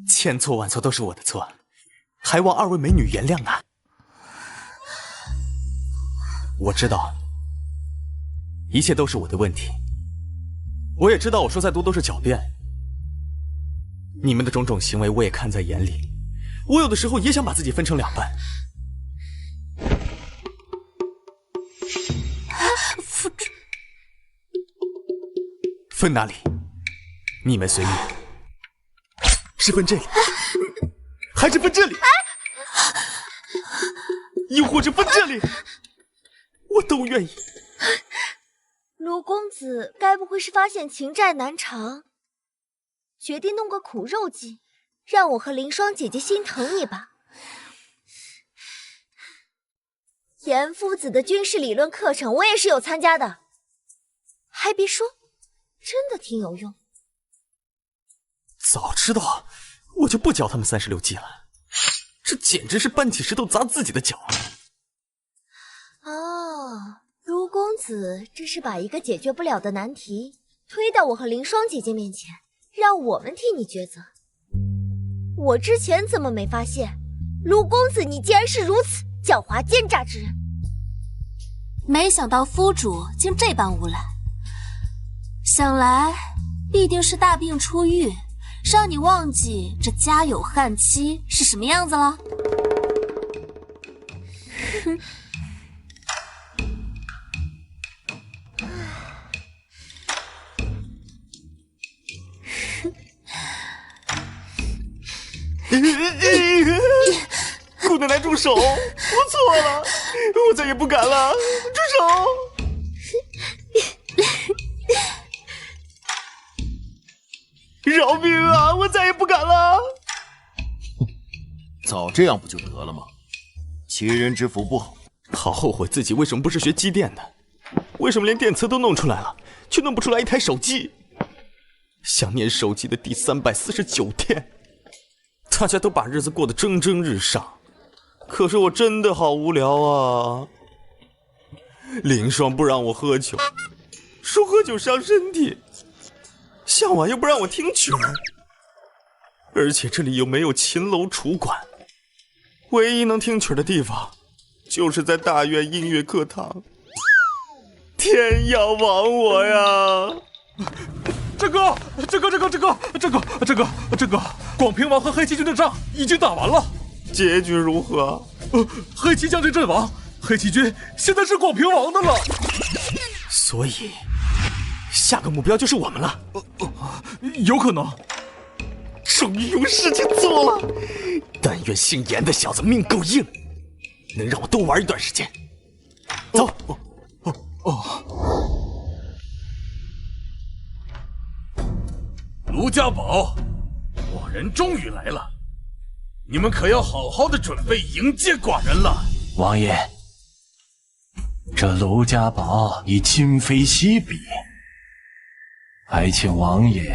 Speaker 6: 千错万错都是我的错，还望二位美女原谅啊！我知道，一切都是我的问题。我也知道我说再多都是狡辩。你们的种种行为我也看在眼里，我有的时候也想把自己分成两半，分哪里？你们随便。是分这里，还是分这里？又或者分这里？我都愿意。
Speaker 9: 卢公子该不会是发现情债难偿，决定弄个苦肉计，让我和凌霜姐姐心疼你吧？严夫子的军事理论课程我也是有参加的，还别说，真的挺有用。
Speaker 6: 早知道我就不教他们36计了，这简直是搬起石头砸自己的脚。
Speaker 9: 哦，卢公子这是把一个解决不了的难题推到我和凌霜姐姐面前，让我们替你抉择。我之前怎么没发现，卢公子你竟然是如此狡猾奸诈之人？
Speaker 4: 没想到夫主竟这般无赖，想来必定是大病初愈，让你忘记这家有悍妻是什么样子了。哼。
Speaker 1: 姑奶奶住手！我错了，我再也不敢了，住手！饶命啊！我再也不敢了。
Speaker 13: 早这样不就得了吗？奇人之福不好。
Speaker 6: 好后悔自己为什么不是学机电的，为什么连电磁都弄出来了，却弄不出来一台手机？想念手机的第349天，大家都把日子过得蒸蒸日上，可是我真的好无聊啊！凌霜不让我喝酒，说喝酒伤身体，向晚又不让我听曲儿，而且这里又没有琴楼楚馆，唯一能听曲儿的地方就是在大院音乐课堂。天要亡我呀！
Speaker 2: 这个，广平王和黑旗军的仗已经打完了，
Speaker 6: 结局如何？
Speaker 2: 黑旗将军阵亡，黑旗军现在是广平王的了。
Speaker 6: 所以，下个目标就是我们了。
Speaker 2: 有可能。
Speaker 6: 终于有事情做了。但愿姓严的小子命够硬，能让我多玩一段时间。走。
Speaker 8: 卢家宝，寡人终于来了，你们可要好好的准备迎接寡人了。
Speaker 10: 王爷，这卢家宝已今非昔比，还请王爷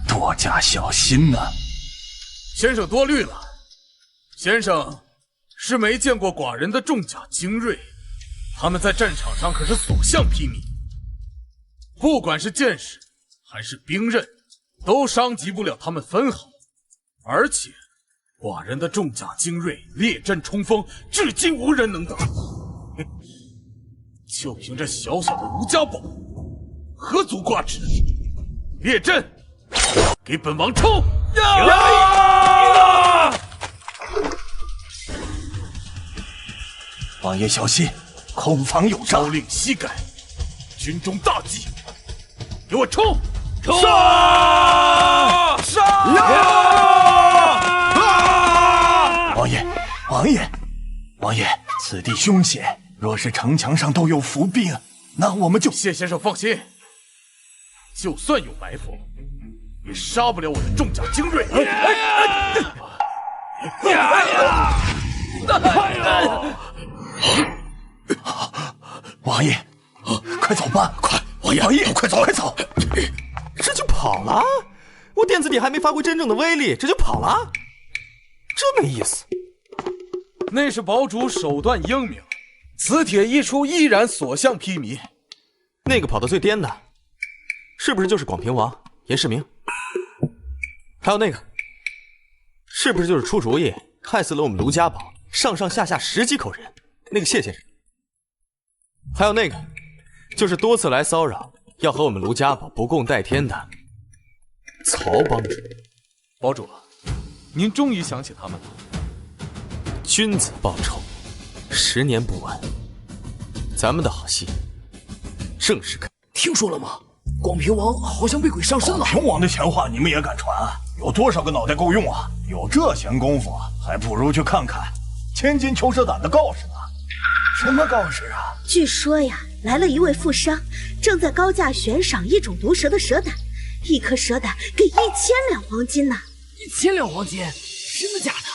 Speaker 10: 多加小心呐。
Speaker 8: 先生多虑了，先生是没见过寡人的重甲精锐，他们在战场上可是所向披靡，不管是剑士还是兵刃，都伤及不了他们分毫。而且寡人的重甲精锐列阵冲锋，至今无人能挡。就凭这小小的卢家宝，何足挂齿？列阵，给本王冲！
Speaker 10: 王爷小心，后方有诈。
Speaker 8: 朝令夕改，军中大忌，给我冲！冲！
Speaker 10: 王爷，此地凶险，若是城墙上都有伏兵，那我们就……
Speaker 8: 谢先生放心，就算有埋伏，也杀不了我的重甲精锐。
Speaker 10: 王爷，快走吧！
Speaker 3: 快，王爷，快走！
Speaker 6: 这就跑了？我电子体还没发挥真正的威力，这就跑了？这没意思。
Speaker 8: 那是堡主手段英明，此帖一出，依然所向披靡。
Speaker 6: 那个跑得最颠的，是不是就是广平王严世明？还有那个，是不是就是出主意害死了我们卢家宝上上下下10几口人那个谢先生？还有那个，就是多次来骚扰要和我们卢家宝不共戴天的曹帮主。
Speaker 8: 堡主，您终于想起他们了。
Speaker 6: 君子报仇，10年不晚。咱们的好戏正式开。
Speaker 11: 听说了吗？广平王好像被鬼上身了。
Speaker 10: 广平王的闲话你们也敢传？有多少个脑袋够用啊？有这闲工夫，还不如去看看千金裘蛇胆的告示呢。什么告示啊？
Speaker 14: 据说呀，来了一位富商，正在高价悬赏一种毒蛇的蛇胆，一颗蛇胆给1000两黄金呢。
Speaker 11: 1000两黄金？真的假的？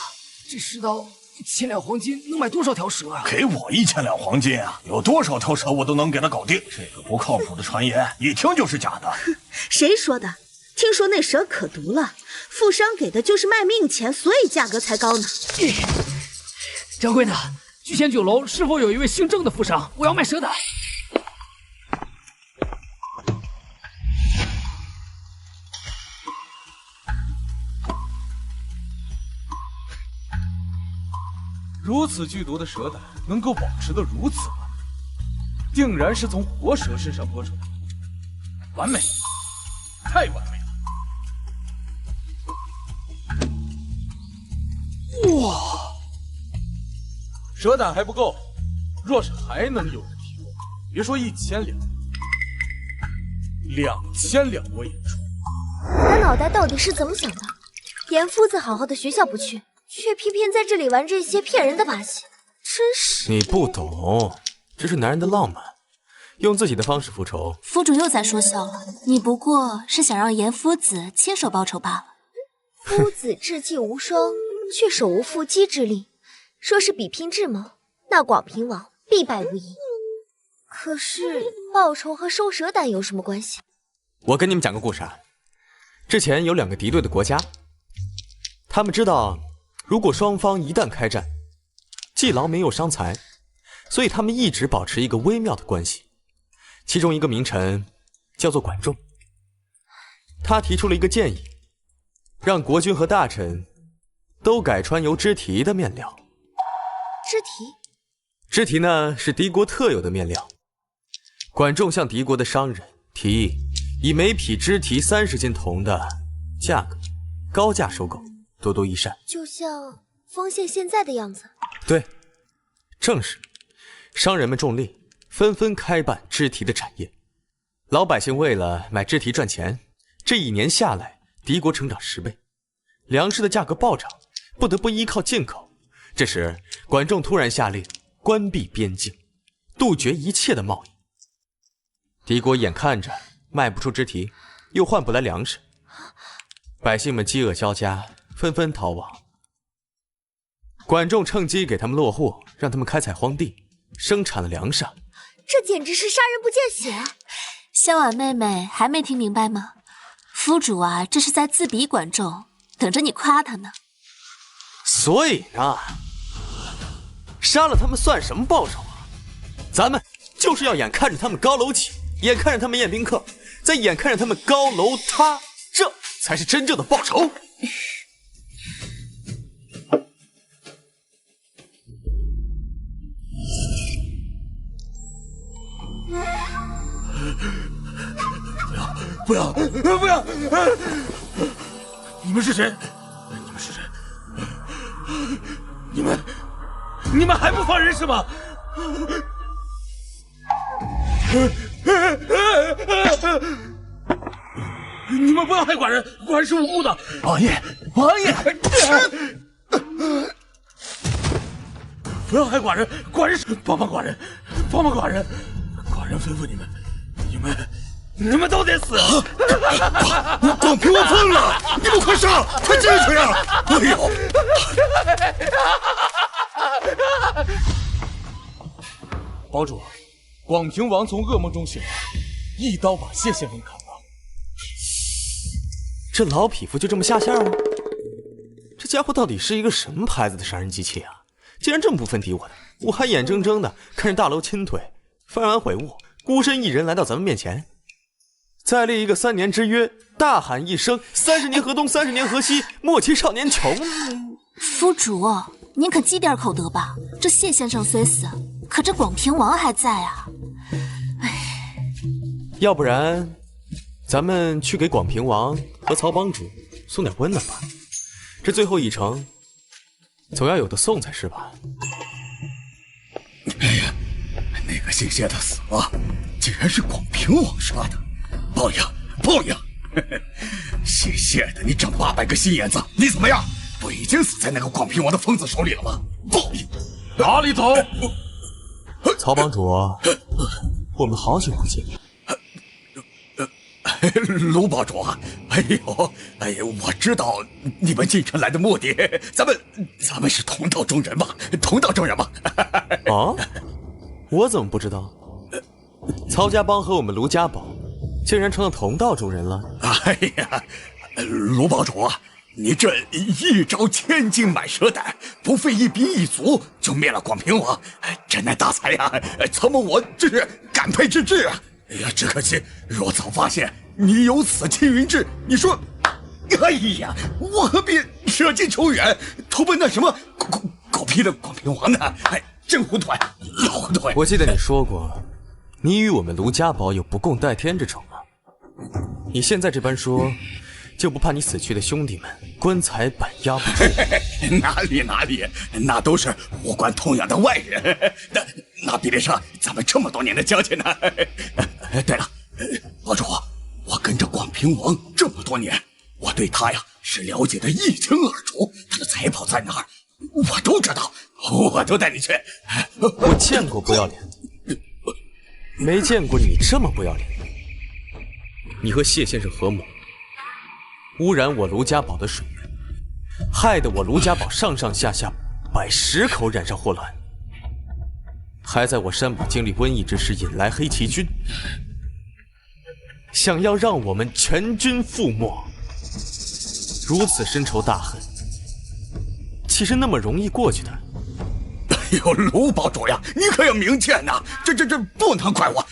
Speaker 11: 这世道1000两黄金能买多少条蛇啊？
Speaker 10: 给我1000两黄金啊，有多少条蛇我都能给他搞定。这个不靠谱的传言，一听就是假的。
Speaker 14: 谁说的？听说那蛇可毒了，富商给的就是卖命钱，所以价格才高呢。
Speaker 11: 掌柜的，聚贤酒楼是否有一位姓郑的富商？我要卖蛇胆。
Speaker 2: 如此剧毒的蛇胆能够保持得如此完美，定然是从活蛇身上剥出来的，完美，太完美了！哇，蛇胆还不够，若是还能有人提供，别说1000两，2000两我也出。
Speaker 9: 他脑袋到底是怎么想的？严夫子好好的学校不去，却偏偏在这里玩这些骗人的把戏，真是……
Speaker 6: 你不懂，这是男人的浪漫，用自己的方式复仇。
Speaker 4: 夫主又在说笑了，你不过是想让严夫子亲手报仇罢了。
Speaker 9: 夫子智计无双，却手无缚鸡之力。说是比拼智谋，那广平王必败无疑。可是报仇和收蛇胆有什么关系？
Speaker 6: 我跟你们讲个故事啊。之前有2个敌对的国家，他们知道如果双方一旦开战，既劳民又伤财，所以他们一直保持一个微妙的关系。其中一个名臣叫做管仲，他提出了一个建议，让国君和大臣都改穿由织提的面料。
Speaker 9: 织提？
Speaker 6: 织提呢是敌国特有的面料。管仲向敌国的商人提议，以每匹织提30斤铜的价格高价收购，多多益善。
Speaker 9: 就像方县现在的样子。
Speaker 6: 对，正是。商人们重利，纷纷开办织提的产业。老百姓为了买织提赚钱，这1年下来，敌国成长10倍，粮食的价格暴涨，不得不依靠进口。这时，管仲突然下令关闭边境，杜绝一切的贸易。敌国眼看着卖不出织提，又换不来粮食，百姓们饥饿交加，纷纷逃亡。管仲趁机给他们落户，让他们开采荒地，生产了粮食。
Speaker 9: 这简直是杀人不见血啊！
Speaker 4: 香婉妹妹还没听明白吗？夫主啊，这是在自比管仲，等着你夸他呢。
Speaker 6: 所以呢，杀了他们算什么报酬啊？咱们就是要眼看着他们高楼起，眼看着他们宴宾客，再眼看着他们高楼塌，这才是真正的报仇。
Speaker 8: 不要！你们是谁？你们是谁？你们还不放人是吗？你们不要害寡人，寡人是无辜的。
Speaker 10: 王爷，王爷，
Speaker 8: 不要害寡人，寡人是帮帮寡人，帮帮寡人。寡人吩咐你们都得死！
Speaker 3: 广平王疯了！你们快上，快进去啊！哎呦！
Speaker 2: 堡主，广平王从噩梦中醒来，一刀把谢县令砍了。
Speaker 6: 这老匹夫就这么下线了？这家伙到底是一个什么牌子的杀人机器啊？竟然这么不分敌我的！我还眼睁睁的看着大楼倾颓，翻完悔悟，孤身一人来到咱们面前。再立一个3年之约，大喊一声30年河东，30年河西，莫欺少年穷。
Speaker 4: 夫主，您可积点口德吧。这谢先生虽死，可这广平王还在啊。
Speaker 6: 要不然，咱们去给广平王和曹帮主送点温暖吧。这最后一程，总要有的送才是吧？
Speaker 3: 那个姓谢的死了，竟然是广平王杀的。报报应，报应！谢谢的，你长800个心眼子，你怎么样？不已经死在那个广平王的疯子手里了吗？报应！
Speaker 8: 哪里走？
Speaker 6: 曹帮主，我们好久不见。
Speaker 3: 卢帮主，哎呦，我知道你们进城来的目的，咱们是同道中人嘛，同道中人嘛。
Speaker 6: 啊？我怎么不知道？曹家帮和我们卢家堡竟然成了同道中人了。
Speaker 3: 哎呀，卢帮主，你这一招千金买蛇胆，不费一兵一卒就灭了广平王，真乃大才呀！曹某我真是感佩之至啊！哎呀，只可惜若早发现你有此青云志，你说，哎呀，我何必舍近求远，投奔那什么狗屁的广平王呢？哎，真糊涂啊，老糊涂！
Speaker 6: 我记得你说过，你与我们卢家堡有不共戴天之仇吗？你现在这般说，就不怕你死去的兄弟们棺材板压不住？
Speaker 3: 哪里，那都是无关痛痒的外人，那比得上咱们这么多年的交情呢。对了，帮主，我跟着广平王这么多年，我对他呀是了解的一清二楚，他的财宝在哪儿，我都知道，我都带你去。
Speaker 6: 我见过不要脸的，没见过你这么不要脸。你和谢先生合谋，污染我卢家堡的水源，害得我卢家堡上上下下百10口染上霍乱，还在我山堡经历瘟疫之时引来黑旗军，想要让我们全军覆没。如此深仇大恨，岂是那么容易过去的？
Speaker 3: 哎呦，卢帮主呀，你可要明鉴呐！这不能怪我，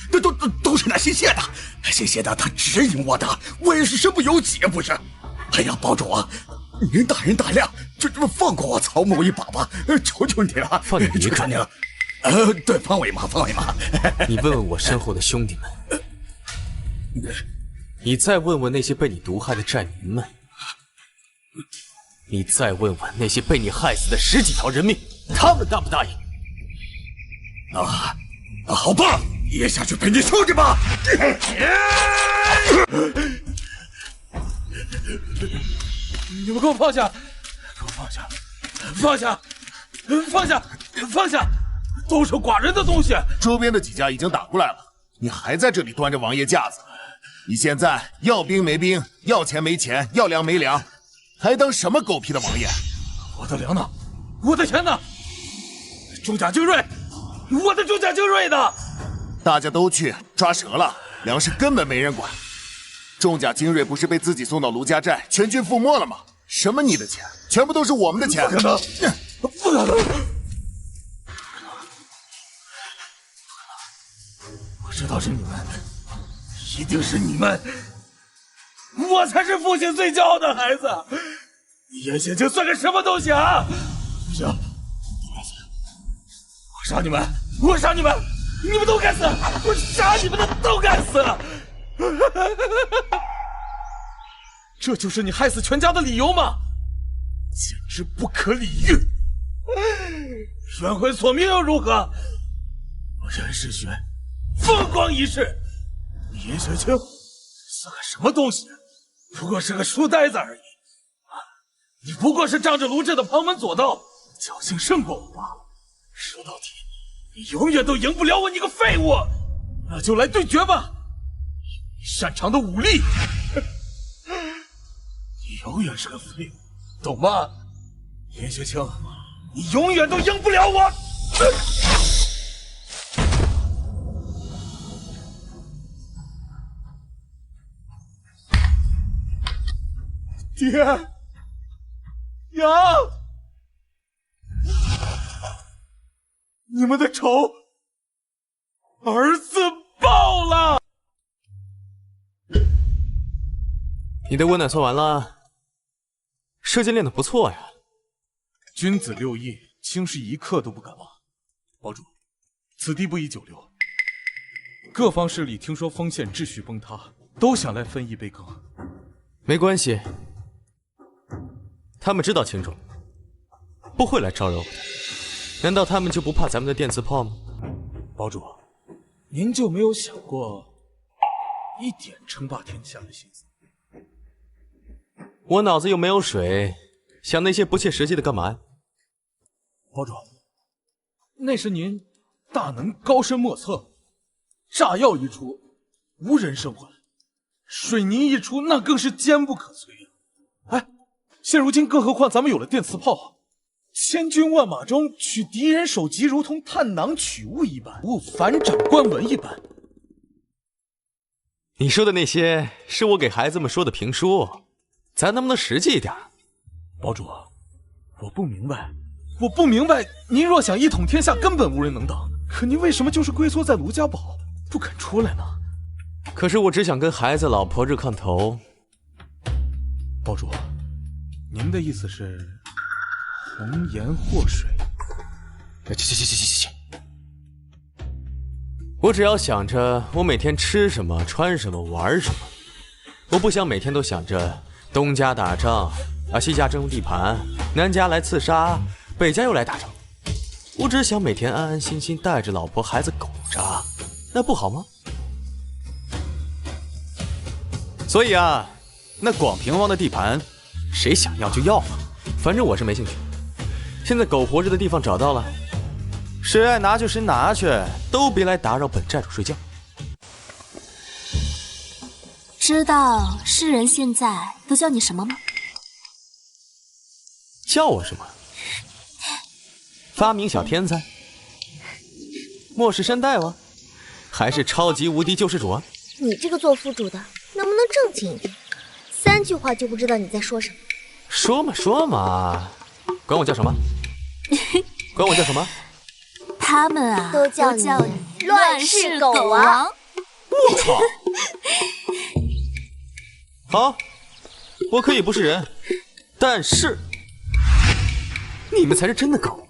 Speaker 3: 都是那姓谢的，他指引我的，我也是身不由己，不是？哎呀，帮主啊，您大人大量，这放过我曹某一把吧，求求你了，
Speaker 6: 放你一个？
Speaker 3: 求你了。对，放我一马，放我一马。
Speaker 6: 你问问我身后的兄弟们，你再问问那些被你毒害的寨民们，你再问问那些被你害死的10几条人命，他们答不答应？
Speaker 3: 好吧，也下去陪你兄弟吧。
Speaker 8: 你们给我放下！给我放下！放下！放下！放下！都是寡人的东西。
Speaker 13: 周边的几家已经打过来了，你还在这里端着王爷架子？你现在要兵没兵，要钱没钱，要粮没粮，还当什么狗屁的王爷？
Speaker 8: 我的粮呢？我的钱呢？重甲精锐，我的重甲精锐呢？
Speaker 13: 大家都去抓蛇了，粮食根本没人管。重甲精锐不是被自己送到卢家寨，全军覆没了吗？什么你的钱，全部都是我们的钱。
Speaker 8: 不可能，不可能！我知道是你们，一定是你们。我才是父亲最骄傲的孩子。严显清算个什么东西啊！不行，我杀你们！我杀你们！你们都该死！我杀你们的都该死！这就是你害死全家的理由吗？简直不可理喻！冤魂索命又如何？我任世轩风光一世，你严雪清算个什么东西？不过是个书呆子而已。你不过是仗着卢镇的旁门左道，侥幸胜过我罢了。说到底，你永远都赢不了我，你个废物！那就来对决吧！你擅长的武力，你永远是个废物，懂吗？严雪清，你永远都赢不了我！爹，娘，你们的仇，儿子报了。
Speaker 6: 你的温暖做完了，射箭练得不错呀。
Speaker 8: 君子6艺，卿是一刻都不敢忘。堡主，此地不宜久留。各方势力听说丰县秩序崩塌，都想来分一杯羹。
Speaker 6: 没关系，他们知道轻重，不会来招惹我的。难道他们就不怕咱们的电磁炮吗？
Speaker 8: 堡主，您就没有想过，一点称霸天下的心思。
Speaker 6: 我脑子又没有水，想那些不切实际的干嘛呀？
Speaker 8: 堡主，那是您大能高深莫测，炸药一出，无人生还；水泥一出，那更是坚不可摧呀。哎，现如今更何况咱们有了电磁炮，千军万马中取敌人首级，如同探囊取物一般，如反掌观文一般。
Speaker 6: 你说的那些是我给孩子们说的评书，咱能不能实际一点？
Speaker 8: 堡主，我不明白，您若想一统天下，根本无人能挡。可您为什么就是龟缩在卢家堡，不肯出来呢？
Speaker 6: 可是我只想跟孩子、老婆热炕头。
Speaker 8: 堡主，您的意思是红颜祸水？
Speaker 6: 去！我只要想着我每天吃什么、穿什么、玩什么，我不想每天都想着东家打仗西家争地盘，南家来刺杀，北家又来打仗。我只想每天安安心心带着老婆孩子苟着，那不好吗？所以啊，那广平王的地盘，谁想要就要嘛，反正我是没兴趣。现在苟活着的地方找到了，谁爱拿就谁拿去，都别来打扰本寨主睡觉。
Speaker 4: 知道世人现在都叫你什么吗？
Speaker 6: 叫我什么？发明小天才？末世山大王？还是超级无敌救世主啊？
Speaker 9: 你这个做副主的能不能正经一点？3句话就不知道你在说什么。
Speaker 6: 说嘛，管我叫什么？管我叫什么？
Speaker 4: 他们啊，
Speaker 9: 都叫你乱世狗王。
Speaker 6: 我操！好，我可以不是人，但是你们才是真的狗。